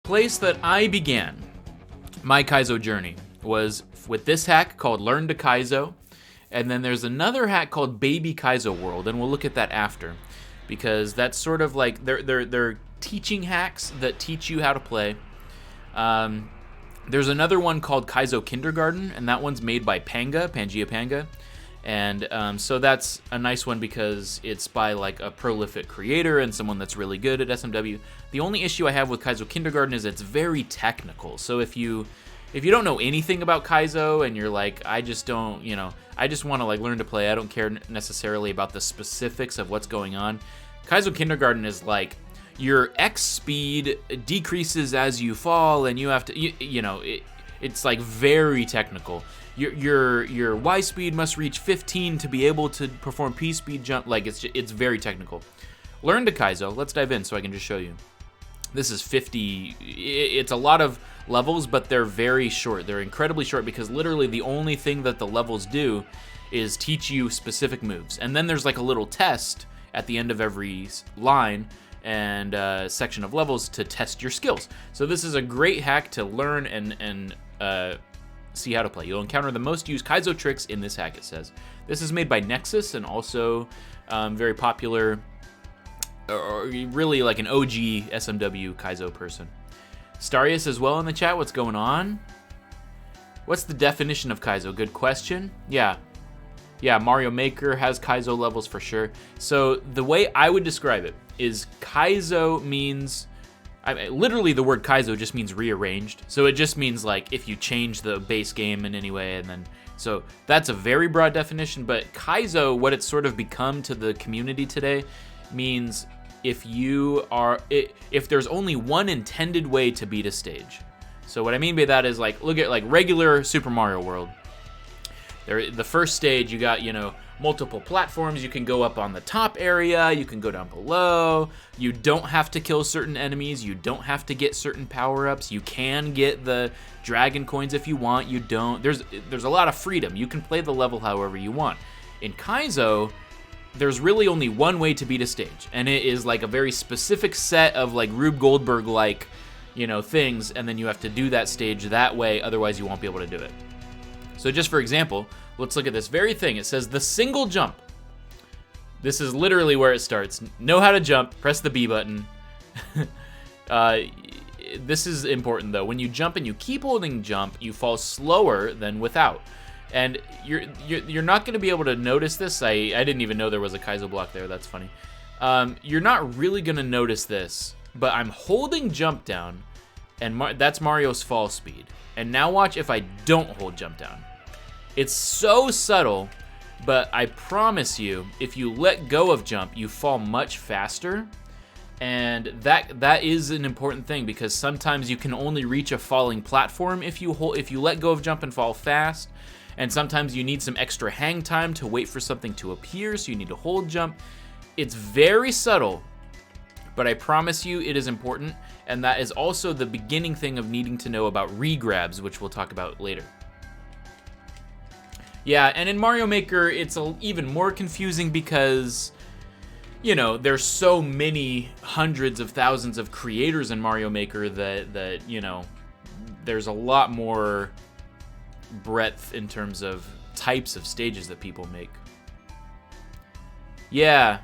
place that I began my Kaizo journey was with this hack called Learn to Kaizo, and then there's another hack called Baby Kaizo World, and we'll look at that after, because that's sort of like they're teaching hacks that teach you how to play. There's another one called Kaizo Kindergarten, and that one's made by Pangea Panga. And so that's a nice one because it's by like a prolific creator and someone that's really good at SMW. The only issue I have with Kaizo Kindergarten is it's very technical. So if you don't know anything about Kaizo and you're like, I just don't, I just want to like learn to play, I don't care necessarily about the specifics of what's going on. Kaizo Kindergarten is like your X speed decreases as you fall, and you have to, it's like very technical. Your Y speed must reach 15 to be able to perform P speed jump. Like it's very technical. Learn to Kaizo. Let's dive in so I can just show you. This is 50. It's a lot of levels, but they're very short. They're incredibly short because literally the only thing that the levels do is teach you specific moves. And then there's like a little test at the end of every line and section of levels to test your skills. So this is a great hack to learn and see how to play. You'll encounter the most used Kaizo tricks in this hack, it says. This is made by Nexus and also very popular, or really like an OG SMW Kaizo person. Starius as well in the chat, what's going on? What's the definition of Kaizo? Good question. Yeah, Mario Maker has Kaizo levels for sure. So the way I would describe it is Kaizo means, literally the word Kaizo just means rearranged. So it just means like if you change the base game in any way, and then, so that's a very broad definition, but Kaizo, what it's sort of become to the community today, means if there's only one intended way to beat a stage. So what I mean by that is like, look at like regular Super Mario World. The first stage, you got, multiple platforms. You can go up on the top area, you can go down below. You don't have to kill certain enemies, you don't have to get certain power-ups. You can get the dragon coins if you want, you don't. There's a lot of freedom. You can play the level however you want. In Kaizo, there's really only one way to beat a stage, and it is like a very specific set of like Rube Goldberg-like, things, and then you have to do that stage that way, otherwise you won't be able to do it. So just for example, let's look at this very thing. It says the single jump. This is literally where it starts. Know how to jump, press the B button. This is important though. When you jump and you keep holding jump, you fall slower than without. And you're not going to be able to notice this. I didn't even know there was a Kaizo block there. That's funny. You're not really going to notice this, but I'm holding jump down, and that's Mario's fall speed. And now watch if I don't hold jump down. It's so subtle, but I promise you, if you let go of jump, you fall much faster. And that is an important thing, because sometimes you can only reach a falling platform if you let go of jump and fall fast. And sometimes you need some extra hang time to wait for something to appear, so you need to hold jump. It's very subtle, but I promise you it is important, and that is also the beginning thing of needing to know about regrabs, which we'll talk about later. Yeah, and in Mario Maker, it's even more confusing because, there's so many hundreds of thousands of creators in Mario Maker that there's a lot more breadth in terms of types of stages that people make. Yeah,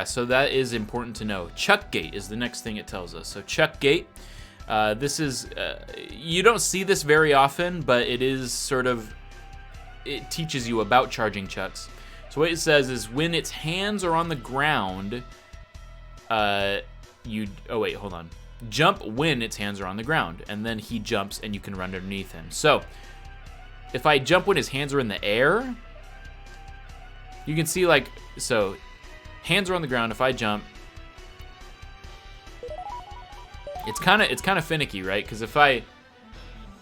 so that is important to know. Chuck Gate is the next thing it tells us. So Chuck Gate, this is, you don't see this very often, but it is sort of, it teaches you about charging chucks. So what it says is when its hands are on the ground, jump when its hands are on the ground, and then he jumps and you can run underneath him. So if I jump when his hands are in the air, you can see so hands are on the ground. If I jump, it's kind of finicky, right? Because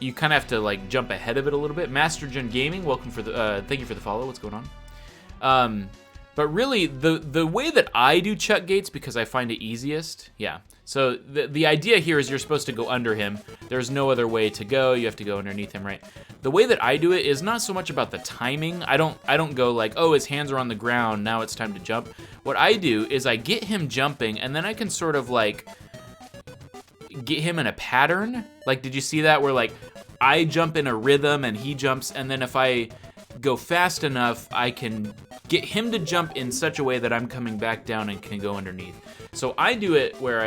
you kind of have to jump ahead of it a little bit. Master Gen Gaming, welcome thank you for the follow. What's going on? But really, the way that I do chuck gates, because I find it easiest, yeah. So the idea here is you're supposed to go under him. There's no other way to go. You have to go underneath him, right? The way that I do it is not so much about the timing. I don't go like, oh, his hands are on the ground, now it's time to jump. What I do is I get him jumping, and then I can sort of get him in a pattern. Like, did you see that where like I jump in a rhythm and he jumps, and then if I go fast enough, I can get him to jump in such a way that I'm coming back down and can go underneath. So I do it where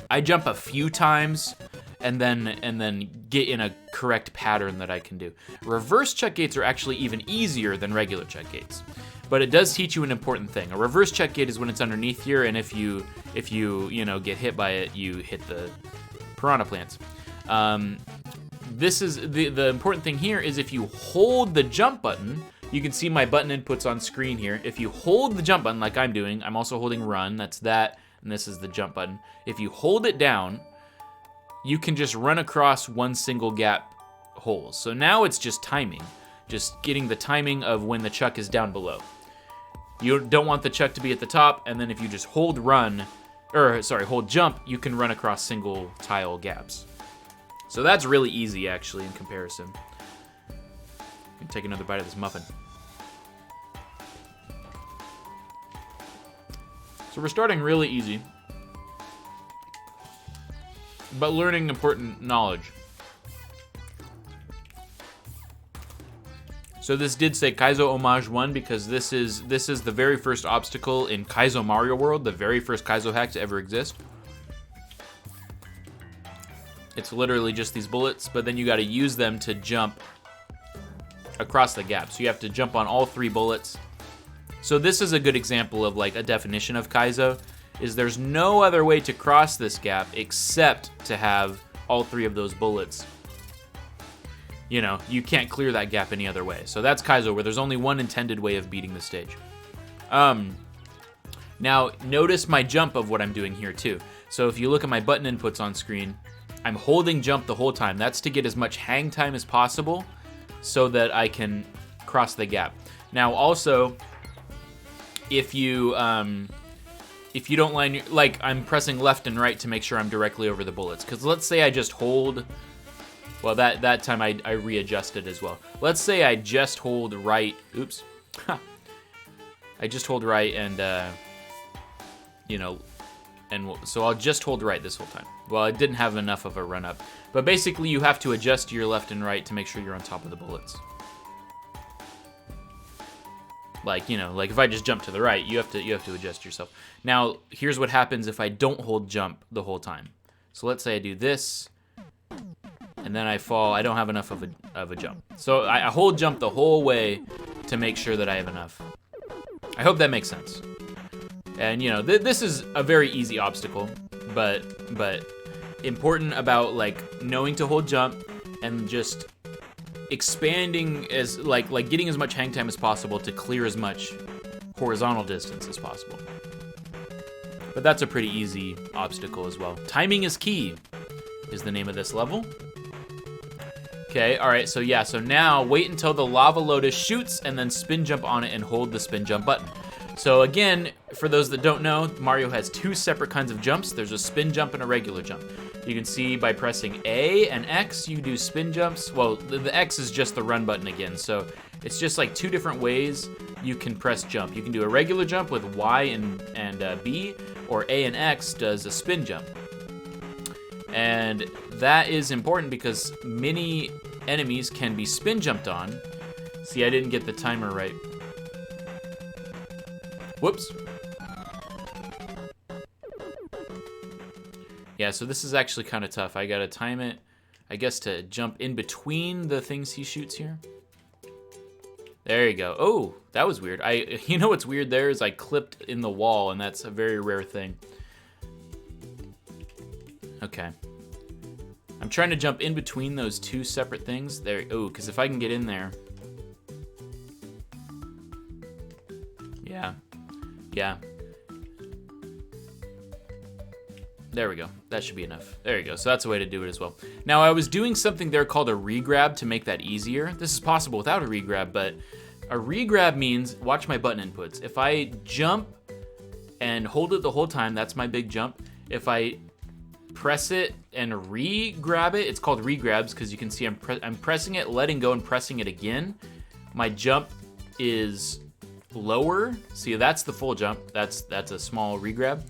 I jump a few times and then get in a correct pattern that I can do. Reverse check gates are actually even easier than regular check gates. But it does teach you an important thing. A reverse check gate is when it's underneath here, and if you get hit by it, you hit the piranha plants. This is the important thing here is if you hold the jump button, you can see my button inputs on screen here. If you hold the jump button like I'm doing, I'm also holding run, that's that, and this is the jump button. If you hold it down, you can just run across one single gap hole. So now it's just timing, just getting the timing of when the chuck is down below. You don't want the chuck to be at the top, and then if you just hold jump, you can run across single tile gaps. So that's really easy, actually, in comparison. I'm gonna take another bite of this muffin. So we're starting really easy, but learning important knowledge. So this did say Kaizo Homage 1 because this is the very first obstacle in Kaizo Mario World, the very first Kaizo hack to ever exist. It's literally just these bullets, but then you gotta use them to jump across the gap. So you have to jump on all 3 bullets. So this is a good example of like a definition of Kaizo, is there's no other way to cross this gap except to have all 3 of those bullets. You know, you can't clear that gap any other way. So that's Kaizo, where there's only one intended way of beating the stage. Now, notice my jump of what I'm doing here too. So if you look at my button inputs on screen, I'm holding jump the whole time. That's to get as much hang time as possible so that I can cross the gap. Now also, if you don't line, like I'm pressing left and right to make sure I'm directly over the bullets. Because let's say I just hold, well that time I readjusted as well. Let's say I just hold right, oops. I just hold right and, so I'll just hold right this whole time. Well, I didn't have enough of a run up. But basically you have to adjust your left and right to make sure you're on top of the bullets. Like, like if I just jump to the right, you have to adjust yourself. Now, here's what happens if I don't hold jump the whole time. So let's say I do this, and then I fall. I don't have enough of a jump. So I hold jump the whole way to make sure that I have enough. I hope that makes sense. And this is a very easy obstacle, but important about like knowing to hold jump and just expanding as like getting as much hang time as possible to clear as much horizontal distance as possible. But that's a pretty easy obstacle as well. Timing is key is the name of this level. Okay, all right, so yeah, so now wait until the lava lotus shoots and then spin jump on it and hold the spin jump button. So again, for those that don't know, Mario has 2 separate kinds of jumps. There's a spin jump and a regular jump. You can see by pressing A and X, you do spin jumps. Well, the X is just the run button again. So it's just like 2 different ways you can press jump. You can do a regular jump with Y and B, or A and X does a spin jump. And that is important because many enemies can be spin jumped on. See, I didn't get the timer right. Whoops. Yeah, so this is actually kind of tough. I gotta time it, I guess, to jump in between the things he shoots here. There you go. Oh, that was weird. You know what's weird there is I clipped in the wall, and that's a very rare thing. Okay. I'm trying to jump in between those 2 separate things. There. Oh, because if I can get in there. Yeah. Yeah. There we go. That should be enough. There you go. So that's a way to do it as well. Now, I was doing something there called a regrab to make that easier. This is possible without a regrab, but a regrab means, watch my button inputs. If I jump and hold it the whole time, that's my big jump. If I press it and re-grab it, it's called regrabs because you can see I'm pressing it, letting go, and pressing it again. My jump is lower. See, that's the full jump. That's a small regrab.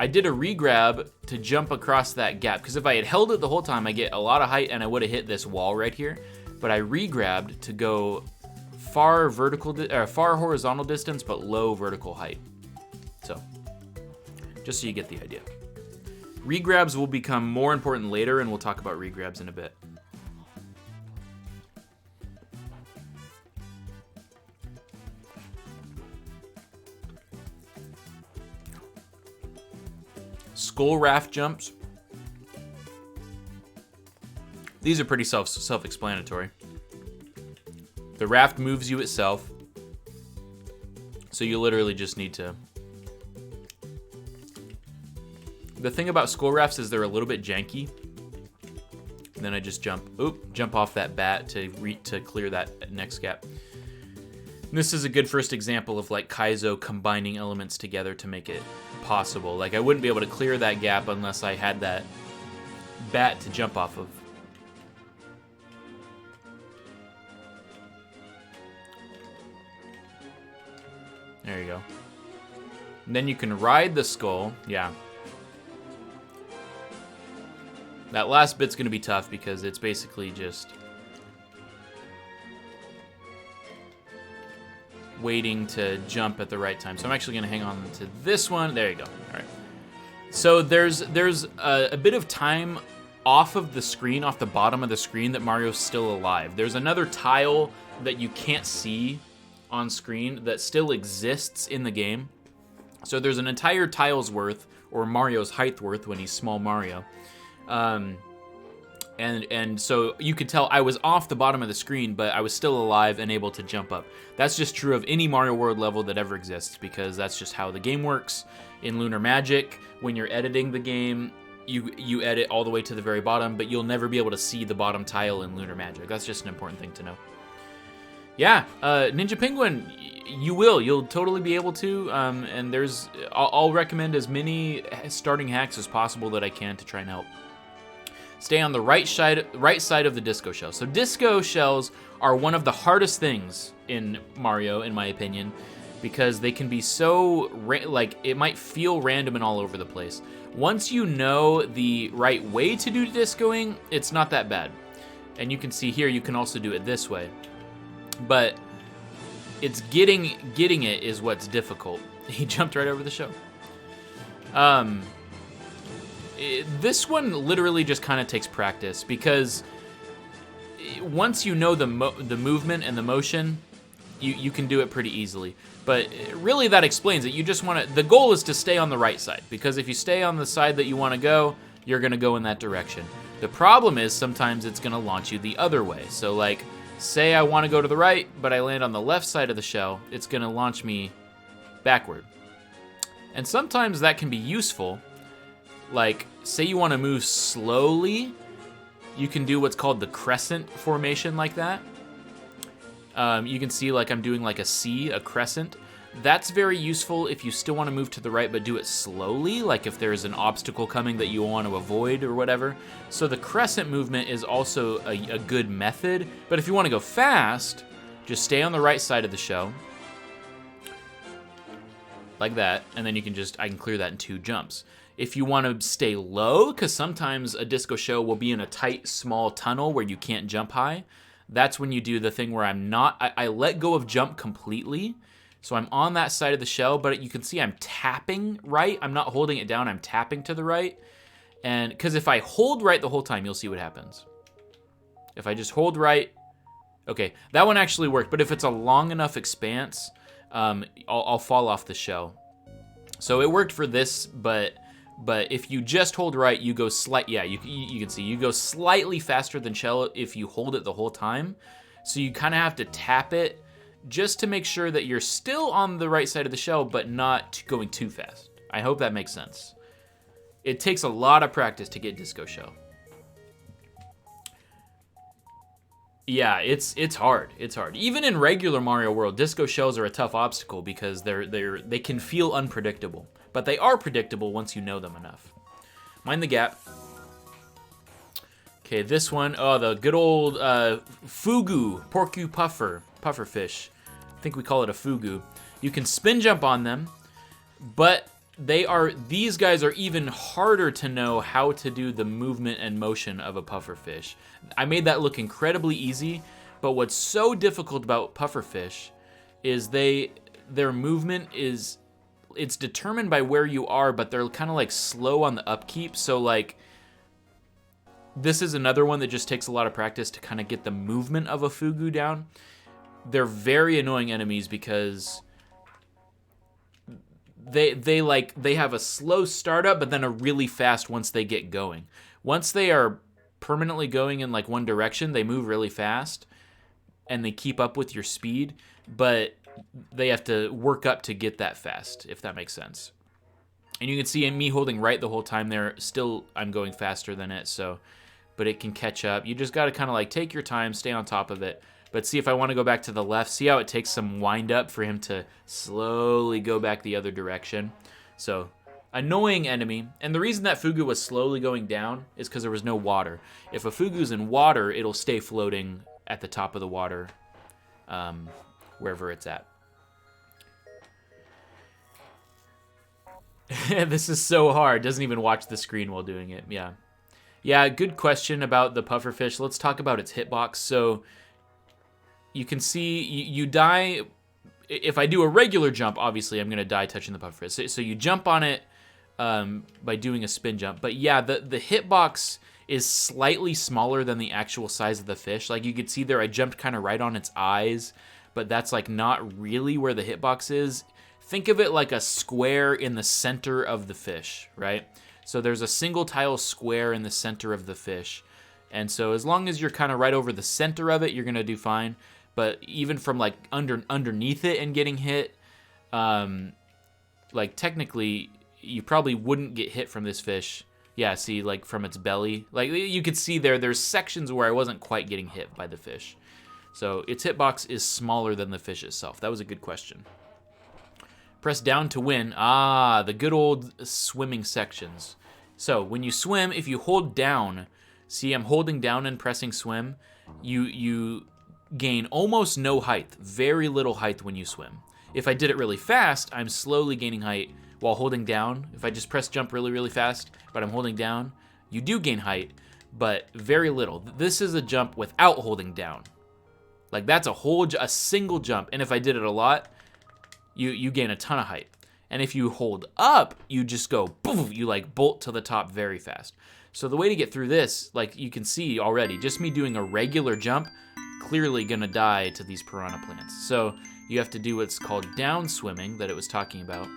I did a regrab to jump across that gap, because if I had held it the whole time, I get a lot of height and I would have hit this wall right here. But I regrabbed to go far horizontal distance, but low vertical height. So, just so you get the idea. Regrabs will become more important later, and we'll talk about regrabs in a bit. Skull raft jumps. These are pretty self-explanatory. The raft moves you itself, so you literally just need to... The thing about skull rafts is they're a little bit janky. And then I just jump off that bat to clear that next gap. And this is a good first example of like Kaizo combining elements together to make it possible. Like I wouldn't be able to clear that gap unless I had that bat to jump off of. There you go. And then you can ride the skull. Yeah. That last bit's going to be tough because it's basically just waiting to jump at the right time. So I'm actually going to hang on to this one. There you go. All right. So there's a bit of time off of the screen, off the bottom of the screen, that Mario's still alive. There's another tile that you can't see on screen that still exists in the game. So there's an entire tile's worth, or Mario's height worth when he's small Mario. And so you could tell I was off the bottom of the screen, but I was still alive and able to jump up. That's just true of any Mario World level that ever exists, because that's just how the game works. In Lunar Magic, when you're editing the game, you edit all the way to the very bottom, but you'll never be able to see the bottom tile in Lunar Magic. That's just an important thing to know. Yeah, Ninja Penguin, you'll totally be able to, and I'll recommend as many starting hacks as possible that I can to try and help. Stay on the right side of the disco shell. So disco shells are one of the hardest things in Mario, in my opinion, because they can be so, like, it might feel random and all over the place. Once you know the right way to do discoing, it's not that bad. And you can see here, you can also do it this way. But it's getting it is what's difficult. He jumped right over the show. This one literally just kind of takes practice, because once you know the movement and the motion, you can do it pretty easily. But really that explains it. You just want to, the goal is to stay on the right side, because if you stay on the side that you want to go, you're going to go in that direction. The problem is sometimes it's going to launch you the other way. So like, say I want to go to the right, but I land on the left side of the shell, it's going to launch me backward. And sometimes that can be useful. Like, say you want to move slowly, you can do what's called the crescent formation like that. You can see like I'm doing like a C, a crescent. That's very useful if you still want to move to the right but do it slowly, like if there's an obstacle coming that you want to avoid or whatever. So the crescent movement is also a good method, but if you want to go fast, just stay on the right side of the shell, like that, and then I can clear that in 2 jumps. If you want to stay low, because sometimes a disco shell will be in a tight, small tunnel where you can't jump high, that's when you do the thing where I let go of jump completely. So I'm on that side of the shell, but you can see I'm tapping right. I'm not holding it down, I'm tapping to the right. And because if I hold right the whole time, you'll see what happens. If I just hold right, okay, that one actually worked. But if it's a long enough expanse, I'll fall off the shell. So it worked for this, but if you just hold right, you go you can see you go slightly faster than shell if you hold it the whole time. So you kind of have to tap it just to make sure that you're still on the right side of the shell, but not going too fast. I hope that makes sense. It takes a lot of practice to get disco shell. Yeah, it's hard. It's hard. Even in regular Mario World, disco shells are a tough obstacle because they can feel unpredictable, but they are predictable once you know them enough. Mind the gap. Okay, this one, the good old fugu, puffer fish. I think we call it a fugu. You can spin jump on them, but these guys are even harder to know how to do the movement and motion of a pufferfish. I made that look incredibly easy, but what's so difficult about pufferfish is their movement it's determined by where you are, but they're kind of like slow on the upkeep. So like this is another one that just takes a lot of practice to kind of get the movement of a fugu down. They're very annoying enemies because they have a slow startup, but then a really fast once they get going. Once they are permanently going in like one direction, they move really fast and they keep up with your speed, but they have to work up to get that fast, if that makes sense. And you can see in me holding right the whole time there, still I'm going faster than it, so, but it can catch up. You just got to kind of like take your time, stay on top of it. But see, if I want to go back to the left, see how it takes some wind up for him to slowly go back the other direction. So, annoying enemy. And the reason that fugu was slowly going down is because there was no water. If a fugu's in water, it'll stay floating at the top of the water, wherever it's at. This is so hard. Doesn't even watch the screen while doing it. Yeah. Yeah, good question about the pufferfish. Let's talk about its hitbox. So you can see you die. If I do a regular jump, obviously I'm going to die touching the pufferfish. So you jump on it by doing a spin jump. But yeah, the hitbox is slightly smaller than the actual size of the fish. Like you could see there, I jumped kind of right on its eyes, but that's like not really where the hitbox is. Think of it like a square in the center of the fish, right? So there's a single tile square in the center of the fish. And so as long as you're kind of right over the center of it, you're going to do fine. But even from like underneath it and getting hit, like technically you probably wouldn't get hit from this fish. Yeah, see, like from its belly. Like you could see there's sections where I wasn't quite getting hit by the fish. So its hitbox is smaller than the fish itself. That was a good question. Press down to win. Ah, the good old swimming sections. So when you swim, if you hold down, see I'm holding down and pressing swim, you gain almost no height, very little height when you swim. If I did it really fast, I'm slowly gaining height while holding down. If I just press jump really, really fast, but I'm holding down, you do gain height, but very little. This is a jump without holding down. Like that's a single jump, and if I did it a lot, you gain a ton of height. And if you hold up, you just go, boom, you like bolt to the top very fast. So the way to get through this, like you can see already, just me doing a regular jump, clearly gonna die to these piranha plants. So you have to do what's called down swimming that it was talking about.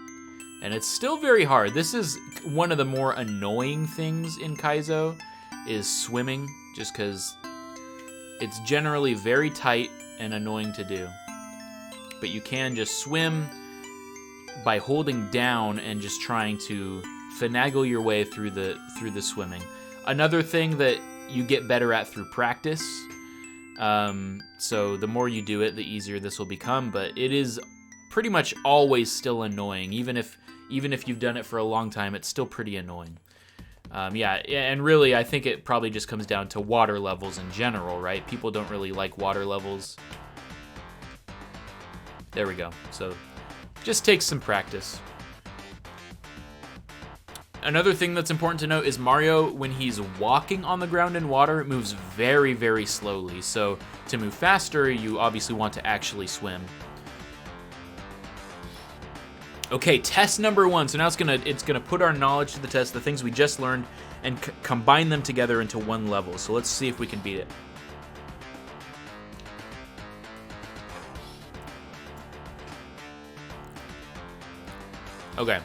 And it's still very hard. This is one of the more annoying things in Kaizo, is swimming, just because it's generally very tight and annoying to do. But you can just swim by holding down and just trying to finagle your way through the swimming. Another thing that you get better at through practice. So the more you do it, the easier this will become. But it is pretty much always still annoying, even if you've done it for a long time. It's still pretty annoying. Yeah, and really, I think it probably just comes down to water levels in general, right? People don't really like water levels. There we go. So just takes some practice. Another thing that's important to note is Mario, when he's walking on the ground in water, moves very, very slowly. So to move faster, you obviously want to actually swim. Okay, test number 1. So now it's gonna put our knowledge to the test, the things we just learned, and combine them together into one level. So let's see if we can beat it. Okay.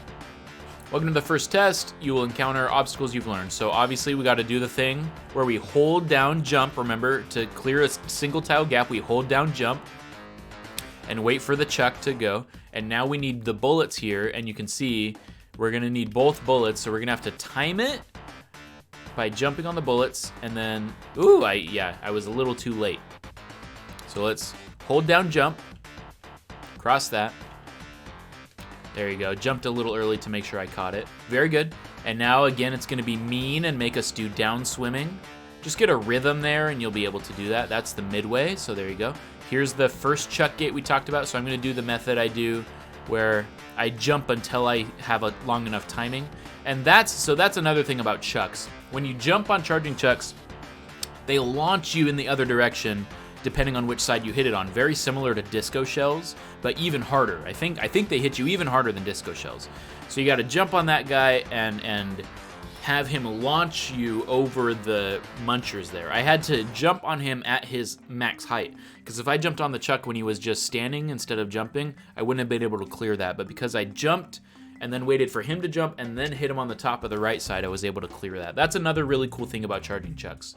Welcome to the first test. You will encounter obstacles you've learned. So obviously we got to do the thing where we hold down jump. Remember, to clear a single tile gap, we hold down jump and wait for the chuck to go. And now we need the bullets here, and you can see we're gonna need both bullets. So we're gonna have to time it by jumping on the bullets, and then, ooh, I was a little too late. So let's hold down jump, cross that. There you go. Jumped a little early to make sure I caught it. Very good. And now, again, it's going to be mean and make us do down swimming. Just get a rhythm there, and you'll be able to do that. That's the midway, so there you go. Here's the first chuck gate we talked about, so I'm going to do the method I do where I jump until I have a long enough timing. And that's another thing about chucks. When you jump on charging chucks, they launch you in the other direction depending on which side you hit it on. Very similar to disco shells, but even harder. I think they hit you even harder than disco shells. So you got to jump on that guy and have him launch you over the munchers there. I had to jump on him at his max height, because if I jumped on the chuck when he was just standing instead of jumping, I wouldn't have been able to clear that. But because I jumped and then waited for him to jump and then hit him on the top of the right side, I was able to clear that. That's another really cool thing about charging chucks.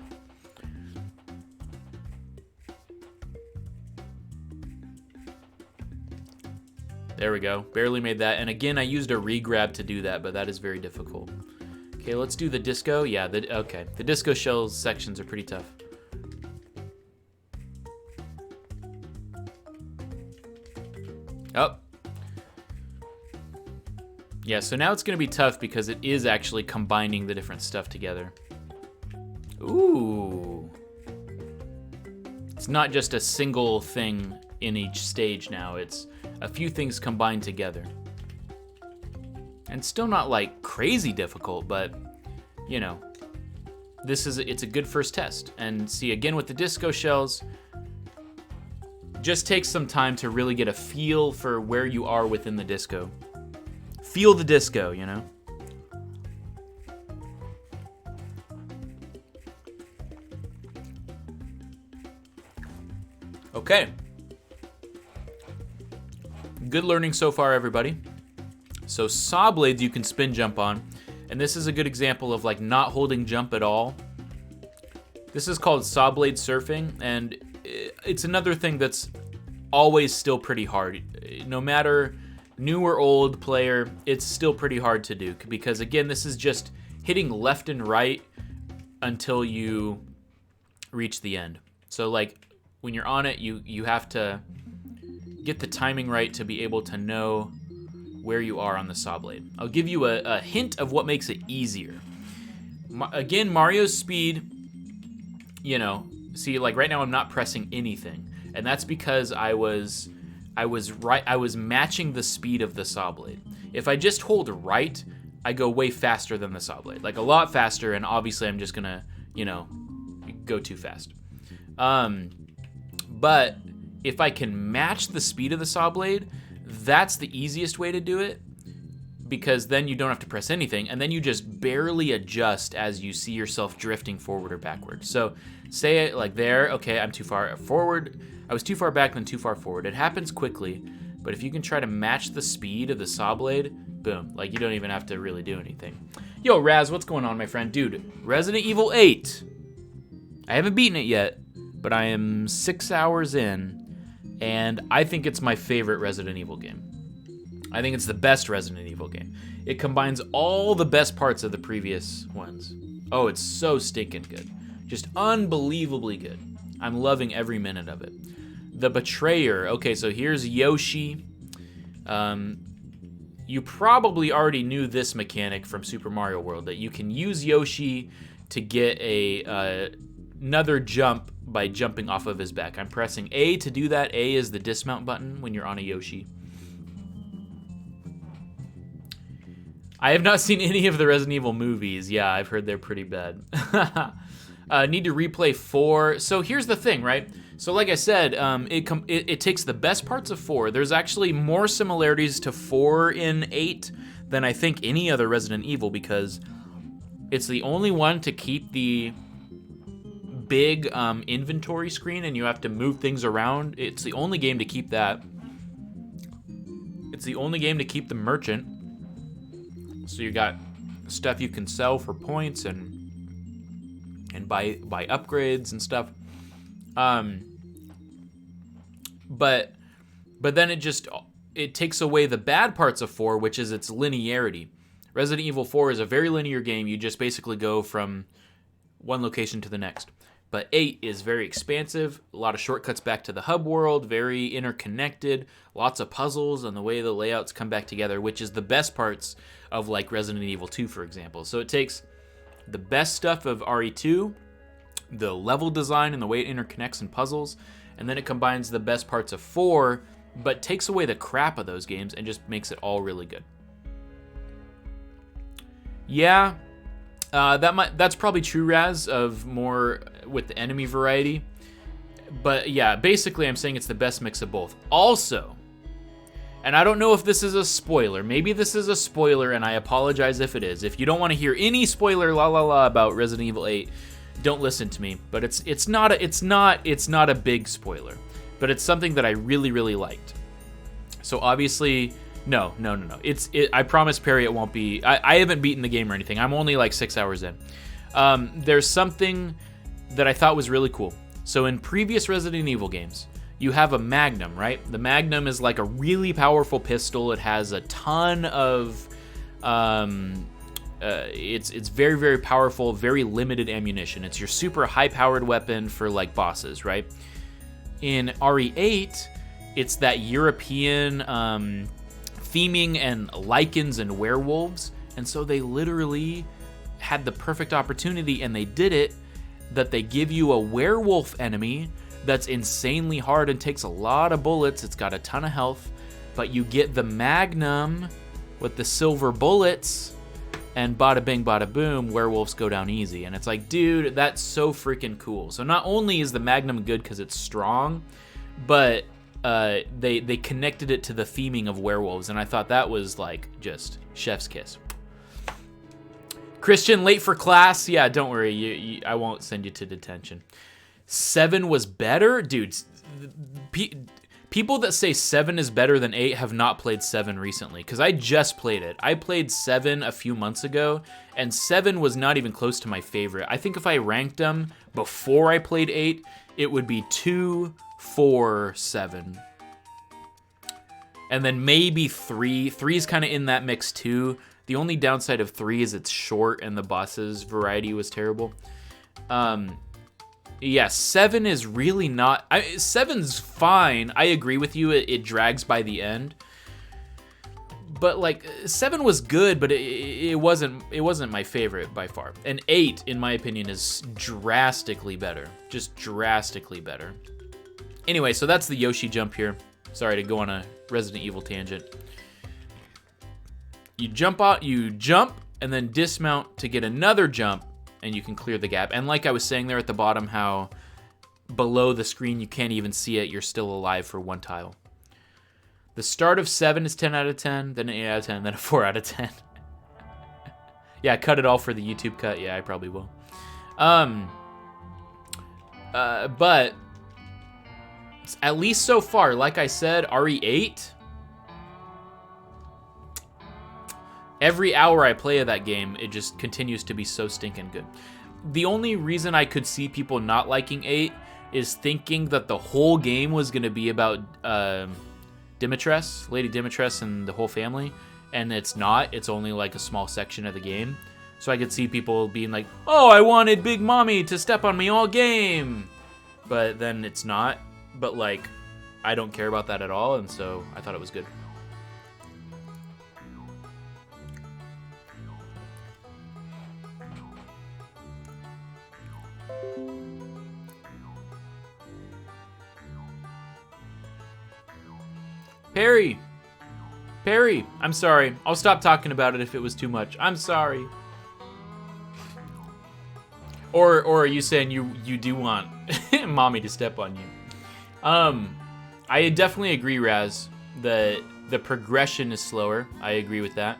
There we go. Barely made that. And again, I used a re-grab to do that, but that is very difficult. Okay, let's do the disco. Yeah, okay. The disco shells sections are pretty tough. Oh. Yeah, so now it's going to be tough because it is actually combining the different stuff together. Ooh. It's not just a single thing in each stage now. It's a few things combined together. And still not like crazy difficult, but you know, it's a good first test. And see, again with the disco shells, just takes some time to really get a feel for where you are within the disco. Feel the disco, you know? Okay. Good learning so far, everybody. So saw blades you can spin jump on, and this is a good example of like not holding jump at all. This is called saw blade surfing, and it's another thing that's always still pretty hard. No matter new or old player, it's still pretty hard to do, because again, this is just hitting left and right until you reach the end. So like when you're on it, you have to get the timing right to be able to know where you are on the saw blade. I'll give you a hint of what makes it easier. Again, Mario's speed, you know, see, like right now I'm not pressing anything, and that's because I was matching the speed of the saw blade. If I just hold right, I go way faster than the saw blade, like a lot faster, and obviously I'm just gonna, you know, go too fast. But if I can match the speed of the saw blade, that's the easiest way to do it, because then you don't have to press anything, and then you just barely adjust as you see yourself drifting forward or backward. So say it like there, okay, I'm too far forward, I was too far back, then too far forward. It happens quickly, but if you can try to match the speed of the saw blade, boom, like you don't even have to really do anything. Yo, Raz, what's going on, my friend? Dude, Resident Evil 8. I haven't beaten it yet, but I am 6 hours in, and I think it's my favorite Resident Evil game. I think it's the best Resident Evil game. It combines all the best parts of the previous ones. Oh, it's so stinking good. Just unbelievably good. I'm loving every minute of it. The Betrayer. Okay, so here's Yoshi. You probably already knew this mechanic from Super Mario World, that you can use Yoshi to get another jump by jumping off of his back. I'm pressing A to do that. A is the dismount button when you're on a Yoshi. I have not seen any of the Resident Evil movies. Yeah, I've heard they're pretty bad. Need to replay 4. So here's the thing, right? So like I said, it takes the best parts of 4. There's actually more similarities to 4 in 8 than I think any other Resident Evil, because it's the only one to keep the big inventory screen, and you have to move things around. It's the only game to keep that. It's the only game to keep the merchant. So you got stuff you can sell for points and buy upgrades and stuff. But then it takes away the bad parts of 4, which is its linearity. Resident Evil 4 is a very linear game. You just basically go from one location to the next. But 8 is very expansive, a lot of shortcuts back to the hub world, very interconnected, lots of puzzles, and the way the layouts come back together, which is the best parts of like Resident Evil 2, for example. So it takes the best stuff of RE2, the level design and the way it interconnects and puzzles, and then it combines the best parts of 4 but takes away the crap of those games and just makes it all really good. Yeah, that's probably true, Raz, of more with the enemy variety. But yeah, basically I'm saying it's the best mix of both. Also, and I don't know if this is a spoiler. Maybe this is a spoiler, and I apologize if it is. If you don't want to hear any spoiler about Resident Evil 8, don't listen to me. But it's not a big spoiler. But it's something that I really, really liked. So obviously, no. I promise, Perry, it won't be. I haven't beaten the game or anything. I'm only like 6 hours in. There's something that I thought was really cool. So in previous Resident Evil games, you have a Magnum, right? The Magnum is like a really powerful pistol. It has a ton of, it's very, very powerful, very limited ammunition. It's your super high-powered weapon for like bosses, right? In RE8, it's that European theming and lichens and werewolves, and so they literally had the perfect opportunity, and they did it, that they give you a werewolf enemy that's insanely hard and takes a lot of bullets. It's got a ton of health, but you get the Magnum with the silver bullets, and bada bing, bada boom, werewolves go down easy. And it's like, dude, that's so freaking cool. So not only is the Magnum good because it's strong, but they connected it to the theming of werewolves, and I thought that was like just chef's kiss. Christian, late for class? Yeah, don't worry, I won't send you to detention. 7 was better? Dude, people that say 7 is better than 8 have not played 7 recently, because I just played it. I played 7 a few months ago, and 7 was not even close to my favorite. I think if I ranked them before I played 8, it would be 2, 4, 7. And then maybe 3. 3 is kind of in that mix too. The only downside of 3 is it's short and the bosses variety was terrible. Yeah, 7 is really not... 7's fine. I agree with you. It drags by the end. But like 7 was good, but it wasn't my favorite by far. And 8, in my opinion, is drastically better. Just drastically better. Anyway, so that's the Yoshi jump here. Sorry to go on a Resident Evil tangent. You jump out, and then dismount to get another jump, and you can clear the gap. And like I was saying there at the bottom, how below the screen you can't even see it, you're still alive for one tile. The start of 7 is 10 out of 10, then an 8 out of 10, then a 4 out of 10. Yeah, cut it all for the YouTube cut. Yeah, I probably will. But at least so far, like I said, RE8, every hour I play of that game, it just continues to be so stinking good. The only reason I could see people not liking 8 is thinking that the whole game was going to be about Dimitrescu, Lady Dimitrescu and the whole family, and it's not. It's only like a small section of the game. So I could see people being like, oh, I wanted Big Mommy to step on me all game. But then it's not. But like, I don't care about that at all, and so I thought it was good. Perry, I'm sorry. I'll stop talking about it if it was too much. I'm sorry. Or are you saying you do want Mommy to step on you? I definitely agree, Raz, that the progression is slower. I agree with that.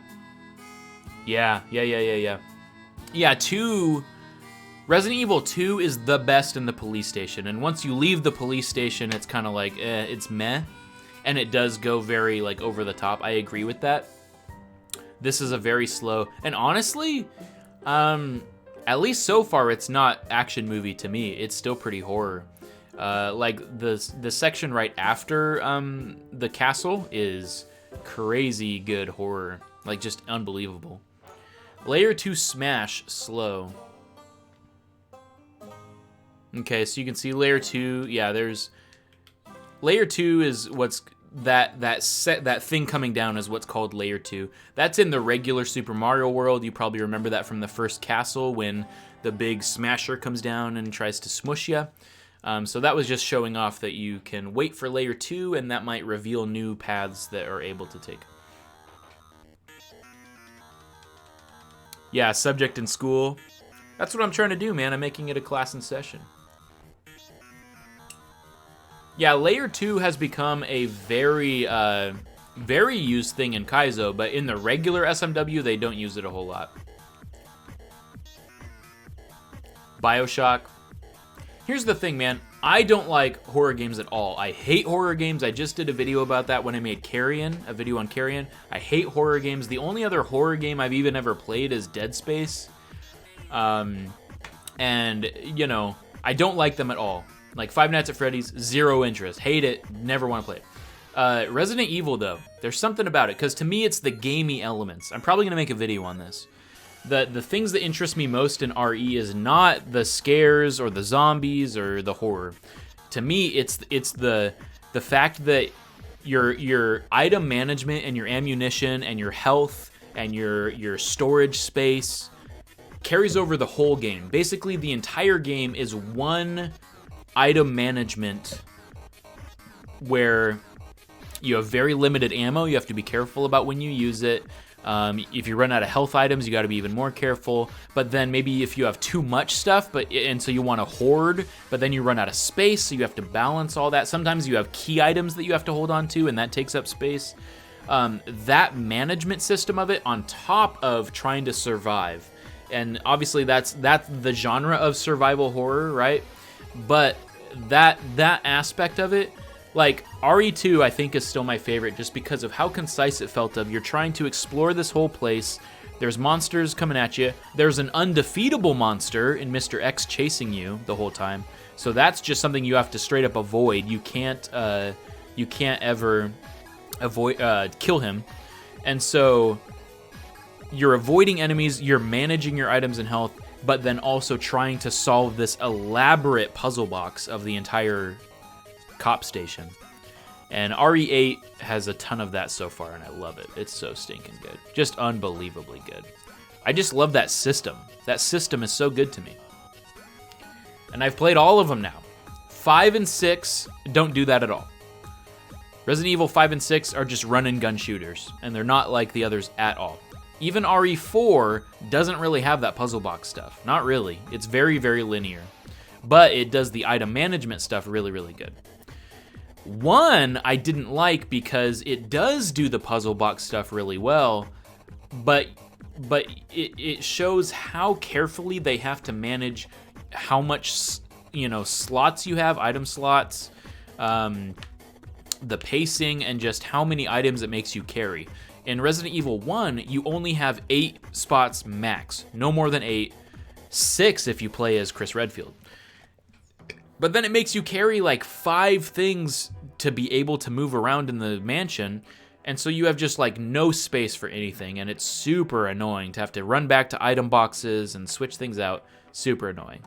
Yeah. Yeah, 2... Resident Evil 2 is the best in the police station, and once you leave the police station, it's kind of like, it's meh. And it does go very, like, over the top. I agree with that. This is a very slow... And honestly, at least so far, it's not action movie to me. It's still pretty horror. Like, the section right after the castle is crazy good horror. Like, just unbelievable. Layer 2 smash, slow. Okay, so you can see Layer 2. Yeah, there's... Layer 2 is what's... That thing coming down is what's called Layer 2. That's in the regular Super Mario world. You probably remember that from the first castle when the big smasher comes down and tries to smush you. So that was just showing off that you can wait for layer 2, and that might reveal new paths that are able to take. Yeah, subject in school. That's what I'm trying to do, man. I'm making it a class in session. Yeah, layer 2 has become a very, very used thing in Kaizo, but in the regular SMW, they don't use it a whole lot. BioShock. Here's the thing, man. I don't like horror games at all. I hate horror games. I just did a video about that when I made Carrion, a video on Carrion. I hate horror games. The only other horror game I've even ever played is Dead Space. And, you know, I don't like them at all. Like Five Nights at Freddy's, zero interest. Hate it. Never want to play it. Resident Evil, though, there's something about it. Because to me, it's the gamey elements. I'm probably going to make a video on this. The things that interest me most in RE is not the scares or the zombies or the horror. To me, it's the fact that your item management and your ammunition and your health and your storage space carries over the whole game. Basically, the entire game is one item management where you have very limited ammo. You have to be careful about when you use it. If you run out of health items, you got to be even more careful. But then maybe if you have too much stuff, and so you want to hoard, but then you run out of space, so you have to balance all that. Sometimes you have key items that you have to hold on to, and that takes up space. That management system of it on top of trying to survive. And obviously that's the genre of survival horror, right? But that aspect of it, like RE2 I think is still my favorite just because of how concise it felt of. You're trying to explore this whole place. There's monsters coming at you. There's an undefeatable monster in Mr. X chasing you the whole time. So that's just something you have to straight up avoid. You can't ever kill him. And so you're avoiding enemies, you're managing your items and health, but then also trying to solve this elaborate puzzle box of the entire cop station. And RE8 has a ton of that so far, and I love it. It's so stinking good. Just unbelievably good. I just love that system. That system is so good to me. And I've played all of them now. 5 and 6 don't do that at all. Resident Evil 5 and 6 are just run and gun shooters, and they're not like the others at all. Even RE4 doesn't really have that puzzle box stuff. Not really. It's very, very linear. But it does the item management stuff really, really good. 1 I didn't like because it does do the puzzle box stuff really well, but it shows how carefully they have to manage how much, you know, slots you have, item slots, the pacing, and just how many items it makes you carry. In Resident Evil 1, you only have 8 spots max, no more than 8, 6 if you play as Chris Redfield. But then it makes you carry like 5 things to be able to move around in the mansion, and so you have just like no space for anything, and it's super annoying to have to run back to item boxes and switch things out. Super annoying.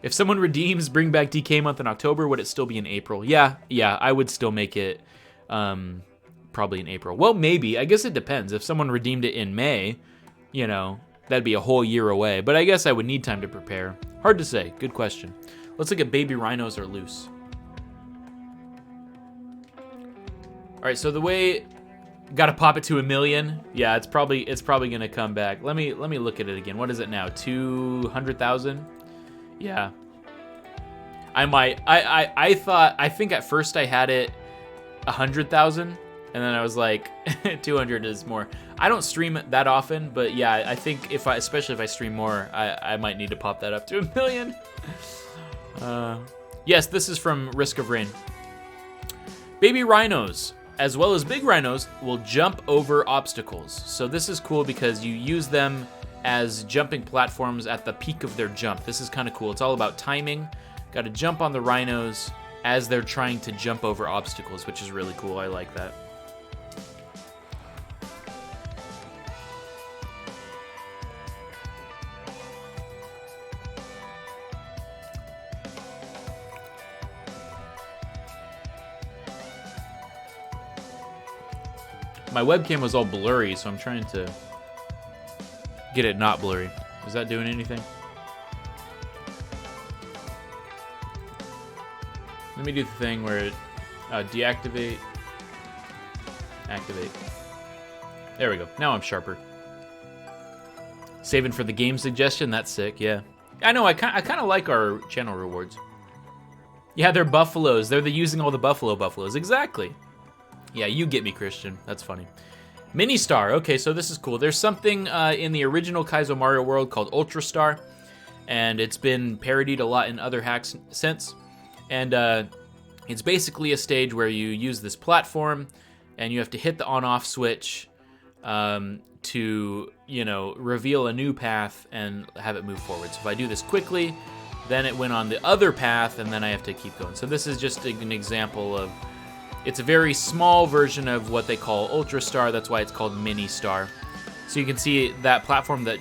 If someone redeems Bring Back DK Month in October, would it still be in April? Yeah, I would still make it probably in April. Well, maybe. I guess it depends. If someone redeemed it in May, you know, that'd be a whole year away. But I guess I would need time to prepare. Hard to say. Good question. Let's look at baby rhinos are loose. All right, so the way, gotta pop it to 1 million. Yeah, it's probably gonna come back. Let me look at it again. What is it now? 200,000? Yeah. I think at first I had it 100,000, and then I was like, 200 is more. I don't stream it that often, but yeah, I think especially if I stream more, I might need to pop that up to 1 million. Yes, this is from Risk of Rain. Baby rhinos, as well as big rhinos, will jump over obstacles. So this is cool because you use them as jumping platforms at the peak of their jump. This is kind of cool. It's all about timing. Got to jump on the rhinos as they're trying to jump over obstacles, which is really cool. I like that. My webcam was all blurry, so I'm trying to get it not blurry. Is that doing anything? Let me do the thing where it deactivate, activate. There we go. Now I'm sharper. Saving for the game suggestion. That's sick. Yeah, I know. I kind of like our channel rewards. Yeah, they're buffaloes. They're using all the buffaloes. Exactly. Yeah, you get me, Christian. That's funny. Mini Star. Okay, so this is cool. There's something in the original Kaizo Mario world called Ultra Star, and it's been parodied a lot in other hacks since. And it's basically a stage where you use this platform, and you have to hit the on-off switch to, you know, reveal a new path and have it move forward. So if I do this quickly, then it went on the other path, and then I have to keep going. So this is just an example of, it's a very small version of what they call Ultra Star. That's why it's called Mini Star. So you can see that platform that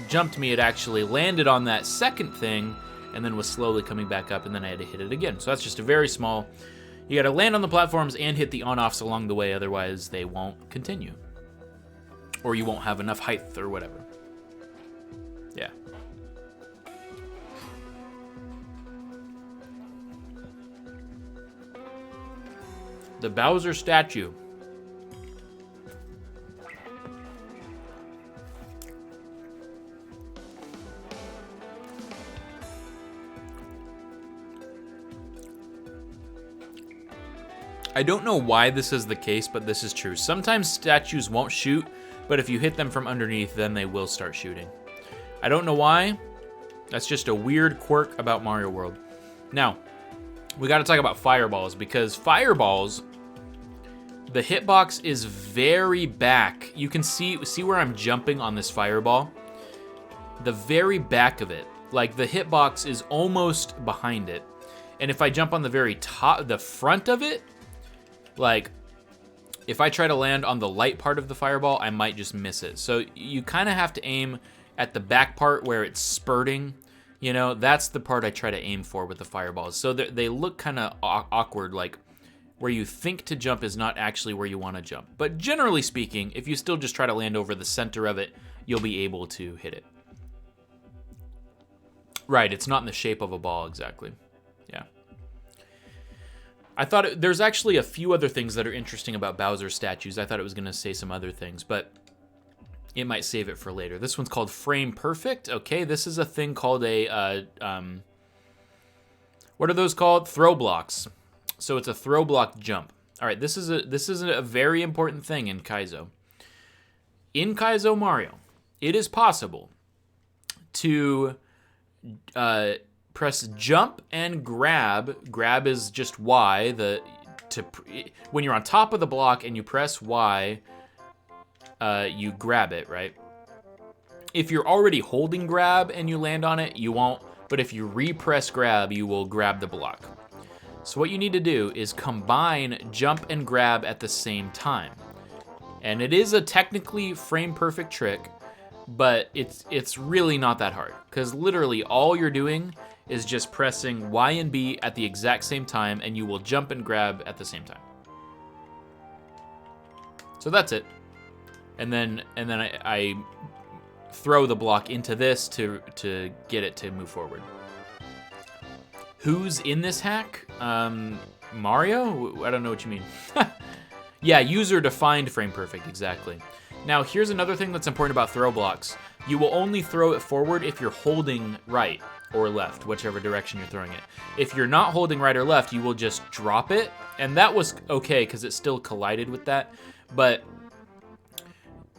jumped me, it actually landed on that second thing and then was slowly coming back up, and then I had to hit it again. So that's just a very small, you gotta land on the platforms and hit the on-offs along the way, otherwise they won't continue. Or you won't have enough height or whatever. Yeah. The Bowser statue. I don't know why this is the case, but this is true. Sometimes statues won't shoot, but if you hit them from underneath, then they will start shooting. I don't know why. That's just a weird quirk about Mario World. Now, we got to talk about fireballs, because fireballs, the hitbox is very back. You can see where I'm jumping on this fireball? The very back of it. Like, the hitbox is almost behind it. And if I jump on the very top, the front of it, like, if I try to land on the light part of the fireball, I might just miss it. So you kind of have to aim at the back part where it's spurting. You know, that's the part I try to aim for with the fireballs. So they look kind of awkward, like where you think to jump is not actually where you want to jump. But generally speaking, if you still just try to land over the center of it, you'll be able to hit it. Right, it's not in the shape of a ball exactly. Yeah. I thought there's actually a few other things that are interesting about Bowser statues. I thought it was going to say some other things, but it might save it for later. This one's called Frame Perfect. Okay, this is a thing called a, what are those called? Throw blocks. So it's a throw block jump. All right, this is a very important thing in Kaizo. In Kaizo Mario, it is possible to press jump and grab. Grab is just Y. When you're on top of the block and you press Y, you grab it, right? If you're already holding grab and you land on it, you won't. But if you repress grab, you will grab the block. So what you need to do is combine jump and grab at the same time. And it is a technically frame perfect trick, but it's really not that hard, because literally all you're doing is just pressing Y and B at the exact same time, and you will jump and grab at the same time. So that's it. And then I throw the block into this to get it to move forward. Who's in this hack? Mario? I don't know what you mean. Yeah, user defined frame perfect, exactly. Now, here's another thing that's important about throw blocks. You will only throw it forward if you're holding right or left, whichever direction you're throwing it. If you're not holding right or left, you will just drop it. And that was okay, because it still collided with that. But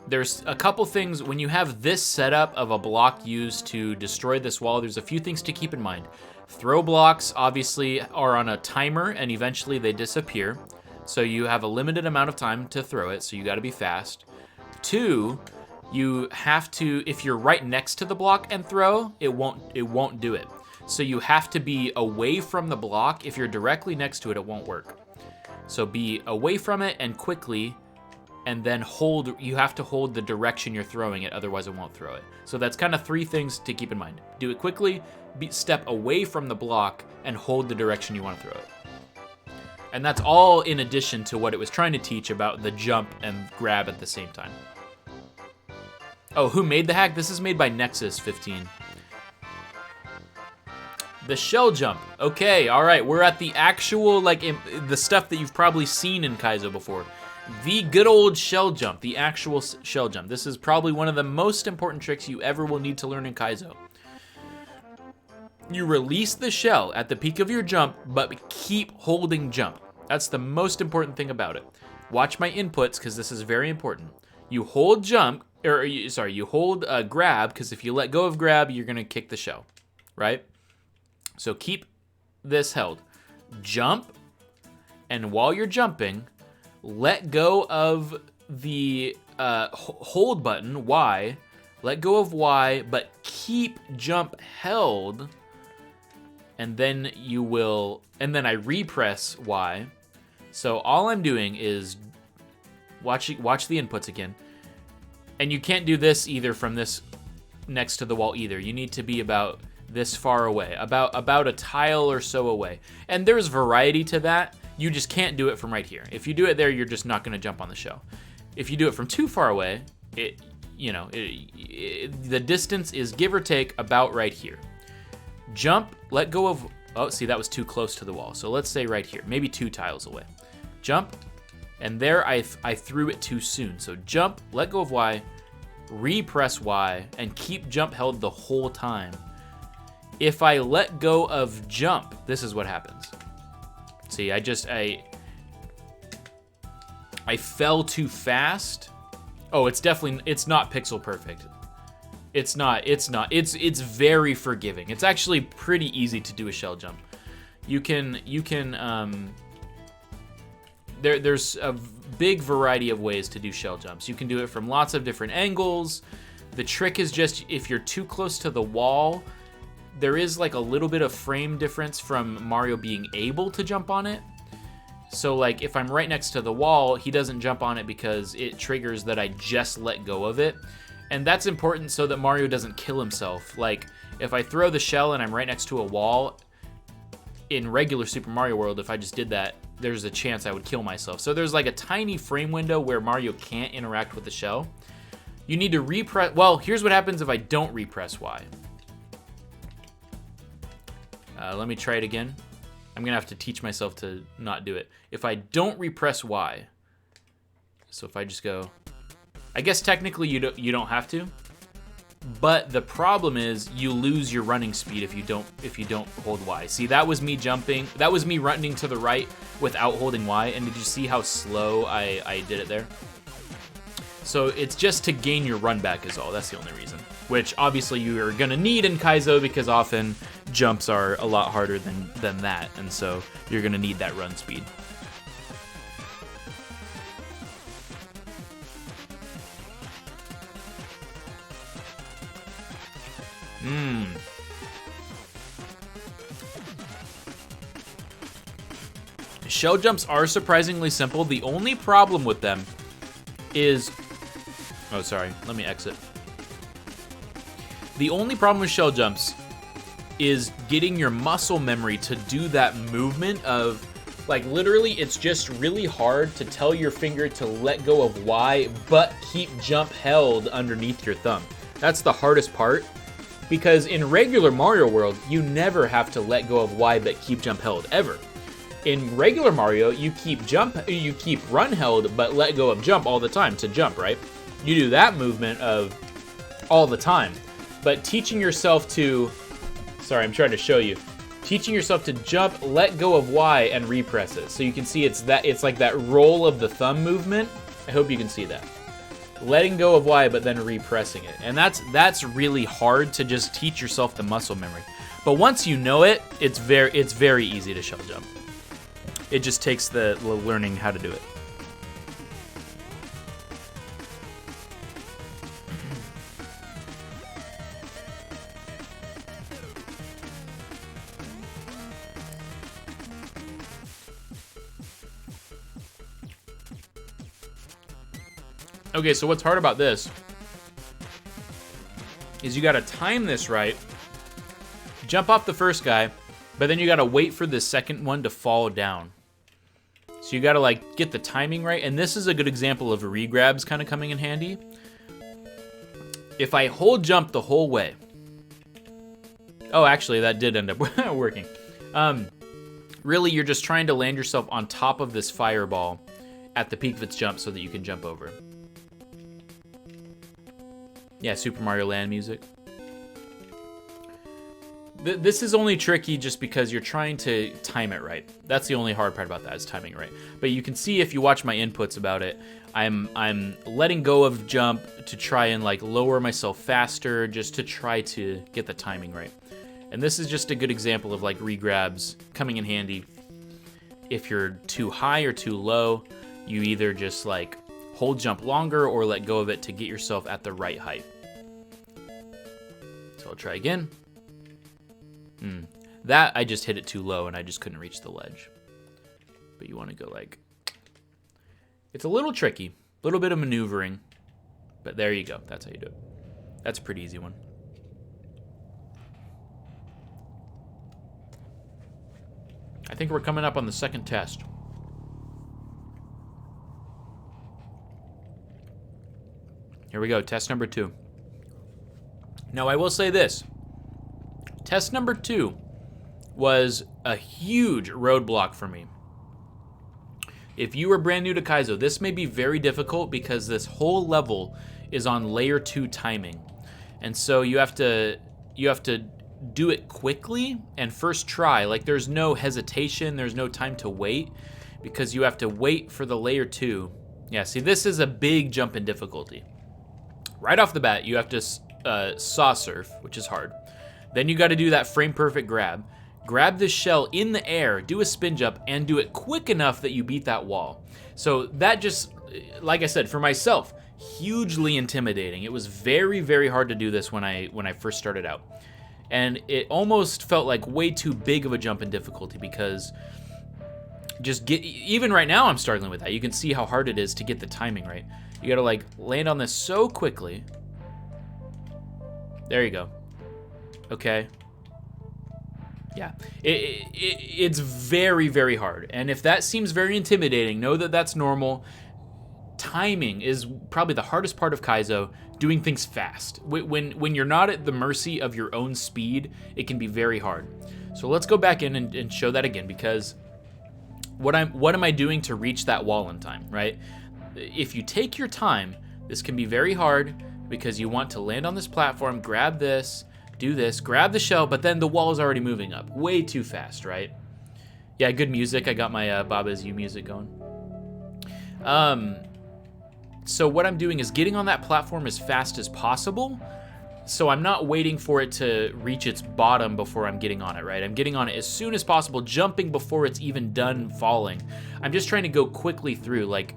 there's a couple things, when you have this setup of a block used to destroy this wall, there's a few things to keep in mind. Throw blocks, obviously, are on a timer, and eventually they disappear. So you have a limited amount of time to throw it, so you gotta be fast. 2, you have to, if you're right next to the block and throw, it won't do it. So you have to be away from the block. If you're directly next to it, it won't work. So be away from it and quickly, and then you have to hold the direction you're throwing it, otherwise it won't throw it. So that's kind of 3 things to keep in mind. Do it quickly, step away from the block, and hold the direction you want to throw it. And that's all in addition to what it was trying to teach about the jump and grab at the same time. Oh, who made the hack? This is made by Nexus 15. The shell jump. Okay, all right. We're at the actual, like, the stuff that you've probably seen in Kaizo before. The good old shell jump, the actual shell jump. This is probably one of the most important tricks you ever will need to learn in Kaizo. You release the shell at the peak of your jump, but keep holding jump. That's the most important thing about it. Watch my inputs, because this is very important. You hold jump, or sorry, you hold grab, because if you let go of grab, you're going to kick the shell, right? So keep this held. Jump, and while you're jumping, let go of the hold button, Y. Let go of Y, but keep jump held, and then you will, and then I repress Y. So all I'm doing is watch the inputs again. And you can't do this either from this next to the wall either. You need to be about this far away, about a tile or so away. And there's variety to that. You just can't do it from right here. If you do it there, you're just not going to jump on the shell. If you do it from too far away, the distance is give or take about right here. Jump, let go of, oh, see, that was too close to the wall. So let's say right here, maybe 2 tiles away. Jump, and there I threw it too soon. So jump, let go of Y, repress Y, and keep jump held the whole time. If I let go of jump, this is what happens. See, I fell too fast. Oh, it's not pixel perfect. It's not. It's very forgiving. It's actually pretty easy to do a shell jump. There's a big variety of ways to do shell jumps. You can do it from lots of different angles. The trick is just if you're too close to the wall, there is like a little bit of frame difference from Mario being able to jump on it. So like if I'm right next to the wall, he doesn't jump on it because it triggers that I just let go of it. And that's important so that Mario doesn't kill himself. Like if I throw the shell and I'm right next to a wall, in regular Super Mario World, if I just did that, there's a chance I would kill myself. So there's like a tiny frame window where Mario can't interact with the shell. You need to repress, well, here's what happens if I don't repress Y. Let me try it again. I'm gonna have to teach myself to not do it. If I don't repress Y, so if I just go, I guess technically you don't have to, but the problem is you lose your running speed if you don't hold Y. See, that was me jumping, that was me running to the right without holding Y, and did you see how slow I did it there? So it's just to gain your run back is all, that's the only reason. Which obviously you are gonna need in Kaizo because often jumps are a lot harder than that, and so you're gonna need that run speed. Shell jumps are surprisingly simple. The only problem with them is, oh sorry, let me exit. The only problem with shell jumps is getting your muscle memory to do that movement of, like literally it's just really hard to tell your finger to let go of Y, but keep jump held underneath your thumb. That's the hardest part, because in regular Mario World, you never have to let go of Y, but keep jump held, ever. In regular Mario, you keep run held, but let go of jump all the time to jump, right? You do that movement of all the time. But teaching yourself to, sorry, I'm trying to show you. Teaching yourself to jump, let go of Y, and repress it. So you can see it's like that roll of the thumb movement. I hope you can see that. Letting go of Y, but then repressing it. And that's really hard to just teach yourself the muscle memory. But once you know it, it's very easy to shell jump. It just takes the learning how to do it. Okay, so what's hard about this is you gotta time this right, jump off the first guy, but then you gotta wait for the second one to fall down. So you gotta like get the timing right, and this is a good example of regrabs kind of coming in handy. If I hold jump the whole way, Oh, actually, that did end up working. Really, you're just trying to land yourself on top of this fireball at the peak of its jump so that you can jump over. Yeah, Super Mario Land music. This is only tricky just because you're trying to time it right. That's the only hard part about that, is timing it right. But you can see if you watch my inputs about it, I'm letting go of jump to try and like lower myself faster, just to try to get the timing right. And this is just a good example of like regrabs coming in handy. If you're too high or too low, you either just like hold jump longer or let go of it to get yourself at the right height. So I'll try again. That I just hit it too low and I just couldn't reach the ledge. But you want to go like, it's a little tricky, a little bit of maneuvering, but there you go. That's how you do it. That's a pretty easy one. I think we're coming up on the second test. Here we go, test number 2. Now, I will say this. Test number 2 was a huge roadblock for me. If you are brand new to Kaizo, this may be very difficult because this whole level is on layer 2 timing. And so you have to do it quickly and first try. Like, there's no hesitation, there's no time to wait, because you have to wait for the layer 2. Yeah, see, this is a big jump in difficulty. Right off the bat, you have to saw surf, which is hard. Then you got to do that frame perfect grab. Grab this shell in the air, do a spin jump, and do it quick enough that you beat that wall. So that just, like I said, for myself, hugely intimidating. It was very, very hard to do this when I first started out. And it almost felt like way too big of a jump in difficulty, because even right now I'm struggling with that. You can see how hard it is to get the timing right. You gotta like land on this so quickly. There you go. Okay. Yeah, it's very, very hard. And if that seems very intimidating, know that that's normal. Timing is probably the hardest part of Kaizo, doing things fast. When you're not at the mercy of your own speed, it can be very hard. So let's go back in and show that again, because what am I doing to reach that wall in time, right? If you take your time, this can be very hard, because you want to land on this platform, grab this, do this, grab the shell, but then the wall is already moving up way too fast, right? Yeah, good music. I got my Baba's You music going. So what I'm doing is getting on that platform as fast as possible, so I'm not waiting for it to reach its bottom before I'm getting on it, right? I'm getting on it as soon as possible, jumping before it's even done falling. I'm just trying to go quickly through, like,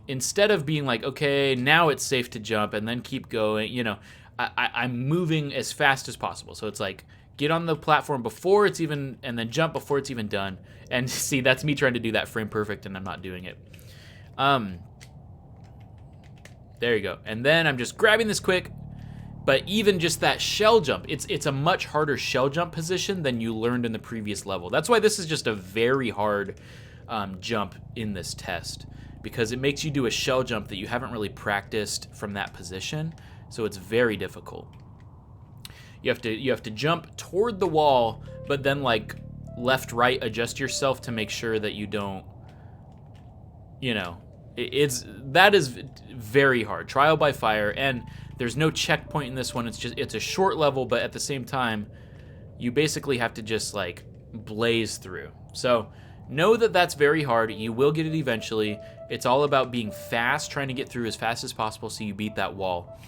instead of being like, okay, now it's safe to jump and then keep going, you know, I'm moving as fast as possible. So it's like, get on the platform before it's even, and then jump before it's even done. And see, that's me trying to do that frame perfect, and I'm not doing it. There you go. And then I'm just grabbing this quick, but even just that shell jump, it's a much harder shell jump position than you learned in the previous level. That's why this is just a very hard jump in this test, because it makes you do a shell jump that you haven't really practiced from that position. So it's very difficult. You have to jump toward the wall, but then like left, right, adjust yourself to make sure that you don't, you know, that is very hard. Trial by fire, and there's no checkpoint in this one. It's a short level, but at the same time, you basically have to just like blaze through. So know that that's very hard. You will get it eventually. It's all about being fast, trying to get through as fast as possible so you beat that wall.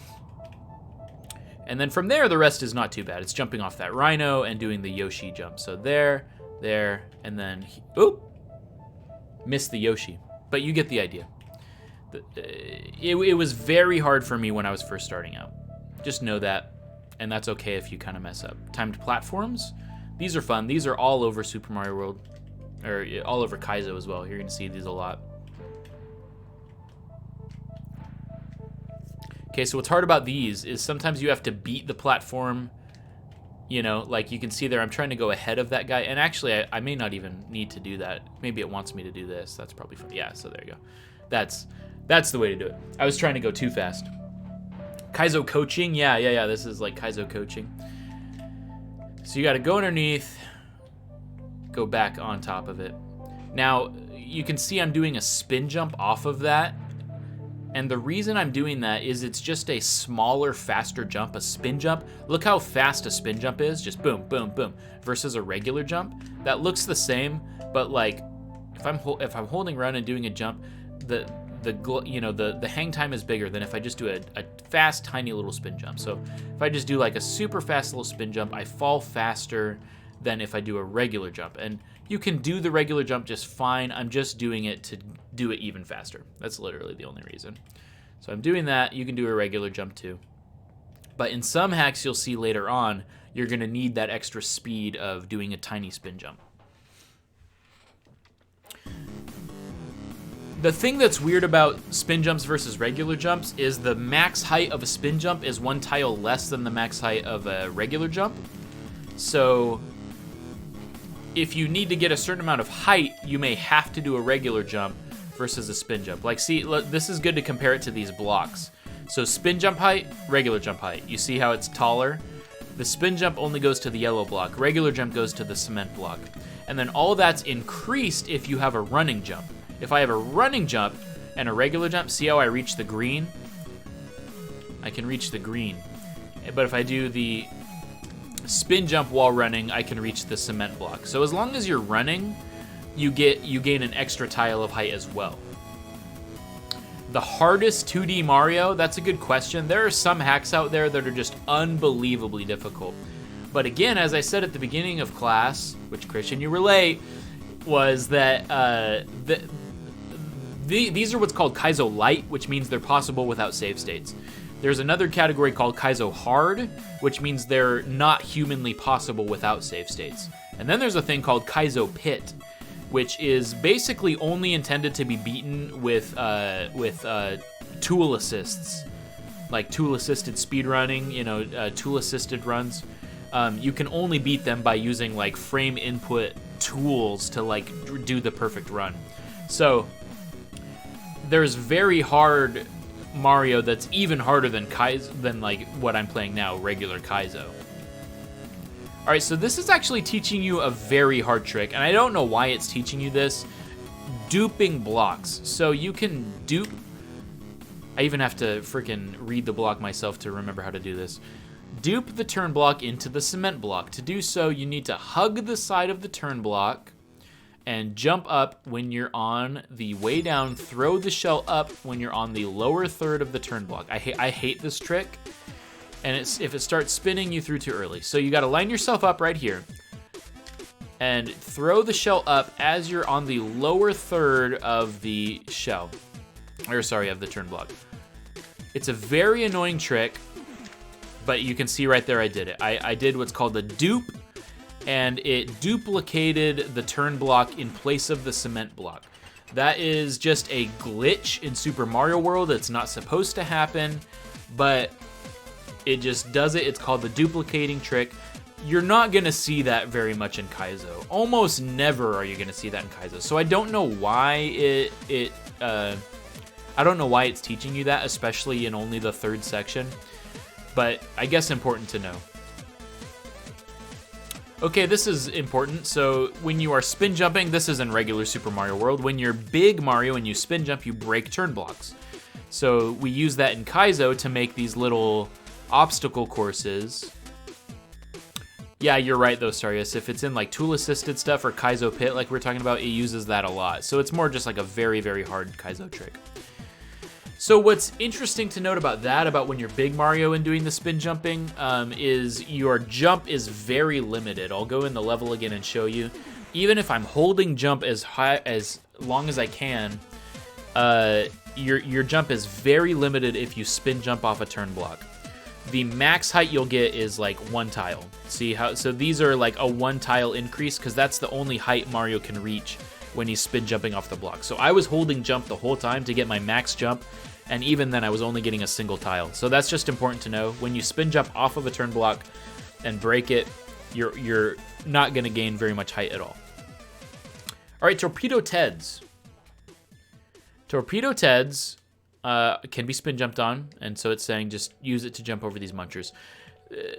And then from there, the rest is not too bad. It's jumping off that rhino and doing the Yoshi jump. So there, and then, oop, missed the Yoshi. But you get the idea. It was very hard for me when I was first starting out. Just know that, and that's okay if you kind of mess up. Timed platforms, these are fun. These are all over Super Mario World, or all over Kaizo as well. You're gonna see these a lot. Okay, so what's hard about these is sometimes you have to beat the platform, you know, like you can see there, I'm trying to go ahead of that guy, and actually I may not even need to do that. Maybe it wants me to do this. That's probably fun. Yeah, so there you go. That's the way to do it. I was trying to go too fast. Kaizo coaching, yeah, this is like Kaizo coaching. So you got to go underneath, go back on top of it. Now, you can see I'm doing a spin jump off of that. And the reason I'm doing that is it's just a smaller, faster jump, a spin jump. Look how fast a spin jump is, just boom, boom, boom, versus a regular jump. That looks the same, but like if I'm holding run and doing a jump, the hang time is bigger than if I just do a fast, tiny little spin jump. So if I just do like a super fast little spin jump, I fall faster than if I do a regular jump. And you can do the regular jump just fine. I'm just doing it to do it even faster. That's literally the only reason. So I'm doing that. You can do a regular jump too. But in some hacks you'll see later on, you're going to need that extra speed of doing a tiny spin jump. The thing that's weird about spin jumps versus regular jumps is the max height of a spin jump is one tile less than the max height of a regular jump. So if you need to get a certain amount of height, you may have to do a regular jump versus a spin jump. Like, see, look, this is good to compare it to these blocks. So spin jump height, regular jump height. You see how it's taller? The spin jump only goes to the yellow block. Regular jump goes to the cement block. And then all that's increased if you have a running jump. If I have a running jump and a regular jump, see how I reach the green? I can reach the green. But if I do the spin jump while running, I can reach the cement block. So as long as you're running, you gain an extra tile of height as well. The hardest 2D Mario, that's a good question. There are some hacks out there that are just unbelievably difficult. But again, as I said at the beginning of class, which Christian, you relate, was that these are what's called Kaizo Light, which means they're possible without save states. There's another category called Kaizo Hard, which means they're not humanly possible without save states. And then there's a thing called Kaizo Pit, which is basically only intended to be beaten with tool assists, like tool-assisted speedrunning, tool-assisted runs. You can only beat them by using like frame input tools to like do the perfect run. So there's very hard Mario that's even harder than like what I'm playing now, regular Kaizo. All right, so this is actually teaching you a very hard trick, and I don't know why it's teaching you this. Duping blocks. So you can dupe. I even have to freaking read the block myself to remember how to do this. Dupe the turn block into the cement block. To do so, you need to hug the side of the turn block and jump up when you're on the way down. Throw the shell up when you're on the lower third of the turn block. I hate this trick. And if it starts spinning, you threw too early. So you got to line yourself up right here and throw the shell up as you're on the lower third of the shell. Or sorry, of the turn block. It's a very annoying trick, but you can see right there I did it. I did what's called a dupe, and it duplicated the turn block in place of the cement block. That is just a glitch in Super Mario World. It's not supposed to happen, but it just does it. It's called the duplicating trick. You're not going to see that very much in Kaizo. Almost never are you going to see that in Kaizo. So I don't know why I don't know why it's teaching you that, especially in only the third section. But I guess important to know. Okay, this is important. So when you are spin jumping, this is in regular Super Mario World. When you're big Mario and you spin jump, you break turn blocks. So we use that in Kaizo to make these little obstacle courses. Yeah, you're right though, Sarius. If it's in like tool-assisted stuff or Kaizo Pit like we're talking about, it uses that a lot. So it's more just like a very, very hard Kaizo trick. So what's interesting to note about that, about when you're big Mario and doing the spin jumping, is your jump is very limited. I'll go in the level again and show you. Even if I'm holding jump as long as I can, your jump is very limited if you spin jump off a turn block. The max height you'll get is like one tile. See how? So these are like a one tile increase because that's the only height Mario can reach when he's spin jumping off the block. So I was holding jump the whole time to get my max jump, and even then I was only getting a single tile. So that's just important to know. When you spin jump off of a turn block and break it, you're not going to gain very much height at all. All right, Torpedo Teds. Torpedo Teds can be spin jumped on, and so it's saying just use it to jump over these munchers.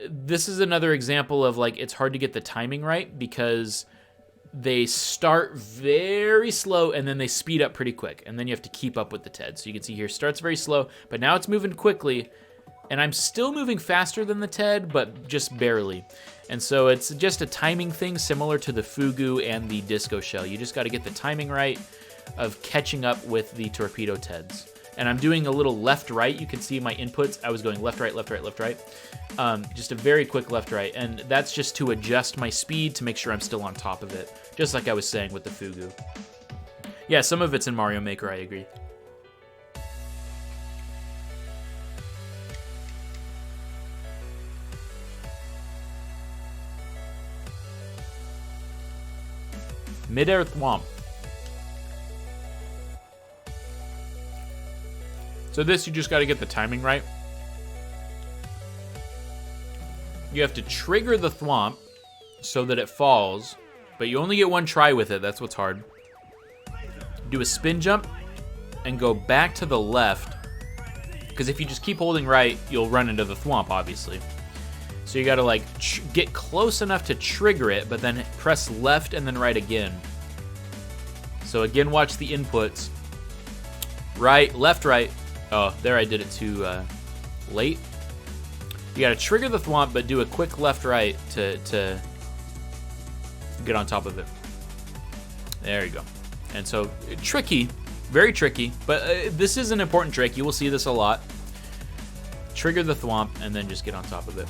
this is another example of like it's hard to get the timing right because they start very slow and then they speed up pretty quick, and then you have to keep up with the TED. So you can see here starts very slow, but now it's moving quickly, and I'm still moving faster than the TED, but just barely. And so it's just a timing thing similar to the Fugu and the Disco Shell. You just got to get the timing right of catching up with the Torpedo TEDs. And I'm doing a little left-right. You can see my inputs. I was going left, right, left, right, left, right. Just a very quick left, right. And that's just to adjust my speed to make sure I'm still on top of it. Just like I was saying with the Fugu. Yeah, some of it's in Mario Maker, I agree. Mid-air thwomp. So this, you just got to get the timing right. You have to trigger the thwomp so that it falls, but you only get one try with it. That's what's hard. Do a spin jump and go back to the left, because if you just keep holding right, you'll run into the thwomp, obviously. So you got to like get close enough to trigger it, but then press left and then right again. So again, watch the inputs. Right, left, right. Oh, there I did it too late. You got to trigger the thwomp, but do a quick left, right to get on top of it. There you go. And so tricky, very tricky, but this is an important trick. You will see this a lot. Trigger the thwomp and then just get on top of it.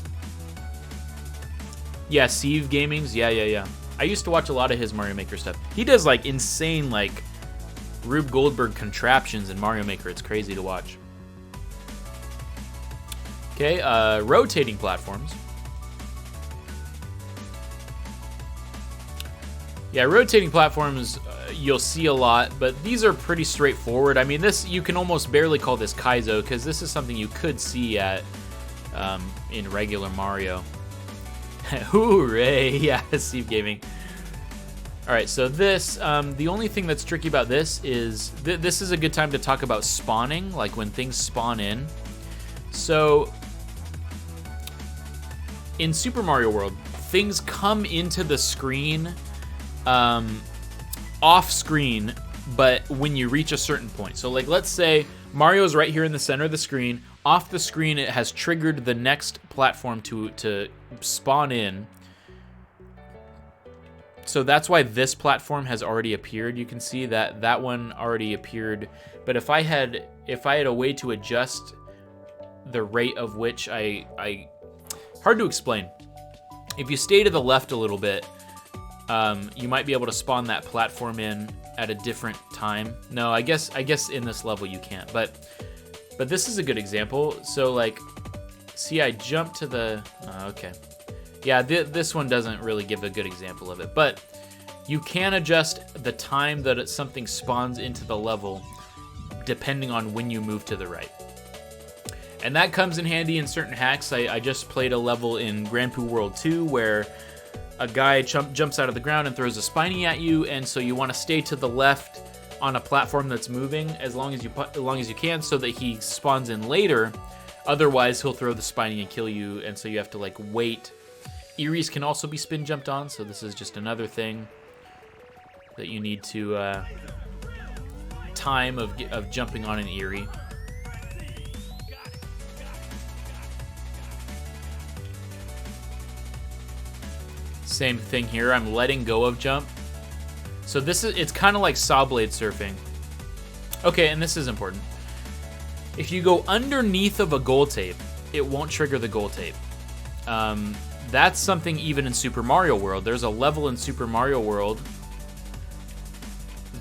Yeah, Steve Gaming's. Yeah. I used to watch a lot of his Mario Maker stuff. He does like insane like Rube Goldberg contraptions in Mario Maker. It's crazy to watch. Okay, rotating platforms. Yeah, rotating platforms you'll see a lot, but these are pretty straightforward. I mean, this you can almost barely call this Kaizo because this is something you could see at in regular Mario. Hooray! Yeah, Steve Gaming. All right, so this, the only thing that's tricky about this is, this is a good time to talk about spawning, like when things spawn in. So, in Super Mario World, things come into the screen off screen, but when you reach a certain point. So like, let's say Mario's right here in the center of the screen. Off the screen, it has triggered the next platform to spawn in. So that's why this platform has already appeared. You can see that that one already appeared. But if I had a way to adjust the rate of which hard to explain. If you stay to the left a little bit, you might be able to spawn that platform in at a different time. No, I guess in this level you can't. But this is a good example. So like, see, I jump to the okay. Yeah, this one doesn't really give a good example of it, but you can adjust the time that something spawns into the level depending on when you move to the right. And that comes in handy in certain hacks. I just played a level in Grand Poo World 2 where a guy jumps out of the ground and throws a spiny at you, and so you want to stay to the left on a platform that's moving as long as you can so that he spawns in later. Otherwise, he'll throw the spiny and kill you, and so you have to like wait. Eries can also be spin jumped on, so this is just another thing that you need to time of jumping on an Erie. Same thing here. I'm letting go of jump. So it's kind of like saw blade surfing. Okay, and this is important. If you go underneath of a goal tape, it won't trigger the goal tape. That's something even in Super Mario World. There's a level in Super Mario World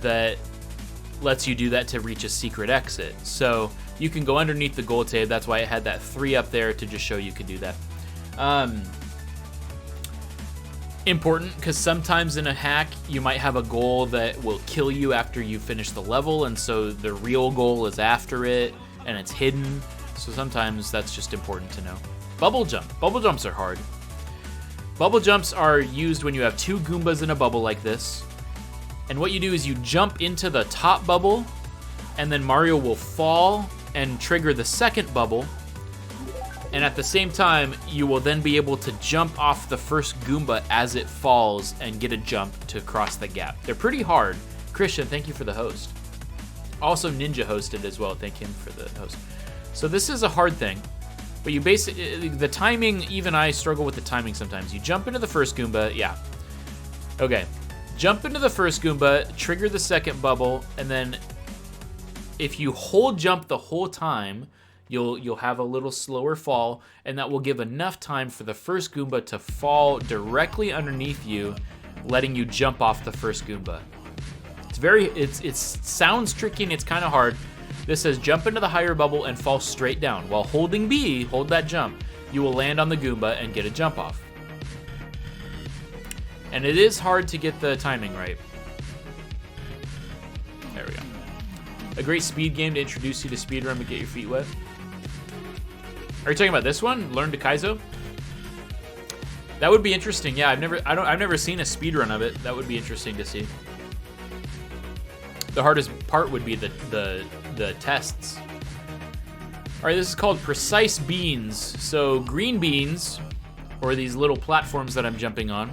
that lets you do that to reach a secret exit. So you can go underneath the goal tape. That's why I had that 3 up there to just show you could do that. Important, because sometimes in a hack, you might have a goal that will kill you after you finish the level, and so the real goal is after it, and it's hidden. So sometimes that's just important to know. Bubble jump. Bubble jumps are hard. Bubble jumps are used when you have 2 Goombas in a bubble like this. And what you do is you jump into the top bubble, and then Mario will fall and trigger the second bubble. And at the same time, you will then be able to jump off the first Goomba as it falls and get a jump to cross the gap. They're pretty hard. Christian, thank you for the host. Also, Ninja hosted as well. Thank him for the host. So this is a hard thing. But you basically, the timing, even I struggle with the timing sometimes. You jump into the first Goomba, yeah. Okay. Jump into the first Goomba, trigger the second bubble, and then if you hold jump the whole time, you'll have a little slower fall, and that will give enough time for the first Goomba to fall directly underneath you, letting you jump off the first Goomba. It sounds tricky and it's kind of hard. This says jump into the higher bubble and fall straight down. While holding B, hold that jump, you will land on the Goomba and get a jump off. And it is hard to get the timing right. There we go. A great speed game to introduce you to speedrun and get your feet wet. Are you talking about this one? Learn to Kaizo? That would be interesting. Yeah, I've never seen a speedrun of it. That would be interesting to see. The hardest part would be the tests. All right, this is called Precise Beans. So green beans, or these little platforms that I'm jumping on,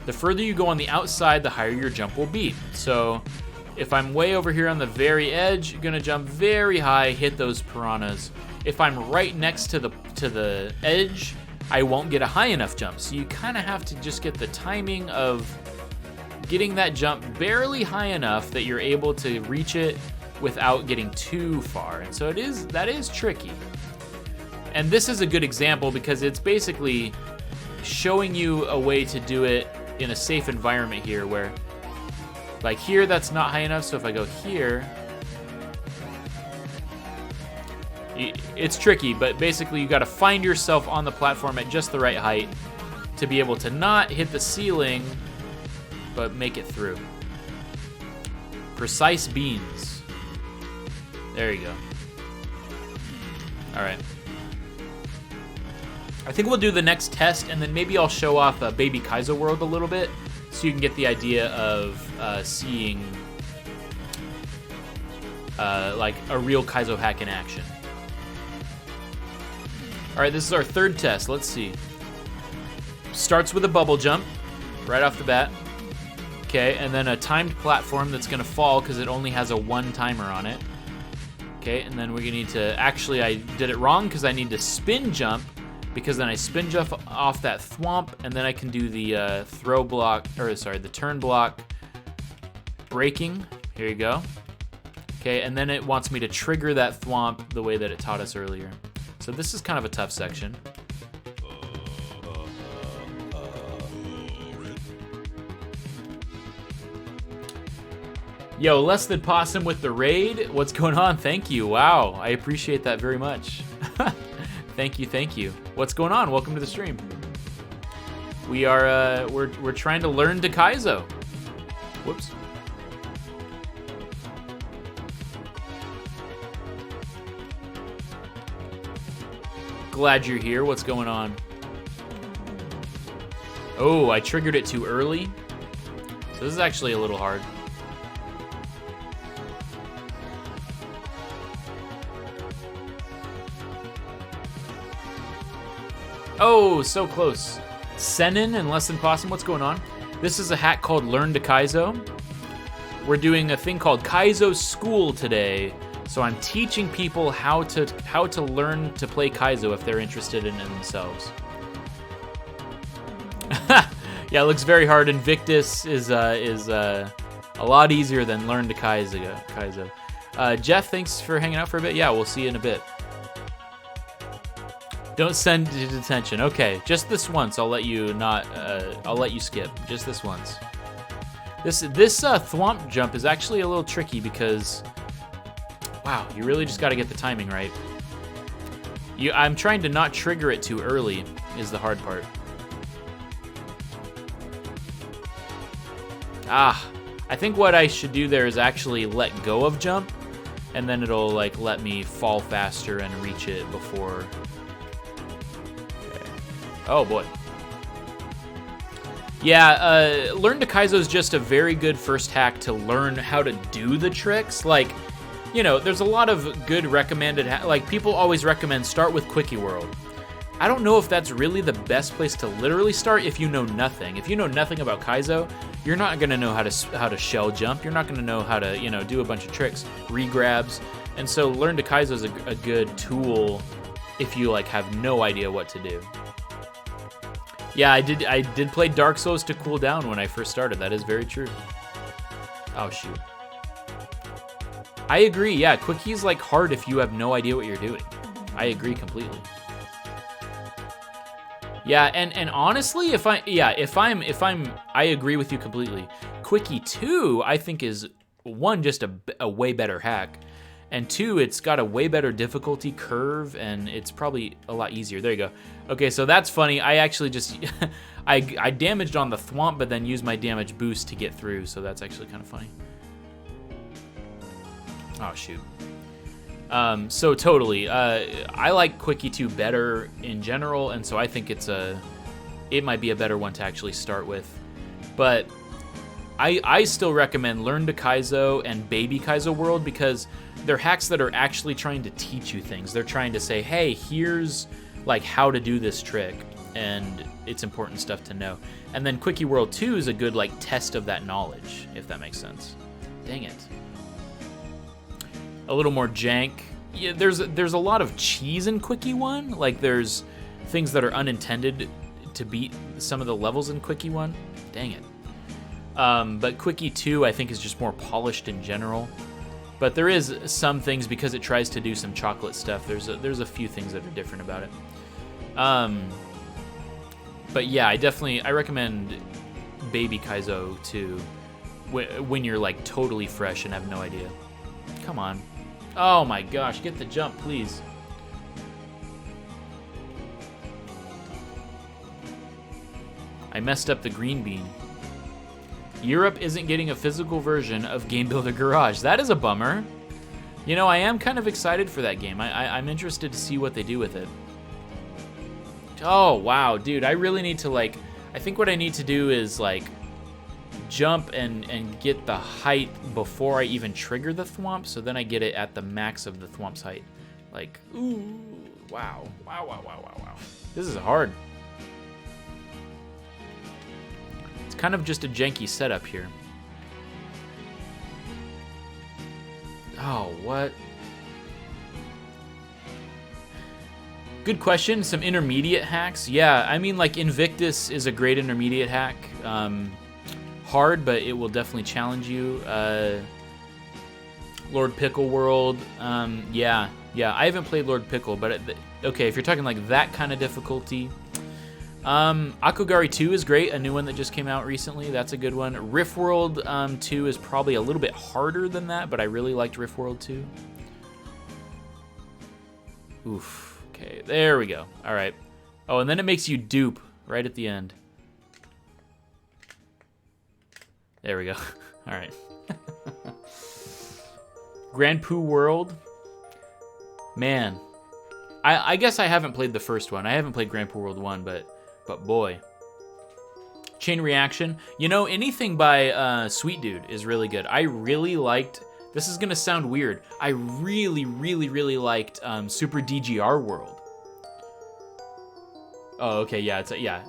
the further you go on the outside, the higher your jump will be. So if I'm way over here on the very edge, you're gonna jump very high, hit those piranhas. If I'm right next to the edge, I won't get a high enough jump. So you kind of have to just get the timing of getting that jump barely high enough that you're able to reach it without getting too far. And so that is tricky. And this is a good example because it's basically showing you a way to do it in a safe environment here where, like here, that's not high enough. So if I go here, it's tricky, but basically you got to find yourself on the platform at just the right height to be able to not hit the ceiling, but make it through. Precise beans. There you go. All right. I think we'll do the next test, and then maybe I'll show off Baby Kaizo World a little bit, so you can get the idea of seeing like a real Kaizo hack in action. All right, this is our third test. Let's see. Starts with a bubble jump right off the bat. Okay, and then a timed platform that's gonna fall because it only has a 1 timer on it. Okay, and then we're gonna need to, actually I did it wrong because I need to spin jump, because then I spin jump off that thwomp, and then I can do the the turn block braking. Here you go. Okay, and then it wants me to trigger that thwomp the way that it taught us earlier. So this is kind of a tough section. Yo, Less Than Possum with the raid. What's going on? Thank you. Wow, I appreciate that very much. Thank you. What's going on? Welcome to the stream. We are we're trying to learn to Kaizo. Whoops. Glad you're here. What's going on? Oh, I triggered it too early. So this is actually a little hard. Oh, so close. Senin and Less Than Possum, what's going on? This is a hack called Learn to Kaizo. We're doing a thing called Kaizo School today. So I'm teaching people how to learn to play Kaizo if they're interested in it themselves. Yeah, it looks very hard. Invictus is a lot easier than Learn to Kaizo. Jeff, thanks for hanging out for a bit. Yeah, we'll see you in a bit. Don't send to detention. Okay, just this once. I'll let you skip. Just this once. This thwomp jump is actually a little tricky because, wow, you really just got to get the timing right. I'm trying to not trigger it too early is the hard part. I think what I should do there is actually let go of jump, and then it'll like let me fall faster and reach it before. Okay. Oh boy. Yeah, Learn to Kaizo is just a very good first hack to learn how to do the tricks. Like, you know, there's a lot of good recommended, like people always recommend start with Quickie World. I don't know if that's really the best place to literally start if you know nothing. If you know nothing about Kaizo, you're not gonna know how to shell jump. You're not gonna know how to, you know, do a bunch of tricks, re-grabs. And so Learn to Kaizo is a good tool if you like have no idea what to do. Yeah, I did play Dark Souls to cool down when I first started. That is very true. Oh shoot. I agree. Yeah, Quickie's like hard if you have no idea what you're doing. I agree completely. Yeah, and honestly, I agree with you completely. Quickie 2, I think is one, just a way better hack, and two, it's got a way better difficulty curve, and it's probably a lot easier. There you go. Okay, so that's funny. I actually just I damaged on the thwomp, but then used my damage boost to get through, so that's actually kind of funny. Oh shoot. So totally, I like Quickie 2 better in general, and so I think it might be a better one to actually start with. But I still recommend Learn to Kaizo and Baby Kaizo World because they're hacks that are actually trying to teach you things. They're trying to say, hey, here's like how to do this trick, and it's important stuff to know. And then Quickie World 2 is a good like test of that knowledge, if that makes sense. Dang it. A little more jank. Yeah, there's a lot of cheese in Quickie 1. Like there's things that are unintended to beat some of the levels in Quickie 1. Dang it. But Quickie 2 I think is just more polished in general. But there is some things because it tries to do some chocolate stuff. There's a few things that are different about it. But yeah, I recommend Baby Kaizo 2 when you're like totally fresh and have no idea. Come on. Oh my gosh, get the jump, please. I messed up the green bean. Europe isn't getting a physical version of Game Builder Garage. That is a bummer. You know, I am kind of excited for that game. I'm interested to see what they do with it. Oh, wow, dude, I really need to, like, I think what I need to do is, like, jump and get the height before I even trigger the thwomp, so then I get it at the max of the thwomp's height. Like, ooh, wow. Wow, wow, wow, wow, wow. This is hard. It's kind of just a janky setup here. Oh, what? Good question. Some intermediate hacks. Yeah, I mean, like, Invictus is a great intermediate hack. Hard, but it will definitely challenge you. Lord Pickle World. Yeah. I haven't played Lord Pickle, but okay, if you're talking like that kind of difficulty. Akugari 2 is great, a new one that just came out recently. That's a good one. Rift World 2 is probably a little bit harder than that, but I really liked Rift World 2. Oof. Okay, there we go. All right. Oh, and then it makes you dupe right at the end. There we go. All right. Grand Poo World. Man, I guess I haven't played the first one. I haven't played Grand Poo World 1, but boy. Chain Reaction. You know, anything by Sweet Dude is really good. I really liked, this is going to sound weird, I really, really, really liked Super DGR World. Oh, okay, yeah,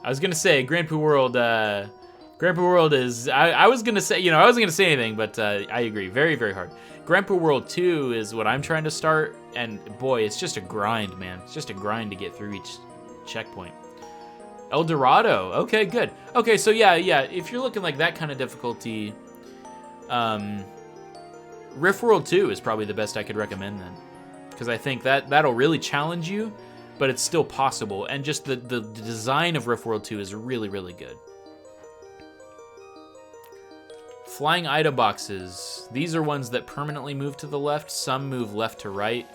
I was going to say Grand Poo World, Grand Poo World is, I was going to say, you know, I wasn't going to say anything, but I agree. Very, very hard. Grand Poo World 2 is what I'm trying to start, and boy, it's just a grind, man. It's just a grind to get through each checkpoint. El Dorado. Okay, good. Okay, so yeah, if you're looking like that kind of difficulty, Rift World 2 is probably the best I could recommend then. Because I think that'll really challenge you, but it's still possible. And just the design of Rift World 2 is really, really good. Flying item boxes. These are ones that permanently move to the left. Some move left to right.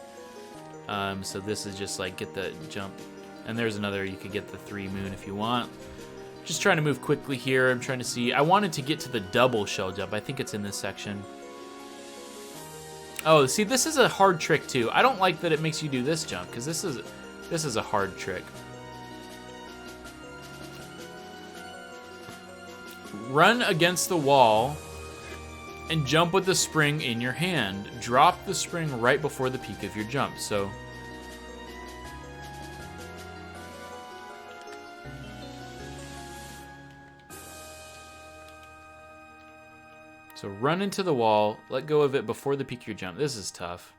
So this is just like get the jump. And there's another, you could get the 3 moon if you want. Just trying to move quickly here. I'm trying to see. I wanted to get to the double shell jump. I think it's in this section. Oh, see, this is a hard trick too. I don't like that it makes you do this jump because this is a hard trick. Run against the wall and jump with the spring in your hand. Drop the spring right before the peak of your jump. So So run into the wall, let go of it before the peak of your jump. This is tough.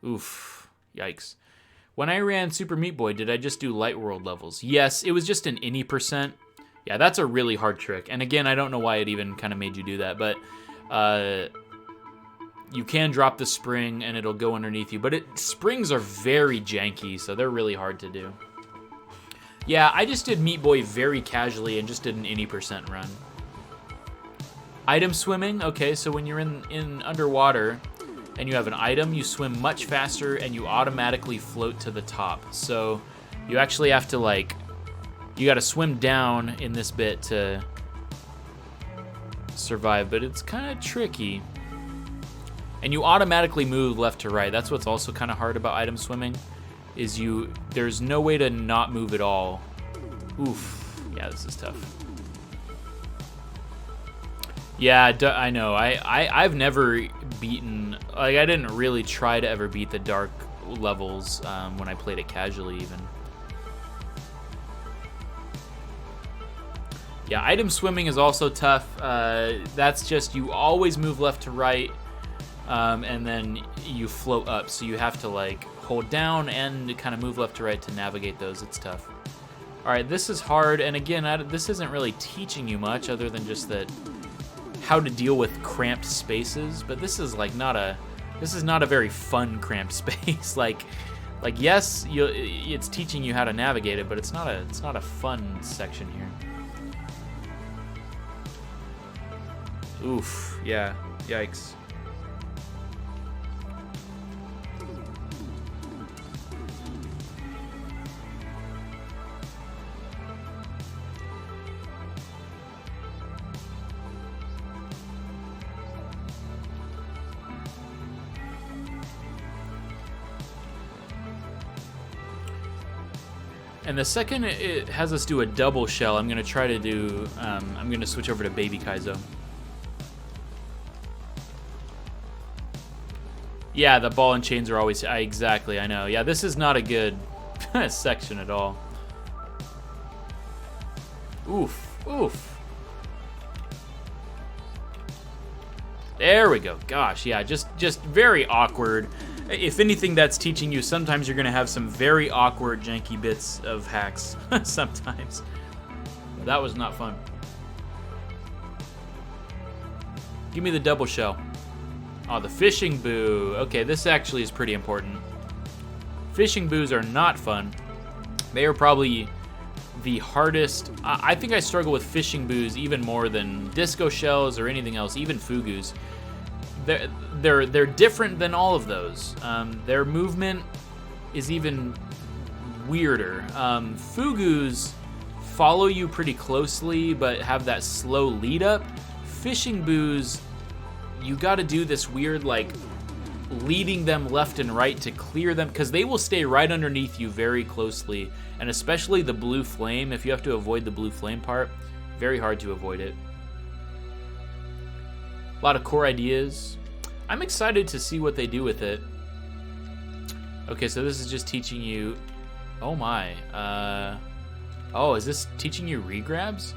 Oof, yikes. When I ran Super Meat Boy, did I just do Light World levels? Yes, it was just an any %. Yeah, that's a really hard trick. And again, I don't know why it even kind of made you do that, but you can drop the spring and it'll go underneath you. But springs are very janky, so they're really hard to do. Yeah, I just did Meat Boy very casually and just did an any % run. Item swimming, okay, so when you're in underwater and you have an item, you swim much faster and you automatically float to the top. So you actually have to you gotta swim down in this bit to survive, but it's kind of tricky. And you automatically move left to right. That's what's also kind of hard about item swimming, is there's no way to not move at all. Oof, yeah, this is tough. Yeah, I know. I've never beaten, I didn't really try to ever beat the dark levels when I played it casually even. Yeah, item swimming is also tough. That's just, you always move left to right, and then you float up. So you have to hold down and kind of move left to right to navigate those. It's tough. All right, this is hard. And again, this isn't really teaching you much other than just how to deal with cramped spaces. But this is not a very fun cramped space. Yes, it's teaching you how to navigate it, but it's not a fun section here. Oof, yeah, yikes. And the second it has us do a double shell, I'm gonna try to do, I'm gonna switch over to Baby Kaizo. Yeah, the ball and chains are always, exactly, I know. Yeah, this is not a good section at all. Oof, oof. There we go. Gosh, yeah, just very awkward. If anything, that's teaching you sometimes you're gonna have some very awkward, janky bits of hacks sometimes. That was not fun. Give me the double shell. Oh, the fishing boo. Okay, this actually is pretty important. Fishing boos are not fun. They are probably the hardest. I think I struggle with fishing boos even more than disco shells or anything else, even fugus. They're different than all of those. Their movement is even weirder. Fugus follow you pretty closely, but have that slow lead up. Fishing boos, you got to do this weird leading them left and right to clear them, because they will stay right underneath you very closely, and especially the blue flame. If you have to avoid the blue flame part, very hard to avoid it. A lot of core ideas. I'm excited to see what they do with it. Okay, so this is just teaching you, oh my, oh, is this teaching you regrabs?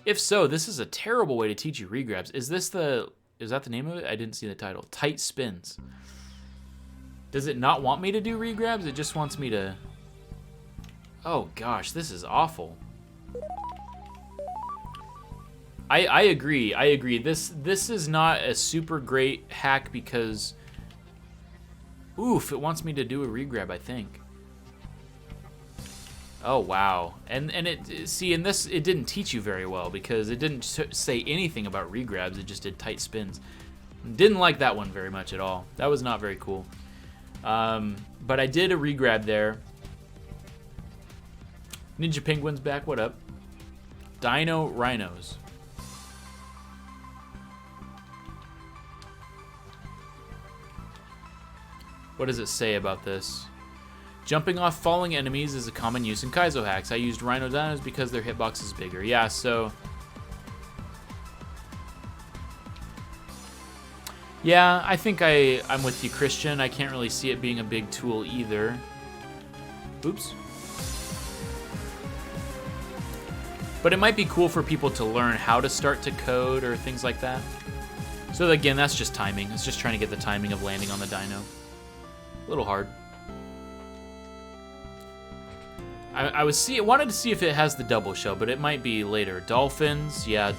If so, this is a terrible way to teach you regrabs. Is that the name of it? I didn't see the title. Tight spins. Does it not want me to do regrabs? It just wants me to... Oh gosh, this is awful. I agree. I agree. This is not a super great hack because... Oof, it wants me to do a regrab, I think. Oh wow. And in this it didn't teach you very well because it didn't say anything about regrabs. It just did tight spins. Didn't like that one very much at all. That was not very cool. But I did a regrab there. Ninja Penguin's back. What up? Dino Rhinos. What does it say about this? Jumping off falling enemies is a common use in Kaizo hacks. I used Rhino Dinos because their hitbox is bigger. Yeah, so... Yeah, I think I'm with you, Christian. I can't really see it being a big tool either. Oops. But it might be cool for people to learn how to start to code or things like that. So again, that's just timing. It's just trying to get the timing of landing on the dino. A little hard. I wanted to see if it has the double shell, but it might be later. Dolphins, yeah,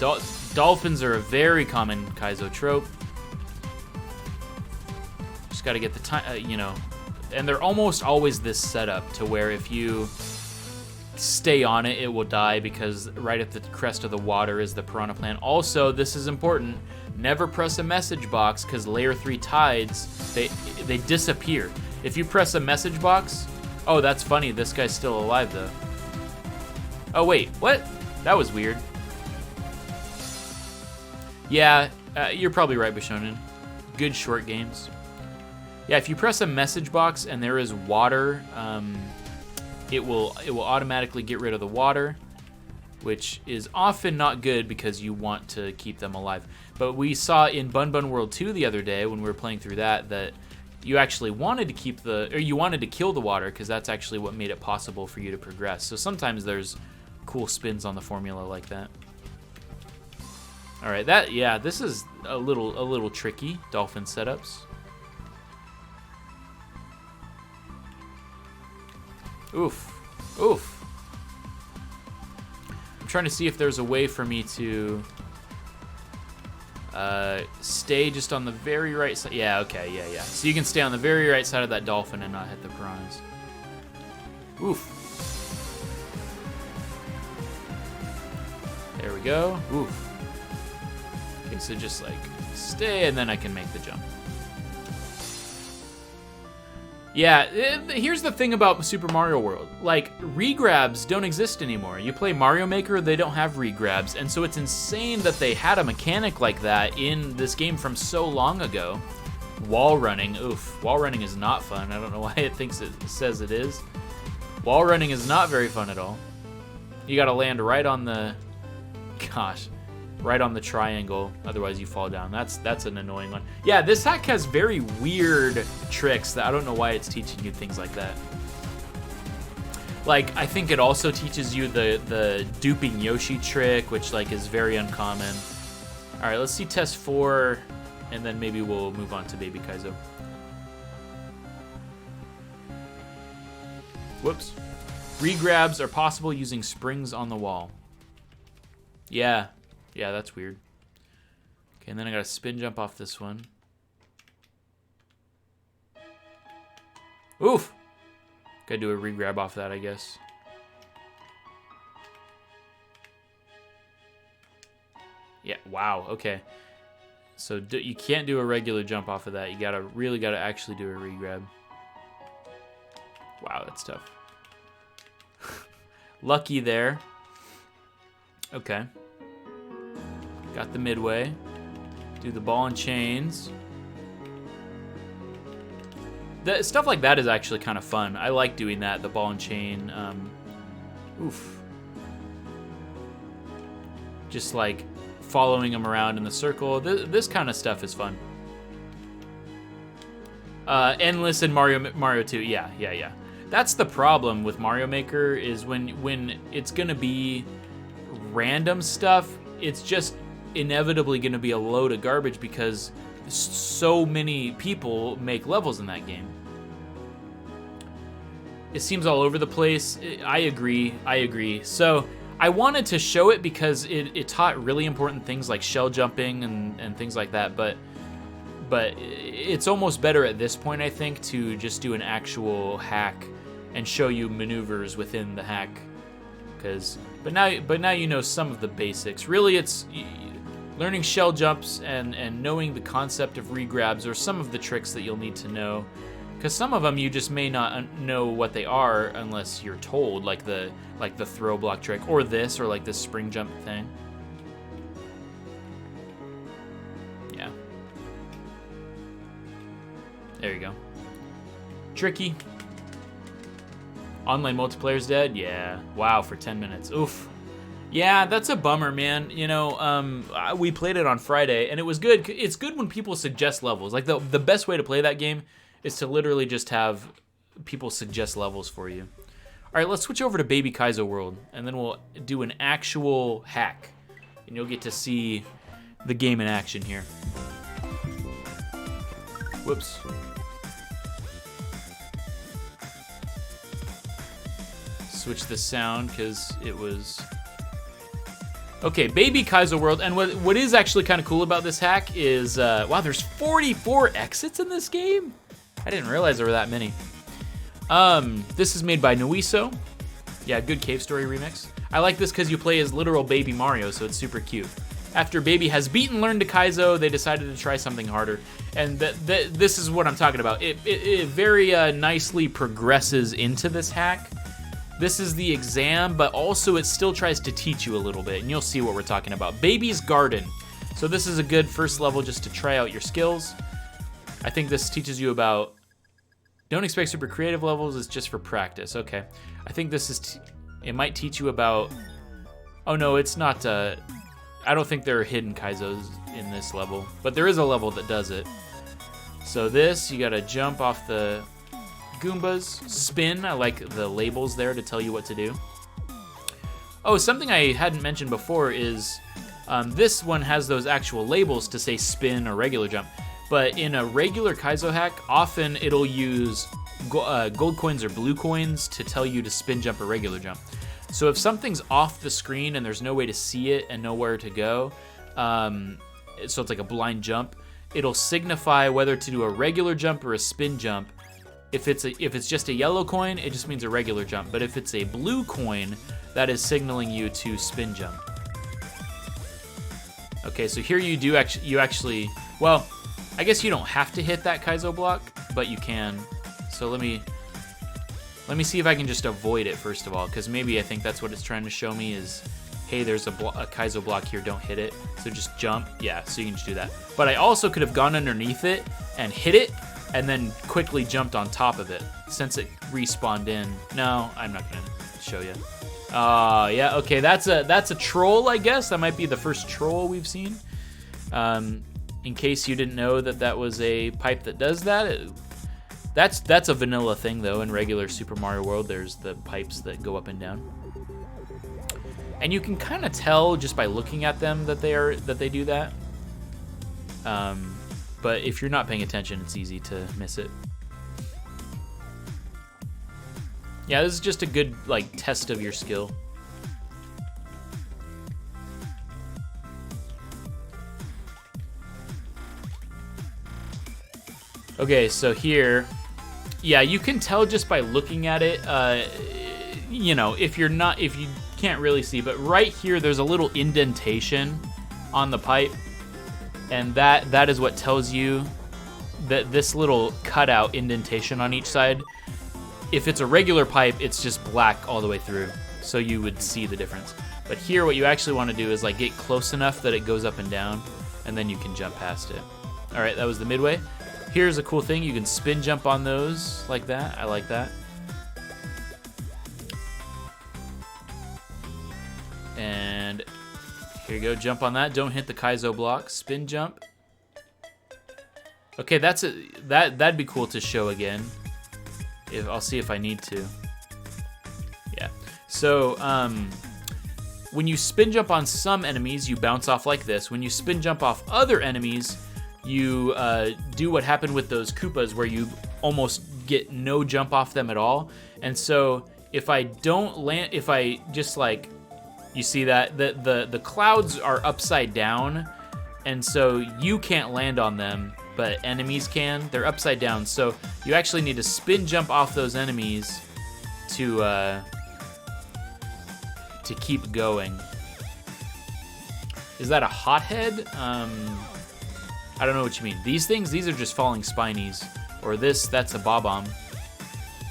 dolphins are a very common Kaizo trope. Just got to get the time, you know, and they're almost always this setup to where if you stay on it, it will die because right at the crest of the water is the piranha plant. Also, this is important. Never press a message box because layer 3 tides, they disappear. If you press a message box, oh, that's funny. This guy's still alive though. Oh wait, what? That was weird. Yeah, you're probably right, Bishonen. Good short games. Yeah, if you press a message box and there is water, it will automatically get rid of the water, which is often not good because you want to keep them alive. But we saw in Bun Bun World 2 the other day when we were playing through that you actually wanted to keep you wanted to kill the water because that's actually what made it possible for you to progress. So sometimes there's cool spins on the formula like that. All right, this is a little tricky, dolphin setups. Oof. Oof. I'm trying to see if there's a way for me to stay just on the very right side. Yeah, okay, yeah. So you can stay on the very right side of that dolphin and not hit the piranhas. Oof. There we go. Oof. Okay, so just like stay and then I can make the jump. Yeah, here's the thing about Super Mario World. Like, regrabs don't exist anymore. You play Mario Maker, they don't have regrabs, and so it's insane that they had a mechanic like that in this game from so long ago. Wall running, oof. Wall running is not fun. I don't know why it says it is. Wall running is not very fun at all. You gotta land right on the, right on the triangle, otherwise you fall down. That's an annoying one. Yeah, this hack has very weird tricks that I don't know why it's teaching you things like that. Like, I think it also teaches you the duping Yoshi trick, which like is very uncommon. All right, let's see test 4, and then maybe we'll move on to Baby Kaizo. Whoops. Regrabs are possible using springs on the wall. Yeah, that's weird. Okay, and then I gotta spin jump off this one. Oof! Gotta do a regrab off that, I guess. Yeah, wow, okay. So you can't do a regular jump off of that. You really gotta actually do a regrab. Wow, that's tough. Lucky there. Okay. Got the midway. Do the ball and chains. Stuff like that is actually kind of fun. I like doing that, the ball and chain. Oof. Just like following them around in the circle. This kind of stuff is fun. Endless and Mario 2. Yeah. That's the problem with Mario Maker is when it's gonna be random stuff, it's just inevitably gonna be a load of garbage because so many people make levels in that game. It seems all over the place. I agree. So I wanted to show it because it taught really important things like shell jumping and things like that, but it's almost better at this point, I think, to just do an actual hack and show you maneuvers within the hack. But now you know some of the basics. Really, it's learning shell jumps and knowing the concept of regrabs are some of the tricks that you'll need to know. Because some of them you just may not know what they are unless you're told, like the throw block trick, or like this spring jump thing. Yeah. There you go. Tricky. Online multiplayer's dead? Yeah. Wow, for 10 minutes. Oof. Yeah, that's a bummer, man. You know, we played it on Friday, and it was good. It's good when people suggest levels. Like, the best way to play that game is to literally just have people suggest levels for you. All right, let's switch over to Baby Kaizo World, and then we'll do an actual hack, and you'll get to see the game in action here. Whoops. Switch the sound because it was... Okay, Baby Kaizo World, and what is actually kind of cool about this hack is, wow, there's 44 exits in this game? I didn't realize there were that many. This is made by Nuiso. Yeah, good Cave Story remix. I like this because you play as literal Baby Mario, so it's super cute. After Baby has learned to Kaizo, they decided to try something harder. And this is what I'm talking about. It very nicely progresses into this hack. This is the exam, but also it still tries to teach you a little bit, and you'll see what we're talking about. Baby's Garden. So this is a good first level just to try out your skills. I think this teaches you about... Don't expect super creative levels, it's just for practice. Okay. I think this is... It might teach you about... Oh no, it's not... I don't think there are hidden Kaizos in this level, but there is a level that does it. So this, you gotta jump off the Goombas, spin. I like the labels there to tell you what to do. Oh, something I hadn't mentioned before is this one has those actual labels to say spin or regular jump. But in a regular Kaizo hack, often it'll use gold coins or blue coins to tell you to spin jump or regular jump. So if something's off the screen and there's no way to see it and nowhere to go, so it's like a blind jump, it'll signify whether to do a regular jump or a spin jump. If it's just a yellow coin, it just means a regular jump. But if it's a blue coin, that is signaling you to spin jump. Okay, so here you actually, well, I guess you don't have to hit that Kaizo block, but you can. So let me see if I can just avoid it first of all, because maybe I think that's what it's trying to show me is, hey, there's a Kaizo block here, don't hit it. So just jump, yeah, so you can just do that. But I also could have gone underneath it and hit it, and then quickly jumped on top of it, since it respawned in. No, I'm not gonna show you. Yeah, okay, that's a troll, I guess. That might be the first troll we've seen. In case you didn't know that was a pipe that does that. That's a vanilla thing though. In regular Super Mario World, there's the pipes that go up and down. And you can kind of tell just by looking at them that they do that. But if you're not paying attention, it's easy to miss it. Yeah, this is just a good like test of your skill. Okay, so here, yeah, you can tell just by looking at it, you know, if you can't really see, but right here, there's a little indentation on the pipe, and that is what tells you that this little cutout indentation on each side, if it's a regular pipe, it's just black all the way through, so you would see the difference. But here, what you actually want to do is like get close enough that it goes up and down, and then you can jump past it. All right, that was the midway. Here's a cool thing, you can spin jump on those like that. I like that. And here you go, jump on that. Don't hit the Kaizo block. Spin jump. Okay, that'd be cool to show again. I'll see if I need to. Yeah. So when you spin jump on some enemies, you bounce off like this. When you spin jump off other enemies, you do what happened with those Koopas where you almost get no jump off them at all. And so if I don't land, if I just like, you see that the clouds are upside down, and so you can't land on them, but enemies can. They're upside down, so you actually need to spin jump off those enemies to keep going. Is that a hothead? I don't know what you mean. These are just falling spinies. Or that's a bob-omb.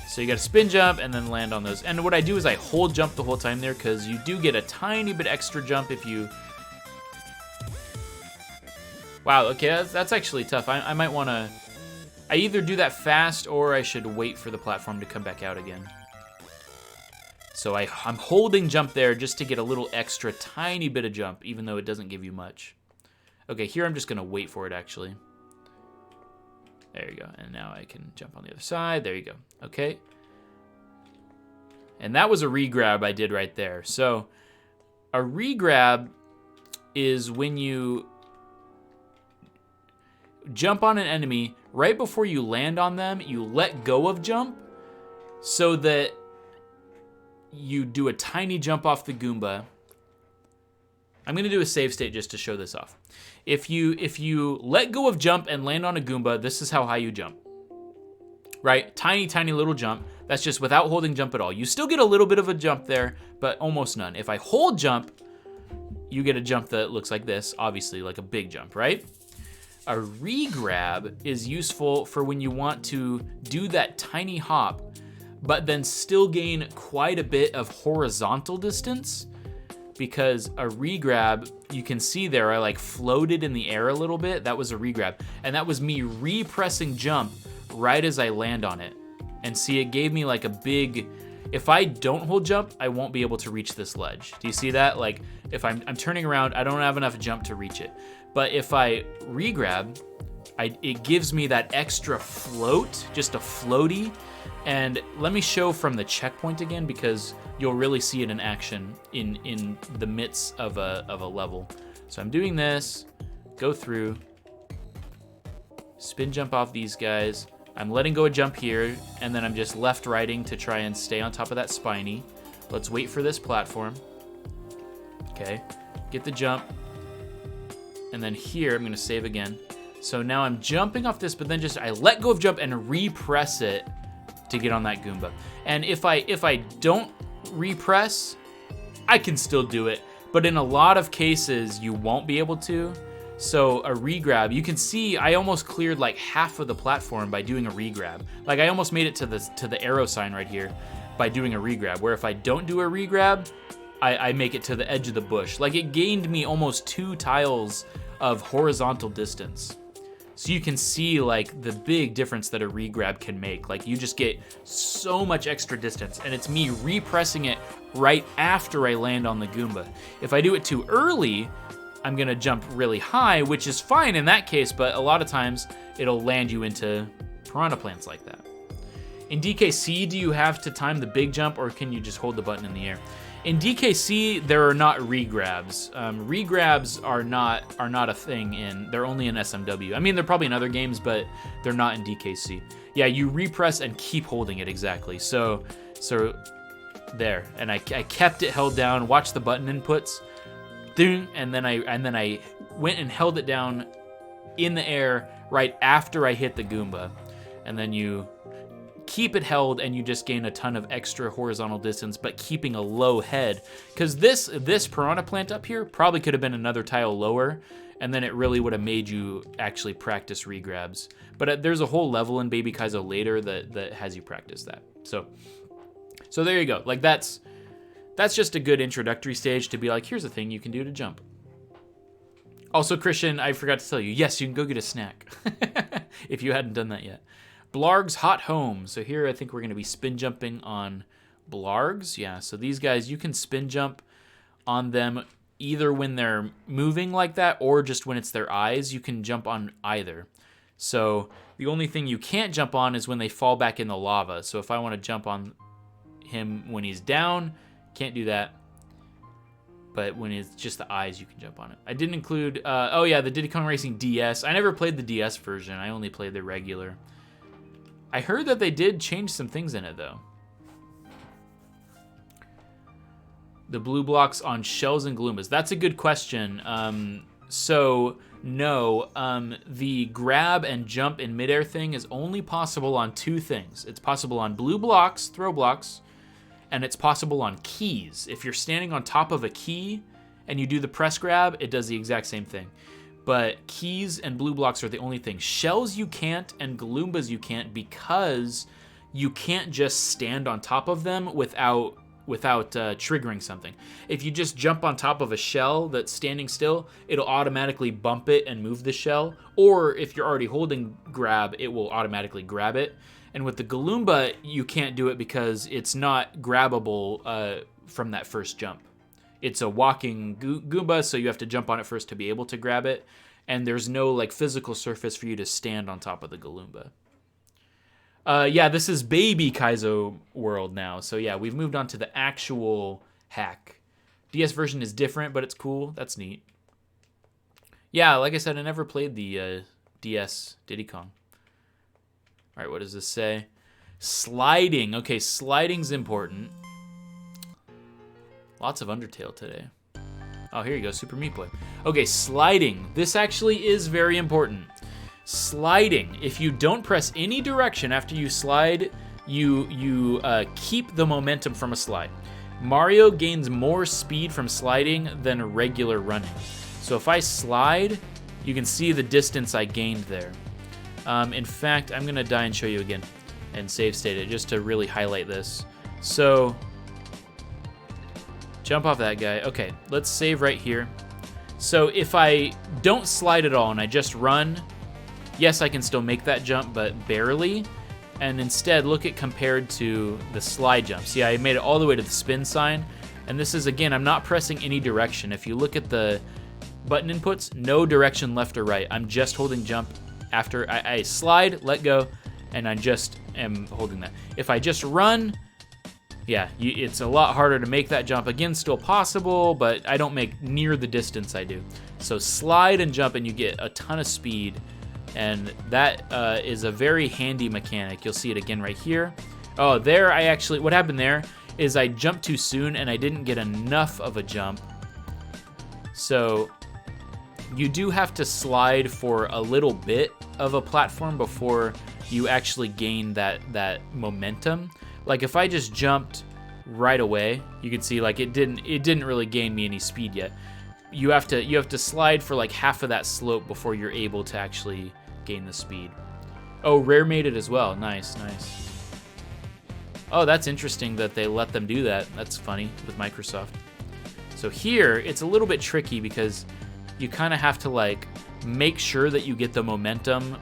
So you gotta spin jump and then land on those. And what I do is I hold jump the whole time there, because you do get a tiny bit extra jump if you... Wow, okay, that's actually tough. I might wanna... I either do that fast or I should wait for the platform to come back out again. So I'm holding jump there just to get a little extra tiny bit of jump, even though it doesn't give you much. Okay, here I'm just gonna wait for it actually. There you go, and now I can jump on the other side. There you go, okay. And that was a regrab I did right there. So a regrab is when you jump on an enemy, right before you land on them, you let go of jump so that you do a tiny jump off the Goomba. I'm going to do a save state just to show this off. If you let go of jump and land on a Goomba, this is how high you jump. Right? Tiny, tiny little jump. That's just without holding jump at all. You still get a little bit of a jump there, but almost none. If I hold jump, you get a jump that looks like this, obviously like a big jump, right? A regrab is useful for when you want to do that tiny hop, but then still gain quite a bit of horizontal distance, because a regrab, you can see there, I like floated in the air a little bit. That was a regrab. And that was me repressing jump right as I land on it. And see, it gave me like a big, if I don't hold jump, I won't be able to reach this ledge. Do you see that? Like if I'm turning around, I don't have enough jump to reach it. But if I regrab, it gives me that extra float, just a floaty. And let me show from the checkpoint again, because you'll really see it in action in the midst of a level. So I'm doing this, go through, spin jump off these guys. I'm letting go of jump here, and then I'm just left righting to try and stay on top of that spiny. Let's wait for this platform. Okay, get the jump. And then here, I'm gonna save again. So now I'm jumping off this, but then just I let go of jump and repress it to get on that Goomba. And if I don't repress, I can still do it. But in a lot of cases, you won't be able to. So a regrab, you can see I almost cleared like half of the platform by doing a regrab. Like I almost made it to the arrow sign right here by doing a regrab, where if I don't do a regrab, I make it to the edge of the bush. Like it gained me almost 2 tiles of horizontal distance. So you can see like the big difference that a regrab can make. Like you just get so much extra distance, and it's me repressing it right after I land on the Goomba. If I do it too early, I'm gonna jump really high, which is fine in that case, but a lot of times it'll land you into piranha plants like that. In DKC, do you have to time the big jump, or can you just hold the button in the air? In DKC, there are not regrabs. Regrabs are not a thing they're only in SMW. I mean, they're probably in other games, but they're not in DKC. Yeah, you repress and keep holding it, exactly. So there, and I kept it held down, watch the button inputs, and then I went and held it down in the air right after I hit the Goomba. And then you keep it held, and you just gain a ton of extra horizontal distance, but keeping a low head. Because this piranha plant up here probably could have been another tile lower, and then it really would have made you actually practice regrabs. But there's a whole level in Baby Kaizo later that has you practice that. So there you go. Like that's just a good introductory stage to be like, here's a thing you can do to jump. Also, Christian, I forgot to tell you, yes, you can go get a snack if you hadn't done that yet. Blarg's Hot Home. So here I think we're going to be spin jumping on Blargs. Yeah, so these guys, you can spin jump on them either when they're moving like that or just when it's their eyes. You can jump on either. So the only thing you can't jump on is when they fall back in the lava. So if I want to jump on him when he's down, can't do that. But when it's just the eyes, you can jump on it. I didn't include, oh yeah, the Diddy Kong Racing DS. I never played the DS version. I only played the regular. I heard that they did change some things in it, though. The blue blocks on shells and Galoombas. That's a good question. So, no. The grab and jump in midair thing is only possible on 2 things. It's possible on blue blocks, throw blocks, and it's possible on keys. If you're standing on top of a key and you do the press grab, it does the exact same thing. But keys and blue blocks are the only thing. Shells you can't, and Galoombas you can't, because you can't just stand on top of them without triggering something. If you just jump on top of a shell that's standing still, it'll automatically bump it and move the shell. Or if you're already holding grab, it will automatically grab it. And with the Galoomba, you can't do it because it's not grabbable from that first jump. It's a walking Goomba, so you have to jump on it first to be able to grab it. And there's no like physical surface for you to stand on top of the Galoomba. Yeah, this is baby Kaizo World now. So yeah, we've moved on to the actual hack. DS version is different, but it's cool. That's neat. Yeah, like I said, I never played the DS Diddy Kong. All right, what does this say? Sliding. Okay, sliding's important. Lots of Undertale today. Oh, here you go, Super Meat Boy. Okay, sliding. This actually is very important. Sliding. If you don't press any direction after you slide, you keep the momentum from a slide. Mario gains more speed from sliding than regular running. So if I slide, you can see the distance I gained there. In fact, I'm gonna die and show you again and save state it just to really highlight this. So jump off that guy. Okay, let's save right here. So if I don't slide at all and I just run, yes, I can still make that jump, but barely. And instead, look at compared to the slide jump. See, I made it all the way to the spin sign. And this is, again, I'm not pressing any direction. If you look at the button inputs, no direction left or right. I'm just holding jump after I slide, let go, and I just am holding that. If I just run, yeah, it's a lot harder to make that jump. Again, still possible, but I don't make near the distance I do. So slide and jump, and you get a ton of speed. And that is a very handy mechanic. You'll see it again right here. Oh, there I actually, what happened there is I jumped too soon and I didn't get enough of a jump. So you do have to slide for a little bit of a platform before you actually gain that momentum. Like if I just jumped right away, you can see like it didn't really gain me any speed yet. You have to slide for like half of that slope before you're able to actually gain the speed. Oh, Rare made it as well. Nice, nice. Oh, that's interesting that they let them do that. That's funny with Microsoft. So here, it's a little bit tricky because you kind of have to like make sure that you get the momentum.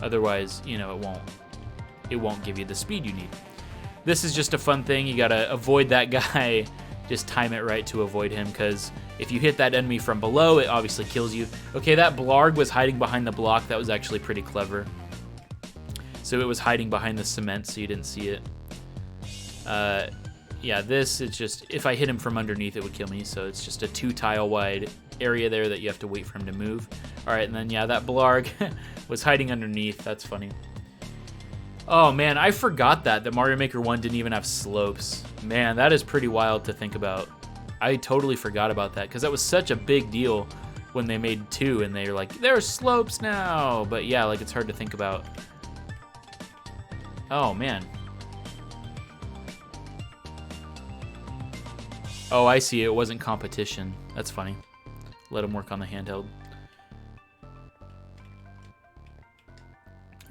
Otherwise, you know, it won't give you the speed you need. This is just a fun thing. You gotta avoid that guy. Just time it right to avoid him, because if you hit that enemy from below, it obviously kills you. Okay, that blarg was hiding behind the block. That was actually pretty clever. So it was hiding behind the cement, so you didn't see it. Yeah, this, it's just, if I hit him from underneath, it would kill me. So it's just a 2-tile wide area there that you have to wait for him to move. All right, and then, yeah, that blarg was hiding underneath. That's funny. Oh, man, I forgot that Mario Maker 1 didn't even have slopes. Man, that is pretty wild to think about. I totally forgot about that, because that was such a big deal when they made 2, and they were like, there's slopes now! But yeah, like, it's hard to think about. Oh, man. Oh, I see. It wasn't competition. That's funny. Let him work on the handheld.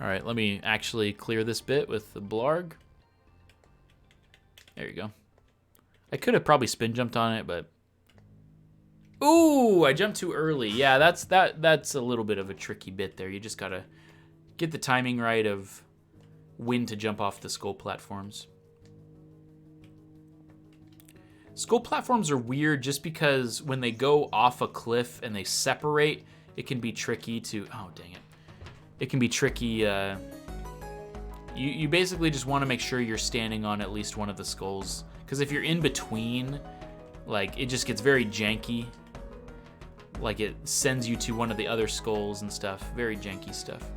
All right, let me actually clear this bit with the blarg. There you go. I could have probably spin jumped on it, but ooh, I jumped too early. Yeah, that's a little bit of a tricky bit there. You just gotta get the timing right of when to jump off the skull platforms. Skull platforms are weird just because when they go off a cliff and they separate, it can be tricky to, oh dang it. It can be tricky. You basically just want to make sure you're standing on at least one of the skulls. Because if you're in between, like, it just gets very janky. Like, it sends you to one of the other skulls and stuff. Very janky stuff.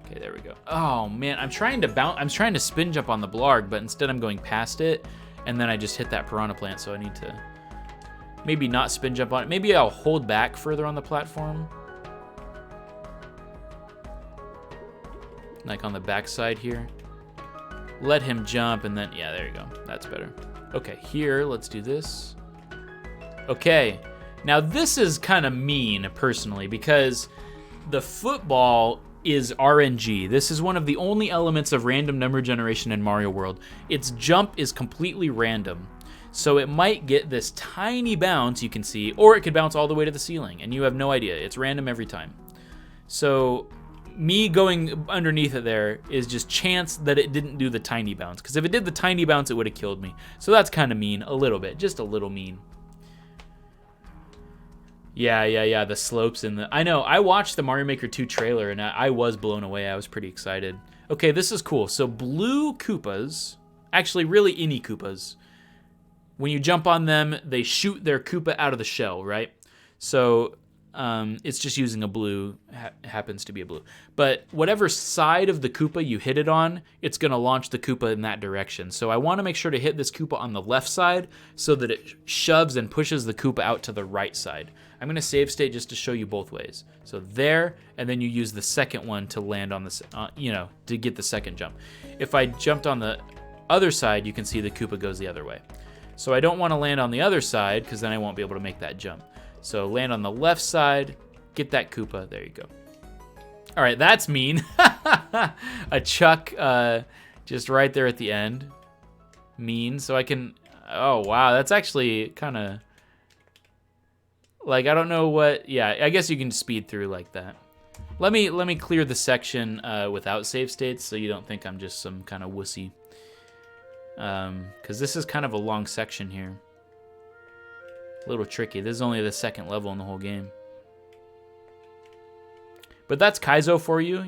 Okay, there we go. Oh, man, I'm trying to spin jump on the blarg, but instead I'm going past it. And then I just hit that piranha plant, so I need to maybe not spin jump on it. Maybe I'll hold back further on the platform. Like on the backside here. Let him jump, and then, yeah, there you go. That's better. Okay, here, let's do this. Okay, now this is kind of mean, personally, because the football is RNG. This is one of the only elements of random number generation in Mario World. Its jump is completely random. So it might get this tiny bounce, you can see, or it could bounce all the way to the ceiling, and you have no idea. It's random every time. So me going underneath it there is just chance that it didn't do the tiny bounce. Because if it did the tiny bounce, it would have killed me. So that's kind of mean, a little bit, just a little mean. Yeah, the slopes in the... I know, I watched the Mario Maker 2 trailer, and I was blown away. I was pretty excited. Okay, this is cool. So blue Koopas, actually really any Koopas, when you jump on them, they shoot their Koopa out of the shell, right? So it's just using a blue, happens to be a blue. But whatever side of the Koopa you hit it on, it's going to launch the Koopa in that direction. So I want to make sure to hit this Koopa on the left side so that it shoves and pushes the Koopa out to the right side. I'm going to save state just to show you both ways. So there, and then you use the second one to land on the, to get the second jump. If I jumped on the other side, you can see the Koopa goes the other way. So I don't want to land on the other side because then I won't be able to make that jump. So land on the left side, get that Koopa. There you go. All right, that's mean. A chuck just right there at the end. Mean. So I can... Oh, wow. That's actually kind of... Like, I don't know what... Yeah, I guess you can speed through like that. Let me clear the section without save states so you don't think I'm just some kind of wussy. Because this is kind of a long section here. A little tricky. This is only the second level in the whole game. But that's Kaizo for you.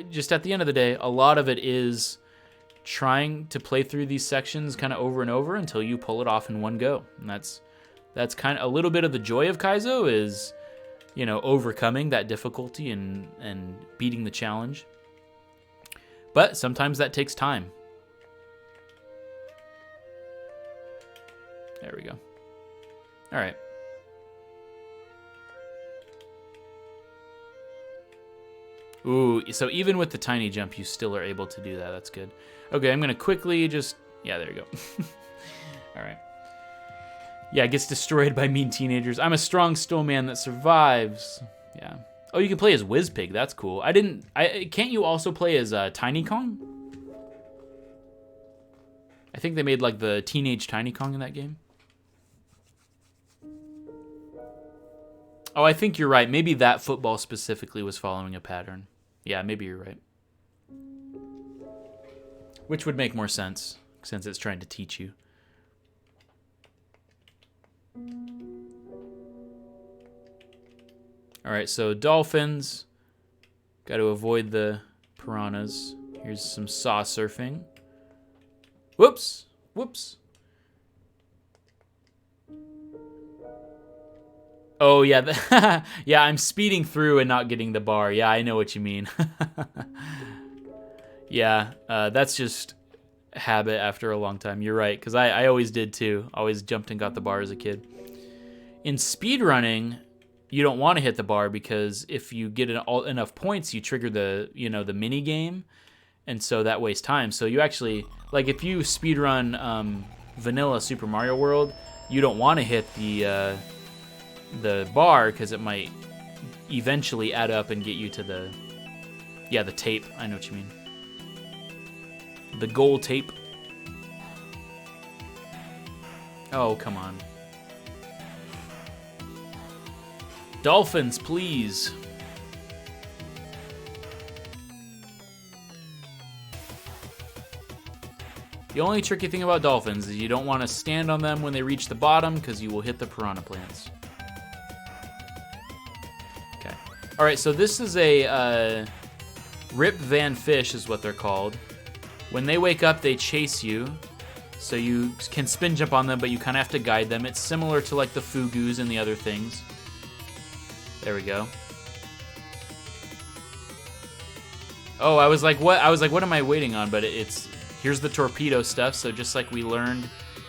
Just at the end of the day, a lot of it is trying to play through these sections kind of over and over until you pull it off in one go. And that's kind of a little bit of the joy of Kaizo is, overcoming that difficulty and beating the challenge. But sometimes that takes time. There we go. All right. Ooh, so even with the tiny jump, you still are able to do that. That's good. Okay, I'm going to quickly just... Yeah, there you go. All right. Yeah, it gets destroyed by mean teenagers. I'm a strong snowman that survives. Yeah. Oh, you can play as Whizpig. That's cool. Can't you also play as Tiny Kong? I think they made like the teenage Tiny Kong in that game. Oh, I think you're right. Maybe that football specifically was following a pattern. Yeah, maybe you're right. Which would make more sense, since it's trying to teach you. Alright, so dolphins. Got to avoid the piranhas. Here's some saw surfing. Whoops! Whoops! Oh, yeah. Yeah, I'm speeding through and not getting the bar. Yeah, I know what you mean. Yeah, that's just habit after a long time. You're right, because I always did too. Always jumped and got the bar as a kid. In speedrunning, you don't want to hit the bar because if you get enough points, you trigger the mini game, and so that wastes time. So you actually, like if you speedrun vanilla Super Mario World, you don't want to hit the bar because it might eventually add up and get you to the tape. I know what you mean. The goal tape. Oh, come on. Dolphins, please. The only tricky thing about dolphins is you don't want to stand on them when they reach the bottom because you will hit the piranha plants. Okay. All right, so this is a Rip Van Fish is what they're called. When they wake up, they chase you. So you can spin jump on them, but you kind of have to guide them. It's similar to like the Fugus and the other things. There we go. Oh, I was like, what? I was like, what am I waiting on? But it's here's the torpedo stuff. So just like we learned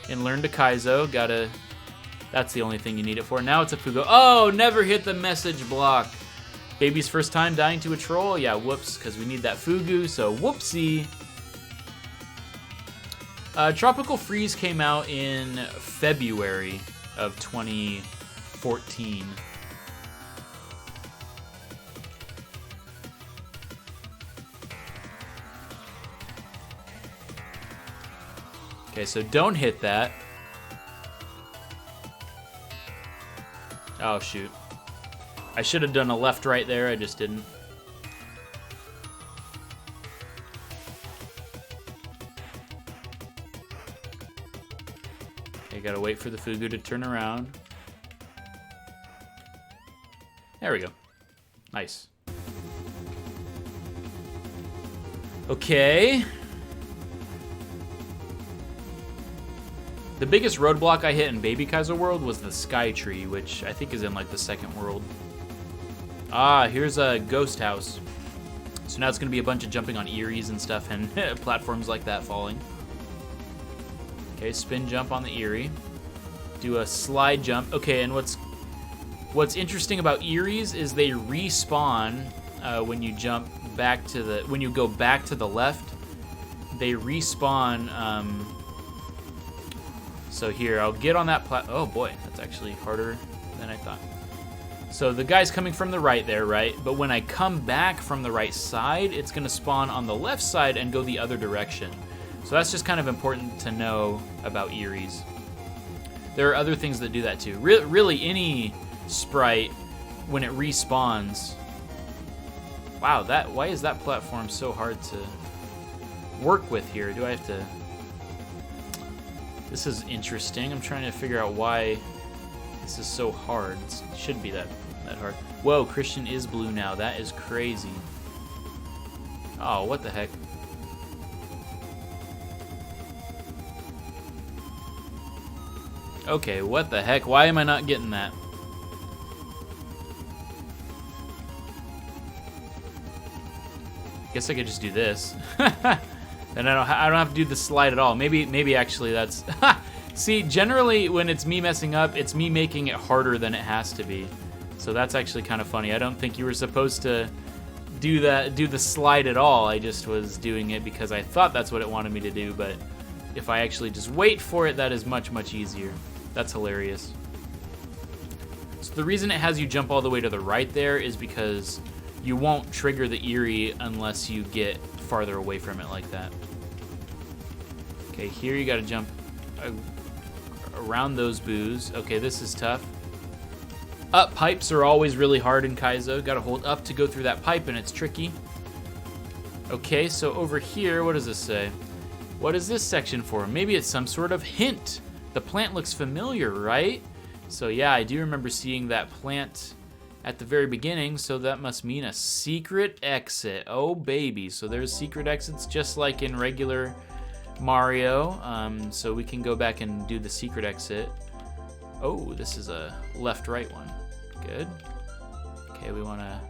in Learn to Kaizo, that's the only thing you need it for. Now it's a Fugo. Oh, never hit the message block. Baby's first time dying to a troll. Yeah, whoops, because we need that Fugu. So whoopsie. Tropical Freeze came out in February of 2014. Okay, so don't hit that. Oh, shoot. I should have done a left right there, I just didn't. Okay, gotta wait for the Fugu to turn around. There we go. Nice. Okay. The biggest roadblock I hit in Baby Kaizo World was the Sky Tree, which I think is in like the second world. Ah, here's a ghost house. So now it's going to be a bunch of jumping on Eries and stuff and platforms like that falling. Okay, spin jump on the Erie. Do a slide jump. Okay, and what's interesting about Eries is they respawn when you jump back to the when you go back to the left. They respawn. So here, I'll get on that oh boy, that's actually harder than I thought. So the guy's coming from the right there, right? But when I come back from the right side, it's gonna spawn on the left side and go the other direction. So that's just kind of important to know about Eries. There are other things that do that too. Really, any sprite, when it respawns... Wow, why is that platform so hard to work with here? Do I have to... This is interesting. I'm trying to figure out why this is so hard. It shouldn't be that hard. Whoa, Christian is blue now. That is crazy. Oh, what the heck? Okay, what the heck? Why am I not getting that? Guess I could just do this. And I don't have to do the slide at all. Maybe actually that's... See, generally when it's me messing up, it's me making it harder than it has to be. So that's actually kind of funny. I don't think you were supposed to do the slide at all. I just was doing it because I thought that's what it wanted me to do, but if I actually just wait for it, that is much, much easier. That's hilarious. So the reason it has you jump all the way to the right there is because you won't trigger the Erie unless you get farther away from it like that. Okay, here you gotta jump around those boos. Okay, this is tough. Up pipes are always really hard in Kaizo. Gotta hold up to go through that pipe and it's tricky. Okay, so over here, what does this say? What is this section for? Maybe it's some sort of hint. The plant looks familiar, right? So yeah, I do remember seeing that plant at the very beginning, so that must mean a secret exit. Oh baby, so there's secret exits just like in regular Mario. So we can go back and do the secret exit. Oh, this is a left-right one. Good. Okay, we wanna...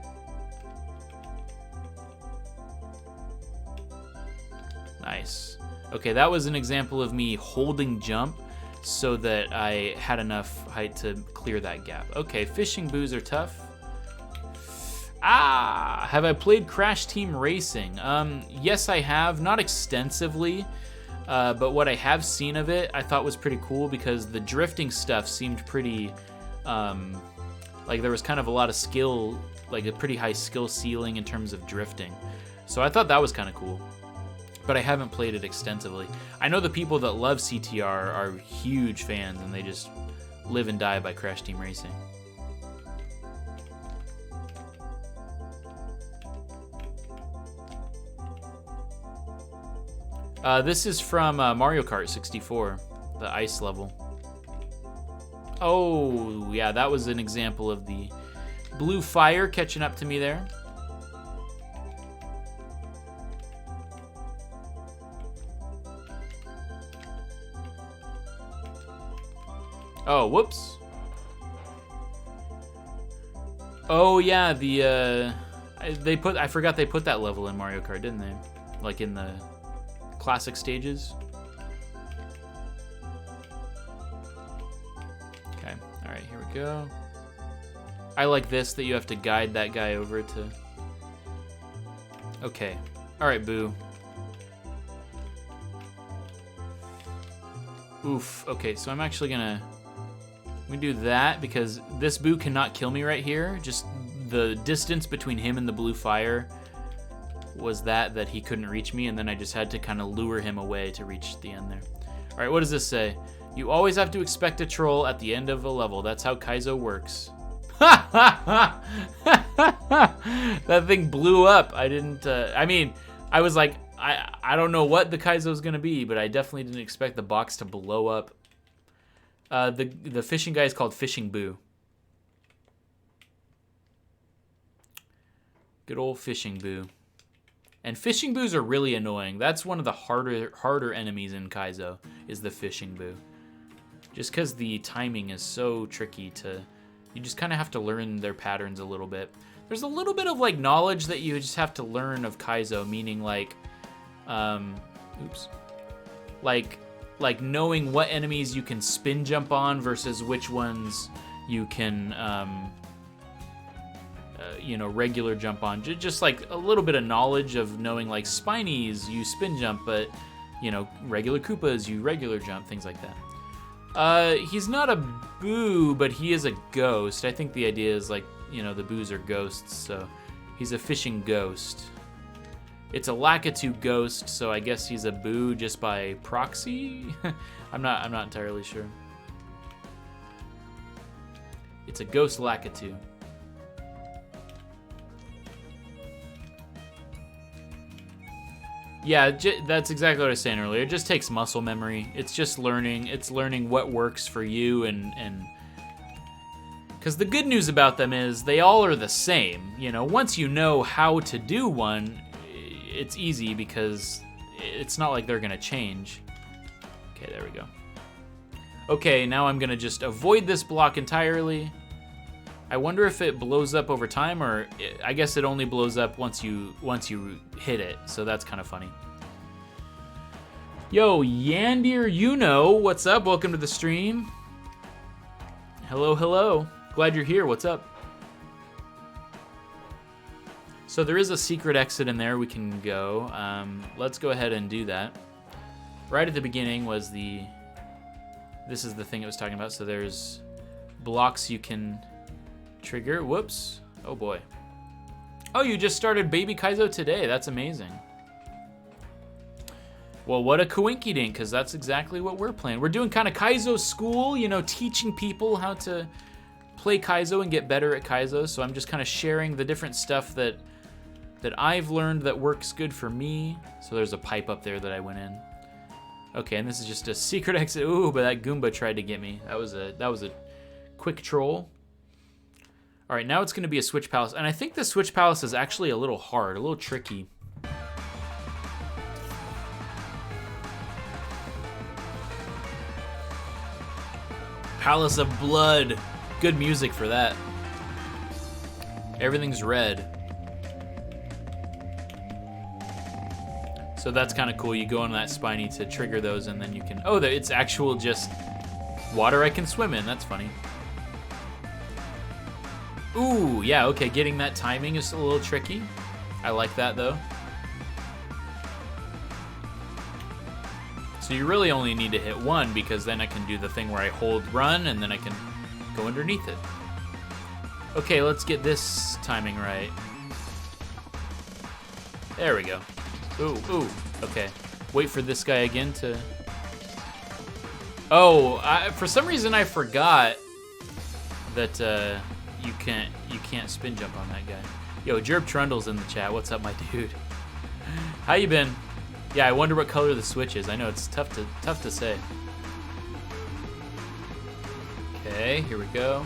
Nice. Okay, that was an example of me holding jump so that I had enough height to clear that gap. Okay, fishing boos are tough. Ah, have I played Crash Team Racing? Yes, I have. Not extensively, but what I have seen of it, I thought was pretty cool because the drifting stuff seemed pretty, like there was kind of a lot of skill, like a pretty high skill ceiling in terms of drifting. So I thought that was kind of cool, but I haven't played it extensively. I know the people that love CTR are huge fans and they just live and die by Crash Team Racing. This is from Mario Kart 64, the ice level. Oh, yeah, that was an example of the blue fire catching up to me there. Oh, whoops. Oh, yeah, I forgot they put that level in Mario Kart, didn't they? Like in the classic stages. Okay, all right, here we go. I like this, that you have to guide that guy over to... Okay, all right, Boo. Oof, okay, so I'm actually gonna do that because this Boo cannot kill me right here. Just the distance between him and the blue fire was that he couldn't reach me, and then I just had to kind of lure him away to reach the end there. All right, what does this say? You always have to expect a troll at the end of a level. That's how Kaizo works. That thing blew up. I didn't, I mean, I was like, I don't know what the Kaizo is going to be, but I definitely didn't expect the box to blow up. The fishing guy is called Fishing Boo. Good old Fishing Boo. And fishing boos are really annoying. That's one of the harder enemies in Kaizo, is the fishing boo. Just because the timing is so tricky to... You just kind of have to learn their patterns a little bit. There's a little bit of like knowledge that you just have to learn of Kaizo, meaning like, like knowing what enemies you can spin jump on versus which ones you can, you know, regular jump on. Just like a little bit of knowledge of knowing like Spinies you spin jump, but you know, regular Koopas you regular jump, things like that. He's not a boo, but he is a ghost. I think the idea is like, you know, the boos are ghosts, so he's a fishing ghost. It's a Lakitu ghost, so I guess he's a boo just by proxy. I'm not entirely sure. It's a ghost Lakitu. Yeah, that's exactly what I was saying earlier. It just takes muscle memory. It's just learning. It's learning what works for you and because the good news about them is they all are the same. You know, once you know how to do one, it's easy because it's not like they're gonna change. Okay, there we go. Okay, now I'm gonna just avoid this block entirely. I wonder if it blows up over time, or I guess it only blows up once you hit it. So that's kind of funny. Yo, Yandir, you know what's up? Welcome to the stream. Hello, hello. Glad you're here. What's up? So there is a secret exit in there we can go. Let's go ahead and do that. Right at the beginning was this is the thing it was talking about. So there's blocks you can trigger. Whoops. Oh boy. Oh, you just started Baby Kaizo today. That's amazing. Well, what a coinky dink, because that's exactly what we're playing. We're doing kind of Kaizo school, you know, teaching people how to play Kaizo and get better at Kaizo. So I'm just kind of sharing the different stuff that I've learned that works good for me. So there's a pipe up there that I went in. Okay, and this is just a secret exit. Ooh, but that Goomba tried to get me. That was a quick troll. All right, now it's going to be a Switch Palace. And I think the Switch Palace is actually a little hard, a little tricky. Palace of Blood. Good music for that. Everything's red. So that's kind of cool. You go on that Spiny to trigger those, and then you can... Oh, it's actual just water I can swim in. That's funny. Ooh, yeah, okay. Getting that timing is a little tricky. I like that, though. So you really only need to hit one, because then I can do the thing where I hold run, and then I can go underneath it. Okay, let's get this timing right. There we go. Ooh, ooh, okay. Wait for this guy again to... Oh, for some reason I forgot that you can't spin jump on that guy. Yo, Jerb Trundle's in the chat. What's up, my dude? How you been? Yeah, I wonder what color the Switch is. I know it's tough to say. Okay, here we go.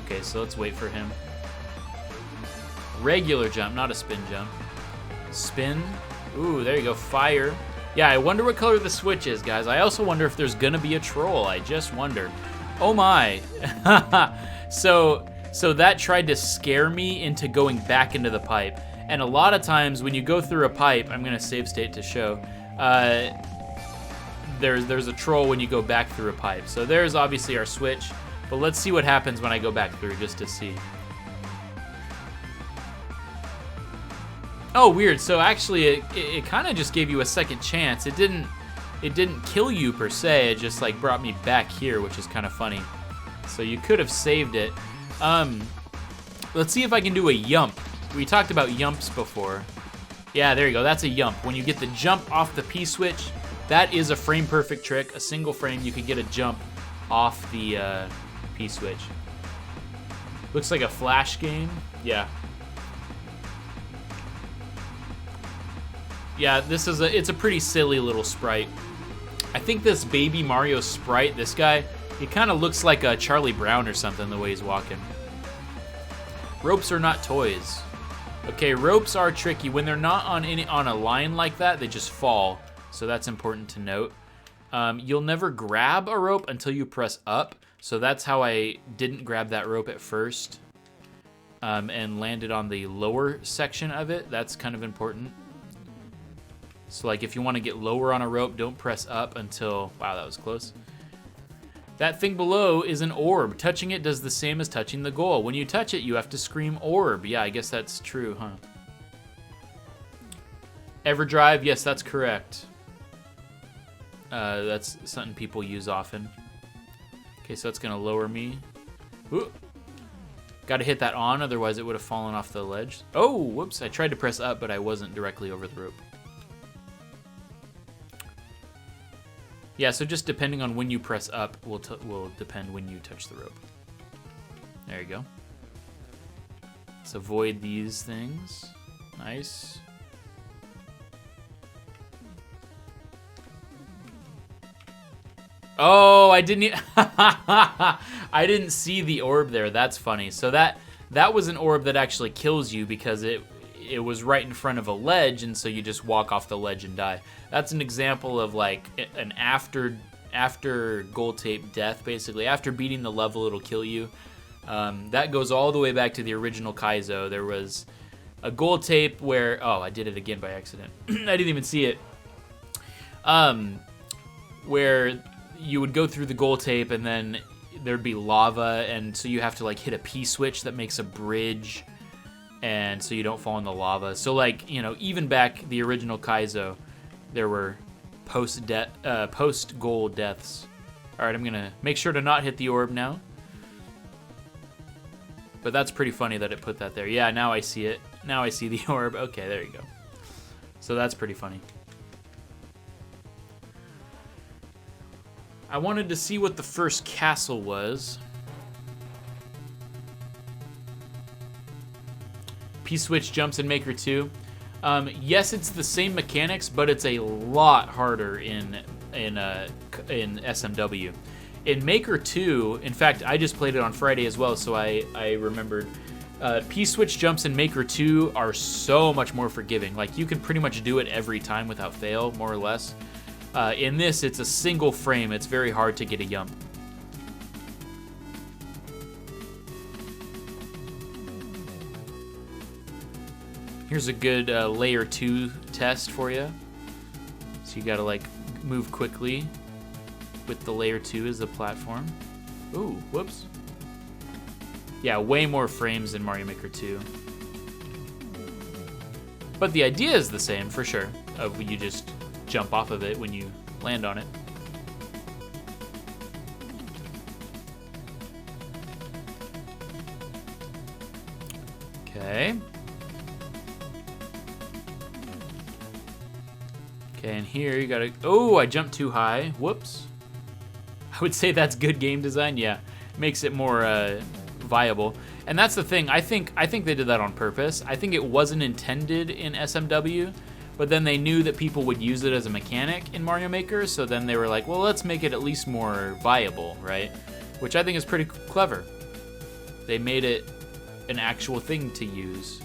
Okay, so let's wait for him. Regular jump, not a spin jump. Spin. Ooh, there you go. Fire. Yeah, I wonder what color the Switch is, guys. I also wonder if there's gonna be a troll. I just wonder. Oh my. So that tried to scare me into going back into the pipe. And a lot of times when you go through a pipe, I'm gonna save state to show, there's a troll when you go back through a pipe. So there's obviously our Switch, but let's see what happens when I go back through just to see. Oh, weird. So actually it kind of just gave you a second chance. It didn't kill you per se. It just like brought me back here, which is kind of funny. So you could have saved it. Let's see if I can do a yump. We talked about yumps before. Yeah, there you go. That's a yump. When you get the jump off the P-switch, that is a frame perfect trick. A single frame, you can get a jump off the P-switch. Looks like a Flash game. Yeah. Yeah, it's a pretty silly little sprite. I think this Baby Mario sprite, this guy, he kind of looks like a Charlie Brown or something the way he's walking. Ropes are not toys. Okay, ropes are tricky. When they're not on a line like that, they just fall. So that's important to note. You'll never grab a rope until you press up. So that's how I didn't grab that rope at first and landed on the lower section of it. That's kind of important. So like if you want to get lower on a rope, don't press up until, wow, that was close. That thing below is an orb. Touching it does the same as touching the goal. When you touch it, you have to scream orb. Yeah, I guess that's true, huh? Everdrive, yes, that's correct. That's something people use often. Okay, so that's gonna lower me. Ooh. Gotta hit that on, otherwise it would have fallen off the ledge. Oh, whoops, I tried to press up, but I wasn't directly over the rope. Yeah, so just depending on when you press up will depend when you touch the rope. There you go. Let's avoid these things. Nice. Oh, I didn't I didn't see the orb there. That's funny. So that was an orb that actually kills you because it was right in front of a ledge, and so you just walk off the ledge and die. That's an example of like an after gold tape death, basically. After beating the level, it'll kill you. That goes all the way back to the original Kaizo. There was a gold tape where, oh, I did it again by accident. I didn't even see it. Where you would go through the gold tape and then there'd be lava, and so you have to like hit a P switch that makes a bridge, and so you don't fall in the lava. So like, you know, even back the original Kaizo, there were post gold deaths. All right, I'm gonna make sure to not hit the orb now. But that's pretty funny that it put that there. Yeah, now I see it. Now I see the orb. Okay, there you go. So that's pretty funny. I wanted to see what the first castle was. P-switch jumps in Maker 2. Yes, it's the same mechanics, but it's a lot harder in SMW. In Maker 2, in fact, I just played it on Friday as well, so I remembered. P-switch jumps in Maker 2 are so much more forgiving. Like, you can pretty much do it every time without fail, more or less. In this, it's a single frame. It's very hard to get a jump. Here's a good layer 2 test for you. So you gotta like move quickly with the layer 2 as the platform. Ooh, whoops. Yeah, way more frames than Mario Maker 2. But the idea is the same for sure. You just jump off of it when you land on it. Okay. Okay, and here you gotta, oh, I jumped too high. Whoops. I would say that's good game design. Yeah, makes it more viable. And that's the thing. I think they did that on purpose. I think it wasn't intended in SMW, but then they knew that people would use it as a mechanic in Mario Maker, so then they were like, well, let's make it at least more viable, right? Which I think is pretty clever. They made it an actual thing to use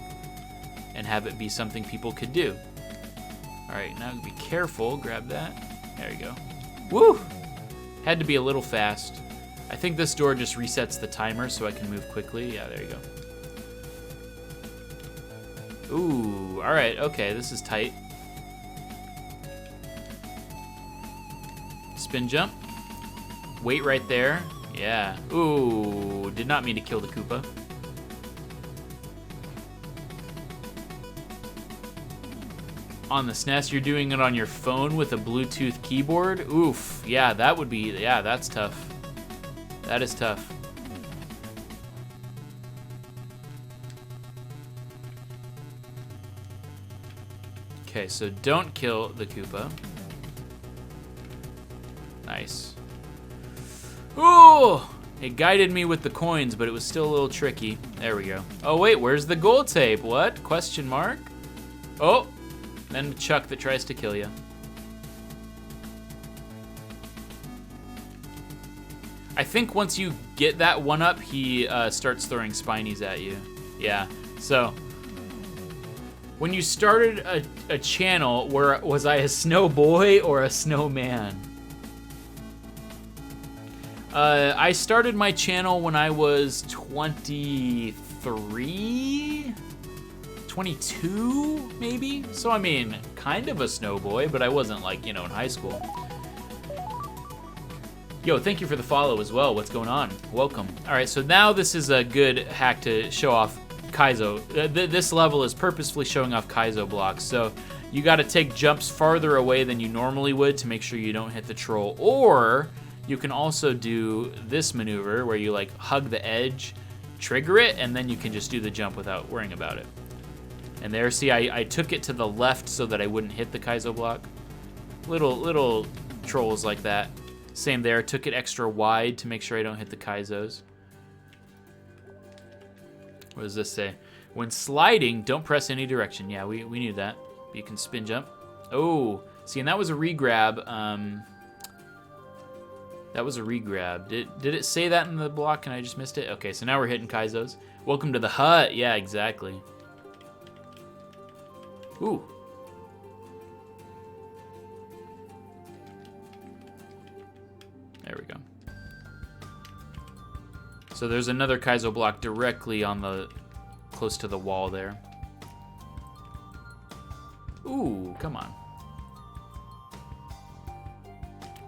and have it be something people could do. All right, now be careful, grab that. There you go. Woo! Had to be a little fast. I think this door just resets the timer so I can move quickly. Yeah, there you go. Ooh, all right, okay, this is tight. Spin jump. Wait right there. Yeah. Ooh, did not mean to kill the Koopa. On the SNES, you're doing it on your phone with a Bluetooth keyboard? Oof, yeah, that would be, yeah, that's tough. That is tough. Okay, so don't kill the Koopa. Nice. Ooh! It guided me with the coins, but it was still a little tricky. There we go. Oh, wait, where's the gold tape? What? Question mark? Oh! Then Chuck that tries to kill you. I think once you get that one up, he starts throwing spinies at you. Yeah, so When you started a channel, was I a snow boy or a snowman? I started my channel when I was 23? 22, maybe? So, I mean, kind of a snow boy, but I wasn't, like, in high school. Yo, thank you for the follow as well. What's going on? Welcome. All right, so now this is a good hack to show off Kaizo. This level is purposefully showing off Kaizo blocks. So you got to take jumps farther away than you normally would to make sure you don't hit the troll. Or you can also do this maneuver where you like hug the edge, trigger it, and then you can just do the jump without worrying about it. And there, see, I took it to the left so that I wouldn't hit the Kaizo block. Little trolls like that. Same there, took it extra wide to make sure I don't hit the Kaizos. What does this say? When sliding, don't press any direction. Yeah, we knew that. You can spin jump. Oh, see, and that was a re-grab. That was a re-grab. Did it say that in the block and I just missed it? Okay, so now we're hitting Kaizos. Welcome to the hut. Yeah, exactly. Ooh. There we go. So there's another Kaizo block directly on the, close to the wall there. Ooh, come on.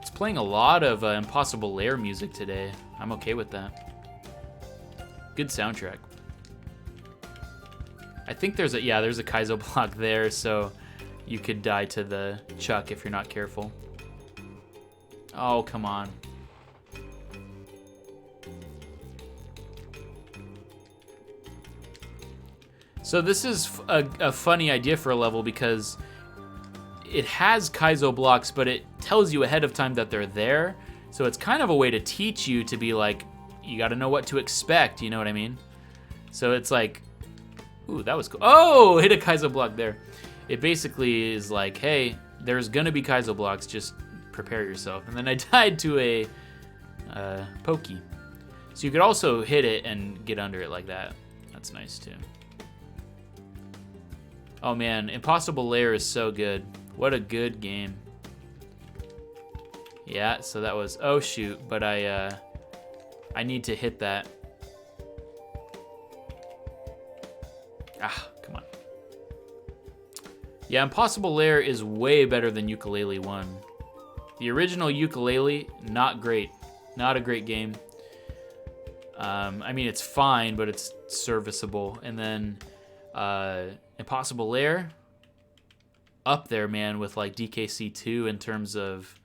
It's playing a lot of Impossible Lair music today. I'm okay with that. Good soundtrack. I think there's a Kaizo block there, so you could die to the chuck if you're not careful. Oh, come on. So this is a funny idea for a level because it has Kaizo blocks, but it tells you ahead of time that they're there. So it's kind of a way to teach you to be like, you got to know what to expect, you know what I mean? So it's like, ooh, that was cool. Oh, hit a Kaizo block there. It basically is like, hey, there's gonna be Kaizo blocks, just prepare yourself. And then I died to a pokey. So you could also hit it and get under it like that. That's nice too. Oh man, Impossible Lair is so good. What a good game. Yeah, so that was, oh shoot, but I need to hit that. Ah, come on. Yeah, Impossible Lair is way better than Yooka-Laylee 1. The original Yooka-Laylee, not great. Not a great game. I mean, it's fine, but it's serviceable. And then Impossible Lair, up there, man, with like DKC 2 in terms of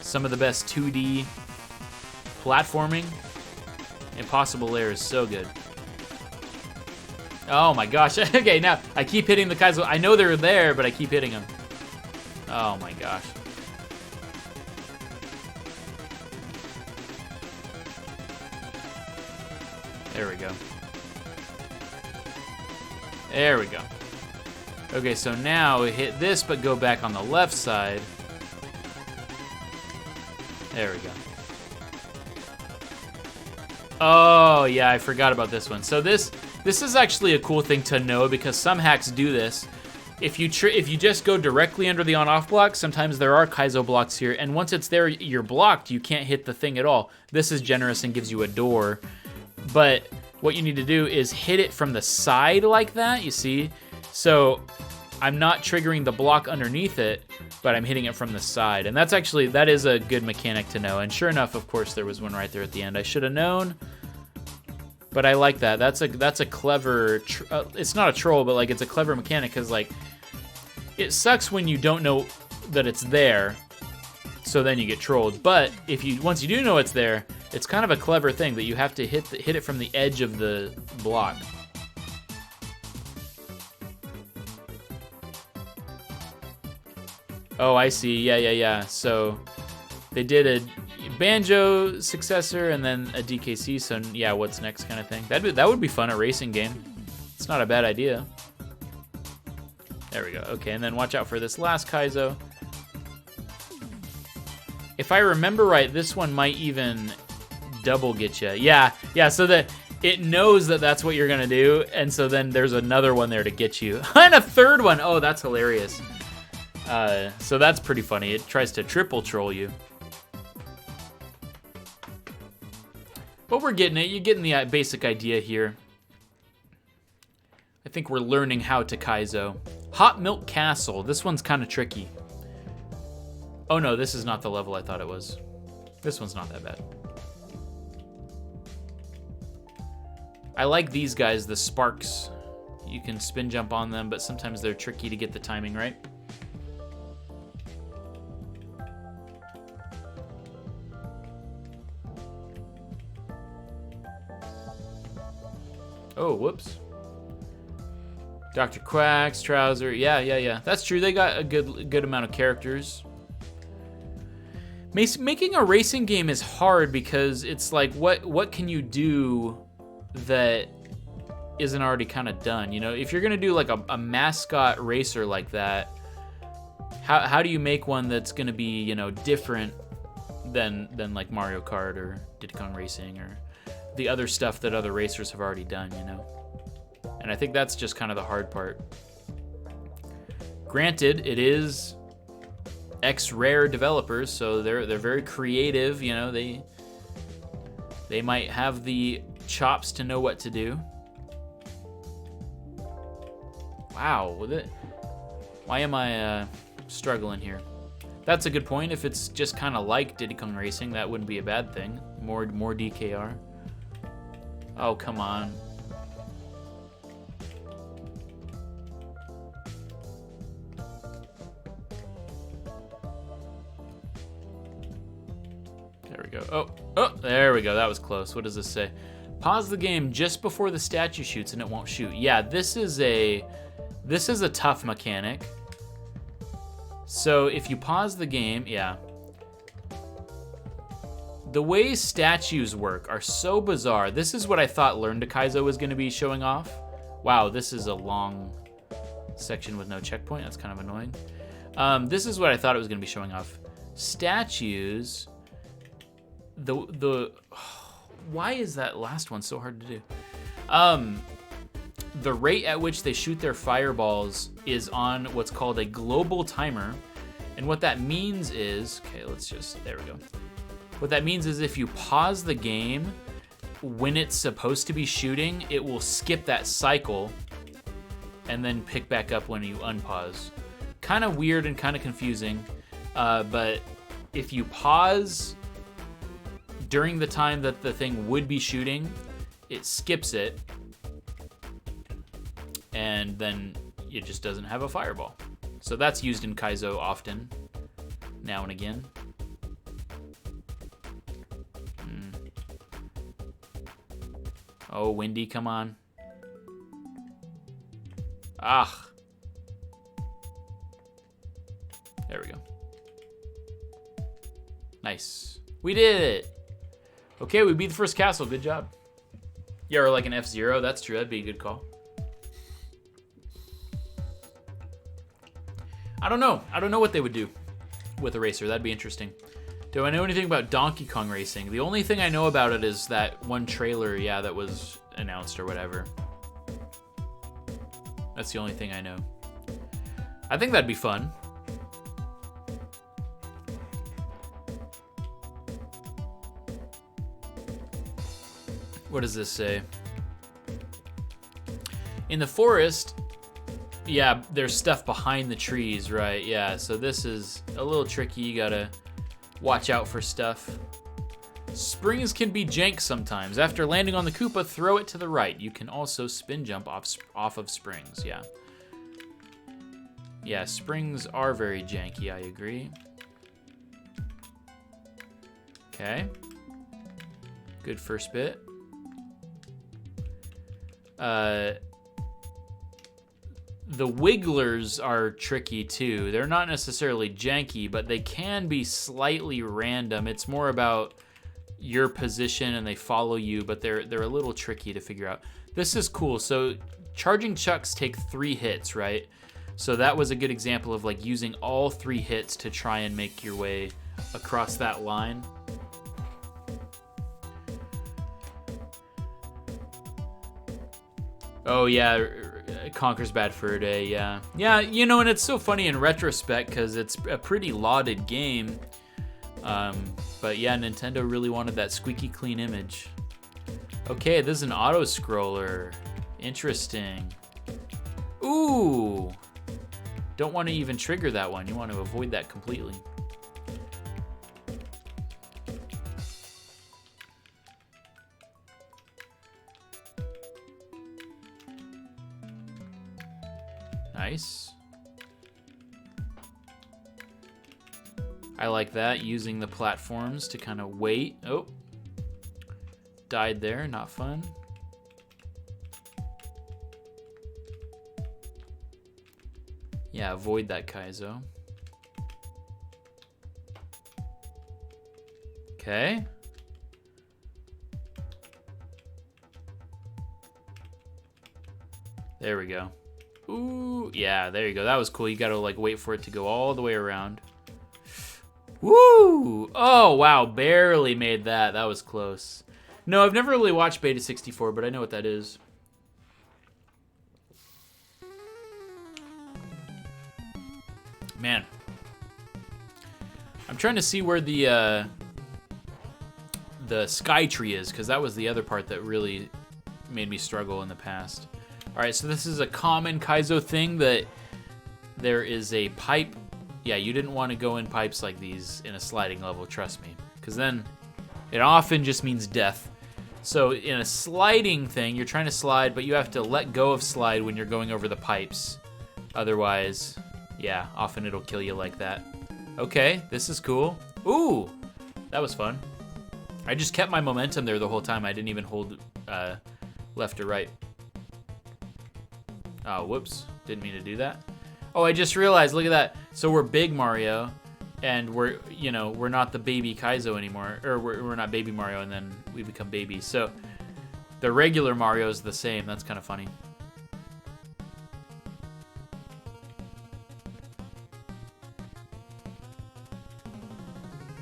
some of the best 2D platforming. Impossible Lair is so good. Oh my gosh. Okay, now I keep hitting the Kaizo. I know they're there, but I keep hitting them. Oh my gosh. There we go. There we go. Okay, so now we hit this, but go back on the left side. There we go. Oh, yeah, I forgot about this one. So this is actually a cool thing to know because some hacks do this. If you just go directly under the on-off block, sometimes there are Kaizo blocks here, and once it's there, you're blocked. You can't hit the thing at all. This is generous and gives you a door. But what you need to do is hit it from the side like that, you see? So I'm not triggering the block underneath it, but I'm hitting it from the side. And that is a good mechanic to know. And sure enough, of course, there was one right there at the end. I should have known, but I like that. That's a clever, it's not a troll, but like it's a clever mechanic because like it sucks when you don't know that it's there, so then you get trolled. But once you do know it's there, it's kind of a clever thing that you have to hit it from the edge of the block. Oh, I see. Yeah. So they did a Banjo successor and then a DKC. So yeah, what's next kind of thing. That would be fun, a racing game. It's not a bad idea. There we go. Okay, and then watch out for this last Kaizo. If I remember right, this one might even double get you. Yeah. So it knows that that's what you're gonna do, and so then there's another one there to get you, and a third one. Oh, that's hilarious. So that's pretty funny. It tries to triple troll you. But we're getting it. You're getting the basic idea here. I think we're learning how to Kaizo. Hot Milk Castle. This one's kind of tricky. Oh no, this is not the level I thought it was. This one's not that bad. I like these guys, the sparks. You can spin jump on them, but sometimes they're tricky to get the timing right. Oh, whoops. Dr. Quack's Trouser. Yeah. That's true. They got a good amount of characters. Making a racing game is hard because it's like, what can you do that isn't already kind of done? You know, if you're gonna do like a mascot racer like that, how do you make one that's gonna be, you know, different than like Mario Kart or Diddy Kong Racing or the other stuff that other racers have already done, you know? And I think that's just kind of the hard part. Granted, it is X-Rare developers, so they're very creative, you know, they might have the chops to know what to do. Wow, with it. Why am I struggling here? That's a good point. If it's just kind of like Diddy Kong Racing, that wouldn't be a bad thing. More DKR. Oh, come on. There we go. Oh, there we go. That was close. What does this say? Pause the game just before the statue shoots and it won't shoot. Yeah, this is a tough mechanic. So if you pause the game, yeah. The way statues work are so bizarre. This is what I thought Learn to Kaizo was going to be showing off. Wow, this is a long section with no checkpoint. That's kind of annoying. This is what I thought it was going to be showing off. Statues. Why is that last one so hard to do? The rate at which they shoot their fireballs is on what's called a global timer. And what that means is, okay, there we go. What that means is if you pause the game when it's supposed to be shooting, it will skip that cycle and then pick back up when you unpause. Kind of weird and kind of confusing, but if you pause during the time that the thing would be shooting, it skips it, and then it just doesn't have a fireball. So that's used in Kaizo often, now and again. Oh, Windy, come on. Ah. There we go. Nice. We did it. Okay, we beat the first castle. Good job. Yeah, or like an F-Zero. That's true. That'd be a good call. I don't know. I don't know what they would do with a racer. That'd be interesting. Do I know anything about Donkey Kong Racing? The only thing I know about it is that one trailer, yeah, that was announced or whatever. That's the only thing I know. I think that'd be fun. What does this say? In the forest, yeah, there's stuff behind the trees, right? Yeah, so this is a little tricky. You gotta watch out for stuff. Springs can be jank sometimes. After landing on the Koopa, throw it to the right. You can also spin jump off of springs, yeah. Yeah, springs are very janky, I agree. Okay. Good first bit. The wigglers are tricky too. They're not necessarily janky, but they can be slightly random. It's more about your position and they follow you, but they're a little tricky to figure out. This is cool. So charging chucks take 3 hits, right? So that was a good example of like using all 3 hits to try and make your way across that line. Oh yeah, Conker's bad for a day. Yeah, yeah. You know, and it's so funny in retrospect because it's a pretty lauded game. But yeah, Nintendo really wanted that squeaky clean image. Okay, this is an auto scroller. Interesting. Ooh. Don't want to even trigger that one. You want to avoid that completely. Nice. I like that, using the platforms to kind of wait. Oh. Died there, not fun. Yeah, avoid that Kaizo. Okay. There we go. Ooh, yeah, there you go. That was cool. You gotta like wait for it to go all the way around. Woo! Oh, wow, barely made that. That was close. No, I've never really watched Beta 64, but I know what that is. Man. I'm trying to see where the sky tree is, because that was the other part that really made me struggle in the past. Alright, so this is a common Kaizo thing, that there is a pipe. Yeah, you didn't want to go in pipes like these in a sliding level, trust me. Because then it often just means death. So in a sliding thing, you're trying to slide, but you have to let go of slide when you're going over the pipes. Otherwise, yeah, often it'll kill you like that. Okay, this is cool. Ooh, that was fun. I just kept my momentum there the whole time. I didn't even hold left or right. Oh, whoops. Didn't mean to do that. Oh, I just realized, look at that. So we're Big Mario, and we're not the baby Kaizo anymore. Or we're not Baby Mario, and then we become baby. So the regular Mario is the same. That's kind of funny.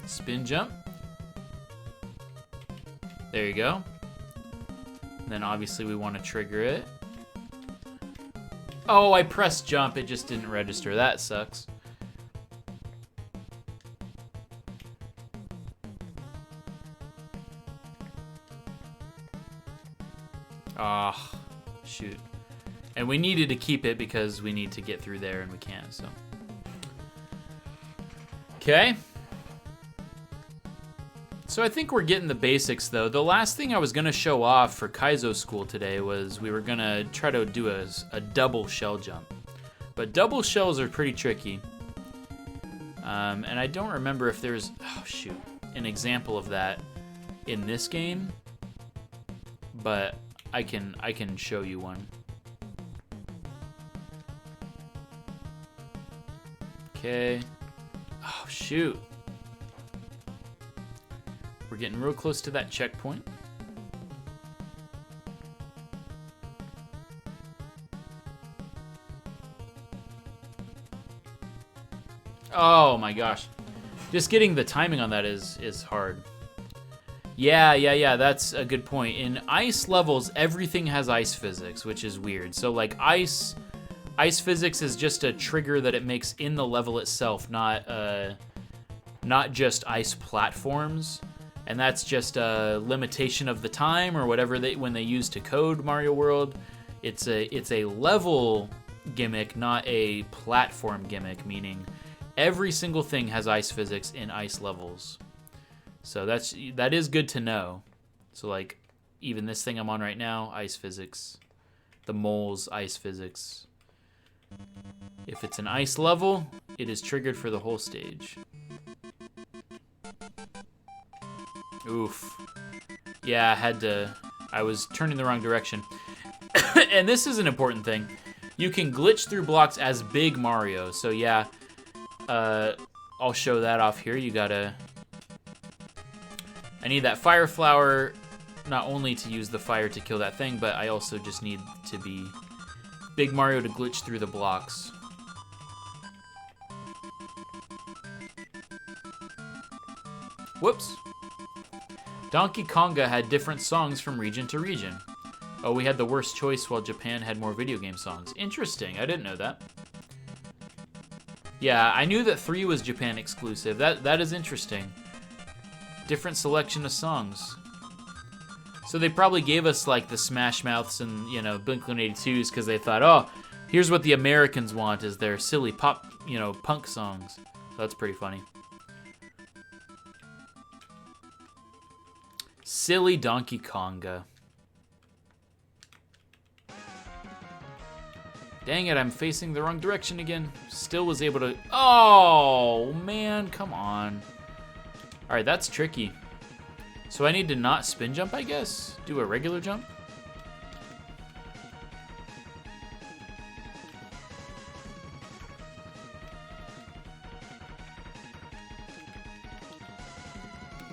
Spin jump. There you go. And then obviously we want to trigger it. Oh, I pressed jump. It just didn't register. That sucks. Ah, oh, shoot. And we needed to keep it because we need to get through there and we can't, so. Okay. So I think we're getting the basics, though. The last thing I was going to show off for Kaizo School today was we were going to try to do a double shell jump. But double shells are pretty tricky. And I don't remember if there's, oh shoot, an example of that in this game. But I can show you one. Okay. Oh shoot. We're getting real close to that checkpoint. Oh my gosh. Just getting the timing on that is hard. Yeah, that's a good point. In ice levels, everything has ice physics, which is weird. So like ice physics is just a trigger that it makes in the level itself, not just ice platforms. And that's just a limitation of the time or whatever when they use to code Mario World. It's a level gimmick, not a platform gimmick, meaning every single thing has ice physics in ice levels. So that is good to know. So like even this thing I'm on right now, ice physics. The mole's ice physics. If it's an ice level, it is triggered for the whole stage. Oof. Yeah, I was turning the wrong direction. And this is an important thing. You can glitch through blocks as Big Mario. So yeah, I'll show that off here. I need that fire flower, not only to use the fire to kill that thing, but I also just need to be Big Mario to glitch through the blocks. Whoops. Donkey Konga had different songs from region to region. Oh, we had the worst choice while Japan had more video game songs. Interesting. I didn't know that. Yeah, I knew that 3 was Japan exclusive. That is interesting. Different selection of songs. So they probably gave us like the Smash Mouths and, you know, Blink-182s because they thought, oh, here's what the Americans want is their silly pop, you know, punk songs. So that's pretty funny. Silly Donkey Konga. Dang it, I'm facing the wrong direction again. Still was able to... Oh, man, come on. All right, that's tricky. So I need to not spin jump, I guess? Do a regular jump?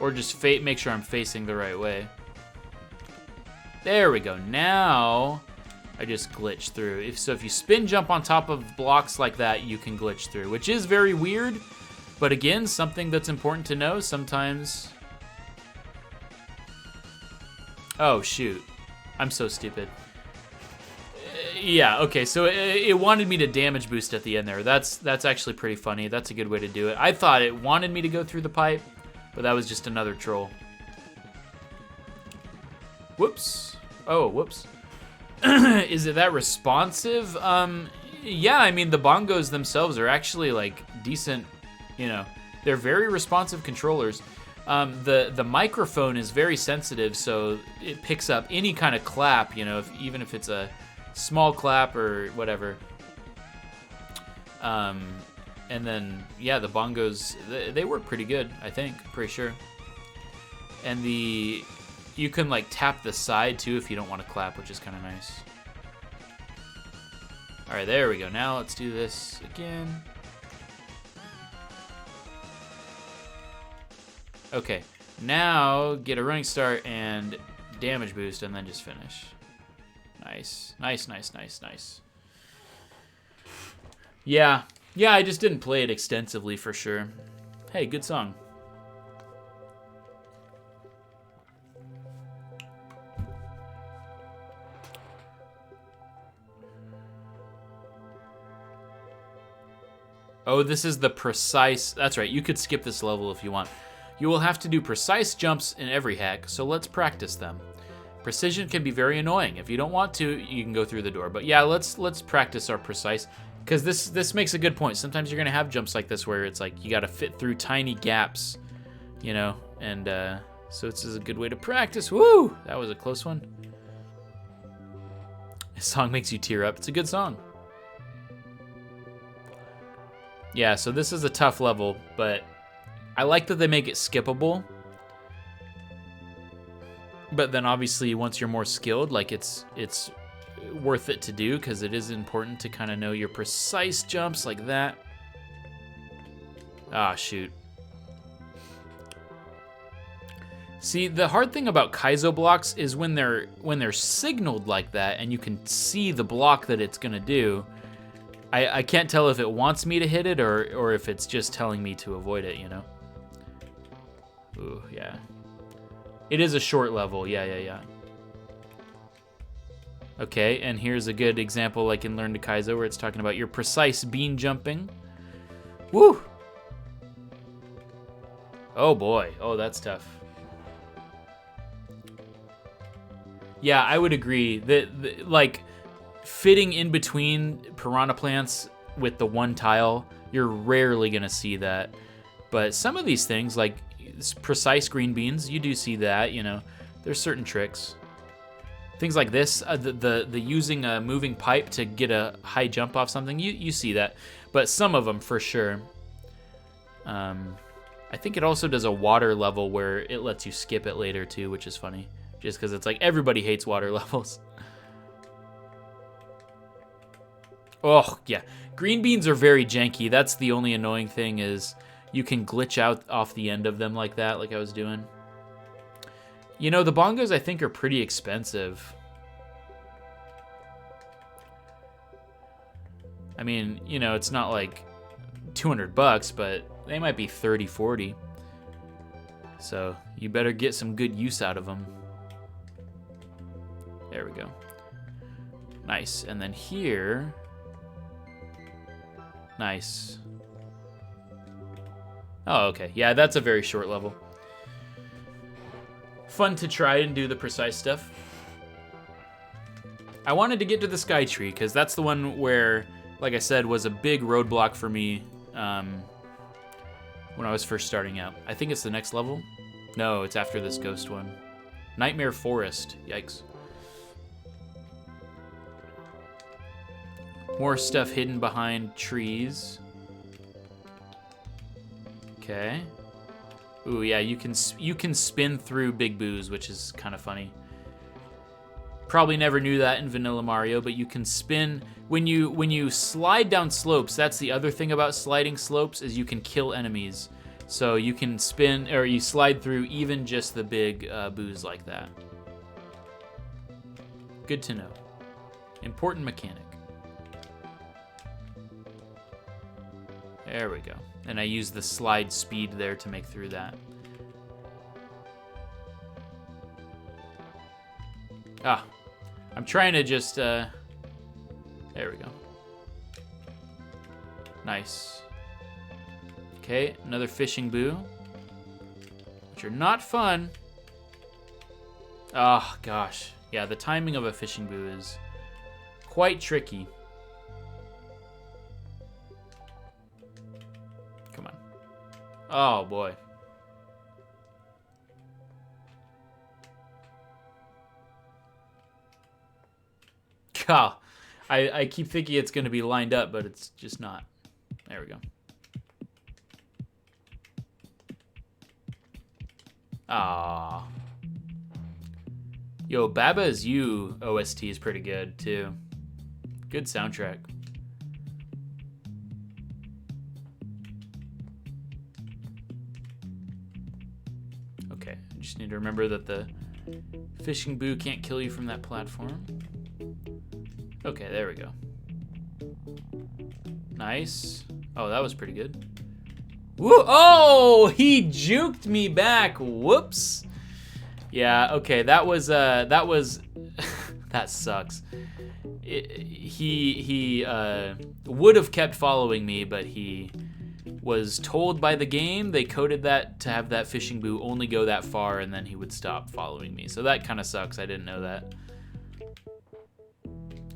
Or just make sure I'm facing the right way. There we go. Now... I just glitched through. If you spin jump on top of blocks like that, you can glitch through, which is very weird. But again, something that's important to know sometimes. Oh, shoot. I'm so stupid. Yeah, okay, so it wanted me to damage boost at the end there. That's actually pretty funny. That's a good way to do it. I thought it wanted me to go through the pipe, but that was just another troll. Whoops. Oh, whoops. Is it that responsive? Yeah, I mean, the bongos themselves are actually, like, decent, you know. They're very responsive controllers. The microphone is very sensitive, so it picks up any kind of clap, you know, even if it's a small clap or whatever. And then, yeah, the bongos, they work pretty good, I think, pretty sure. And you can, like, tap the side, too, if you don't want to clap, which is kind of nice. All right, there we go. Now let's do this again. Okay, now get a running start and damage boost, and then just finish. Nice, nice, nice, nice, nice. Yeah, I just didn't play it extensively for sure. Hey, good song. Oh, this is the precise... That's right, you could skip this level if you want. You will have to do precise jumps in every hack, so let's practice them. Precision can be very annoying. If you don't want to, you can go through the door. But yeah, let's practice our precise, because this makes a good point. Sometimes you're going to have jumps like this where it's like you got to fit through tiny gaps, you know, and so this is a good way to practice. Woo! That was a close one. This song makes you tear up. It's a good song. Yeah, so this is a tough level, but I like that they make it skippable. But then obviously once you're more skilled, like it's worth it to do because it is important to kind of know your precise jumps like that. Ah, shoot. See, the hard thing about Kaizo blocks is when they're signaled like that and you can see the block that it's gonna do. I can't tell if it wants me to hit it or if it's just telling me to avoid it, you know? Ooh, yeah. It is a short level, yeah. Okay, and here's a good example like in Learn to Kaizo where it's talking about your precise bean jumping. Woo! Oh boy, oh that's tough. Yeah, I would agree that like fitting in between piranha plants with the one tile, you're rarely gonna see that. But some of these things, like precise green beans, you do see that, you know. There's certain tricks. Things like this, the using a moving pipe to get a high jump off something, you see that. But some of them, for sure. I think it also does a water level where it lets you skip it later, too, which is funny. Just because it's like everybody hates water levels. Oh, yeah. Green beans are very janky. That's the only annoying thing is you can glitch out off the end of them like that, like I was doing. You know, the bongos, I think, are pretty expensive. I mean, you know, it's not like $200, but they might be 30, 40. So you better get some good use out of them. There we go. Nice. And then here... Nice. Oh, okay. Yeah, that's a very short level. Fun to try and do the precise stuff. I wanted to get to the Sky Tree, because that's the one where, like I said, was a big roadblock for me when I was first starting out. I think it's the next level. No, it's after this ghost one. Nightmare Forest. Yikes. More stuff hidden behind trees. Okay. Ooh, yeah, you can spin through Big Boos, which is kind of funny. Probably never knew that in Vanilla Mario, but you can spin when you slide down slopes. That's the other thing about sliding slopes, is you can kill enemies. So you can spin, or you slide through even just the big boos like that. Good to know. Important mechanic. There we go. And I use the slide speed there to make through that. Ah, I'm trying to just, there we go. Nice. Okay, another fishing boo, which are not fun. Oh, gosh. Yeah, the timing of a fishing boo is quite tricky. Come on. Oh, boy. God, I keep thinking it's going to be lined up, but it's just not. There we go. Ah. Yo, Baba Is You OST is pretty good, too. Good soundtrack. Okay, I just need to remember that the fishing boo can't kill you from that platform. Okay, there we go. Nice. Oh, that was pretty good. Woo! Oh, he juked me back. Whoops. Yeah, okay, that was that sucks. He would have kept following me, but he was told by the game, they coded that to have that fishing boo only go that far, and then he would stop following me. So that kind of sucks. I didn't know that.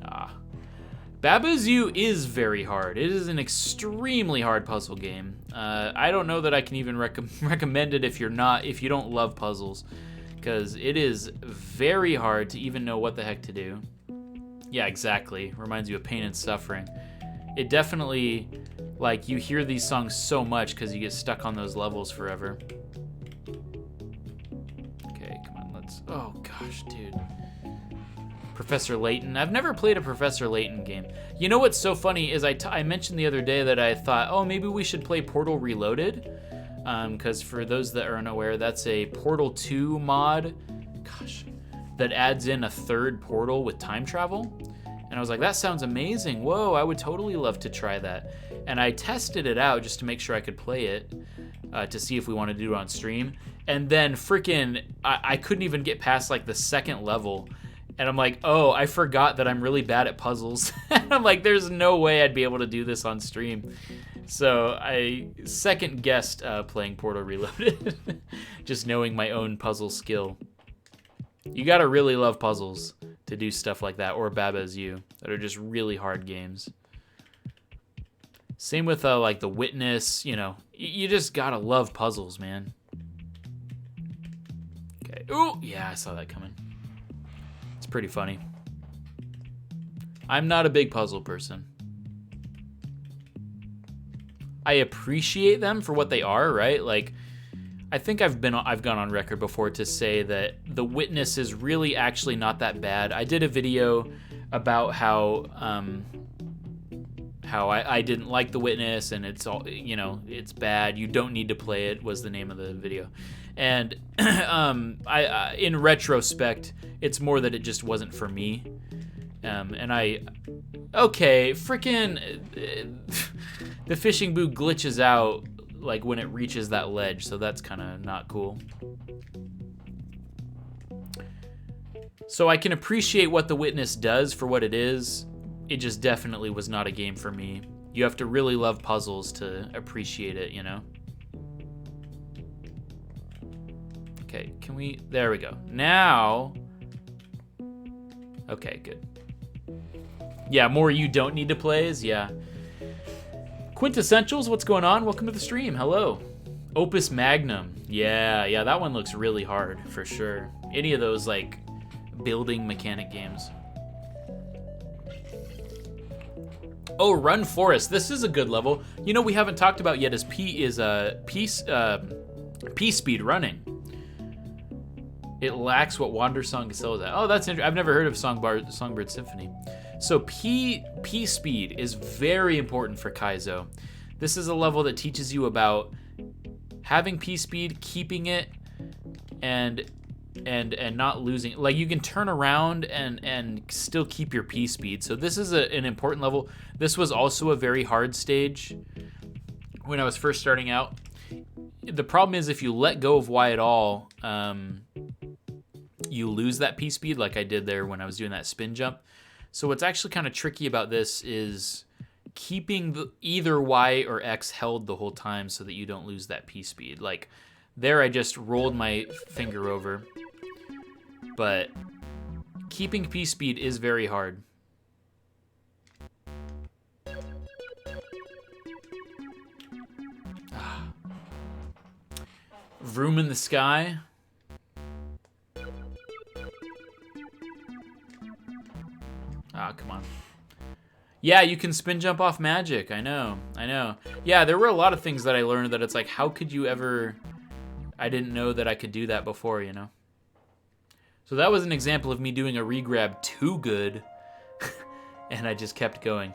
Ah. Baba Is You is very hard. It is an extremely hard puzzle game. I don't know that I can even recommend it if you don't love puzzles, because it is very hard to even know what the heck to do. Yeah, exactly. Reminds you of Pain and Suffering. It definitely, like, you hear these songs so much because you get stuck on those levels forever. Okay, come on, let's... Oh, gosh, dude. Professor Layton. I've never played a Professor Layton game. You know what's so funny is I mentioned the other day that I thought, oh, maybe we should play Portal Reloaded. Because for those that are unaware, that's a Portal 2 mod. Gosh, that adds in a third portal with time travel. And I was like, that sounds amazing. Whoa, I would totally love to try that. And I tested it out just to make sure I could play it, to see if we wanted to do it on stream. And then freaking, I couldn't even get past like the second level. And I'm like, oh, I forgot that I'm really bad at puzzles. And I'm like, there's no way I'd be able to do this on stream. So I second guessed playing Portal Reloaded, just knowing my own puzzle skill. You gotta really love puzzles to do stuff like that, or Baba Is You, that are just really hard games. Same with like The Witness, you know, you just gotta love puzzles, man. Okay, ooh, yeah, I saw that coming. It's pretty funny. I'm not a big puzzle person. I appreciate them for what they are, right? Like, I think I've gone on record before to say that The Witness is really actually not that bad. I did a video about how I didn't like The Witness, and it's all, you know, it's bad. You don't need to play it was the name of the video. And I in retrospect, it's more that it just wasn't for me. Okay, freaking the fishing boo glitches out like when it reaches that ledge, so that's kind of not cool. So I can appreciate what The Witness does for what it is. It just definitely was not a game for me. You have to really love puzzles to appreciate it, you know? Okay, can we... There we go. Now... Okay, good. Yeah, more you don't need to plays, yeah. Quintessentials, what's going on? Welcome to the stream, hello. Opus Magnum, yeah, that one looks really hard, for sure. Any of those, like, building mechanic games. Oh, Run Forest. This is a good level. You know, we haven't talked about yet is P-Speed running. It lacks what Wandersong excels at. Oh, that's interesting. I've never heard of Songbird Symphony. So P-Speed is very important for Kaizo. This is a level that teaches you about having P-Speed, keeping it, and not losing. Like, you can turn around and still keep your P-Speed. So this is an important level. This was also a very hard stage when I was first starting out. The problem is if you let go of Y at all, you lose that P-Speed like I did there when I was doing that spin jump. So what's actually kind of tricky about this is keeping either Y or X held the whole time so that you don't lose that P-Speed. Like, there I just rolled my finger over. But keeping P-Speed is very hard. Vroom in the sky. Ah, come on. Yeah, you can spin jump off magic. I know. Yeah, there were a lot of things that I learned that it's like, how could you ever... I didn't know that I could do that before, you know? So that was an example of me doing a regrab too good, and I just kept going.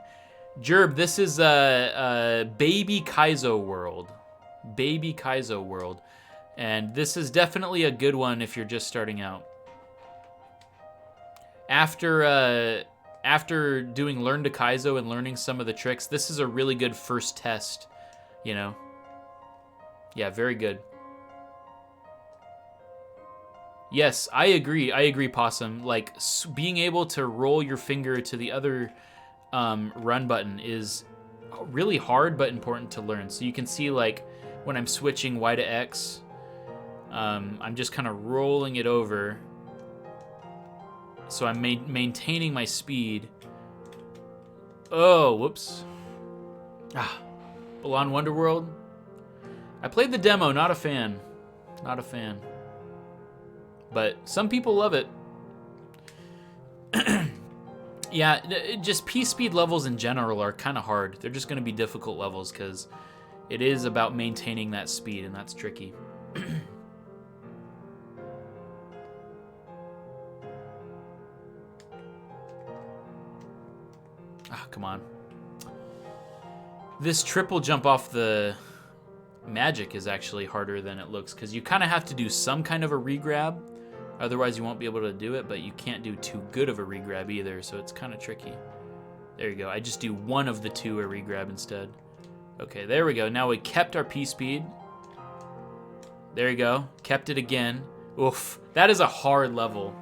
Jerb, this is Baby Kaizo World. Baby Kaizo World. And this is definitely a good one if you're just starting out. After doing Learn to Kaizo and learning some of the tricks, this is a really good first test, you know? Yeah, very good. Yes, I agree, Possum. Like, being able to roll your finger to the other run button is really hard but important to learn. So you can see, like, when I'm switching Y to X, I'm just kind of rolling it over. So I'm maintaining my speed. Oh, whoops. Balan Wonderworld. I played the demo, not a fan. Not a fan. But some people love it. Yeah, just P-Speed levels in general are kind of hard. They're just going to be difficult levels because it is about maintaining that speed, and that's tricky. Come on. This triple jump off the magic is actually harder than it looks because you kind of have to do some kind of a regrab. Otherwise, you won't be able to do it, but you can't do too good of a regrab either, so it's kind of tricky. There you go. I just do one of the two a regrab instead. Okay, there we go. Now we kept our P-Speed. There you go. Kept it again. Oof. That is a hard level.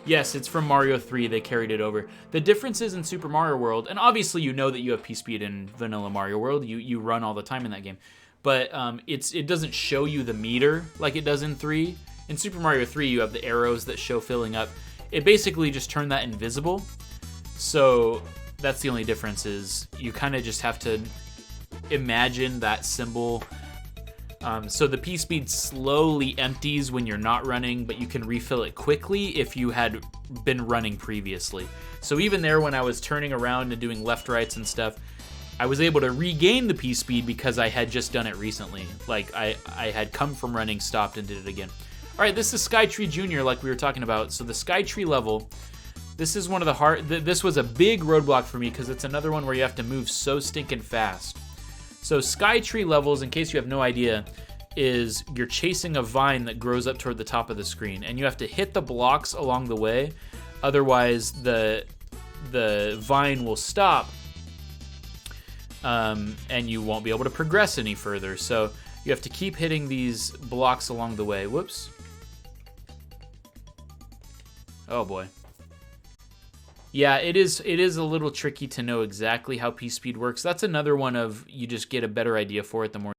Yes, it's from Mario 3. They carried it over. The difference is in Super Mario World, and obviously you know that you have P-Speed in Vanilla Mario World. You run all the time in that game. But it doesn't show you the meter like it does in 3. In Super Mario 3, you have the arrows that show filling up. It basically just turned that invisible. So that's the only difference is you kind of just have to imagine that symbol. So the P-Speed slowly empties when you're not running, but you can refill it quickly if you had been running previously. So even there when I was turning around and doing left, rights and stuff, I was able to regain the P-Speed because I had just done it recently. Like I had come from running, stopped, and did it again. All right, this is Skytree Jr. like we were talking about. So the Skytree level, this is one of the hard... This was a big roadblock for me because it's another one where you have to move so stinking fast. So Skytree levels, in case you have no idea, is you're chasing a vine that grows up toward the top of the screen, and you have to hit the blocks along the way. Otherwise, the vine will stop, and you won't be able to progress any further. So you have to keep hitting these blocks along the way. Whoops. Oh boy. Yeah, it is a little tricky to know exactly how P-Speed works. That's another one of you just get a better idea for it the more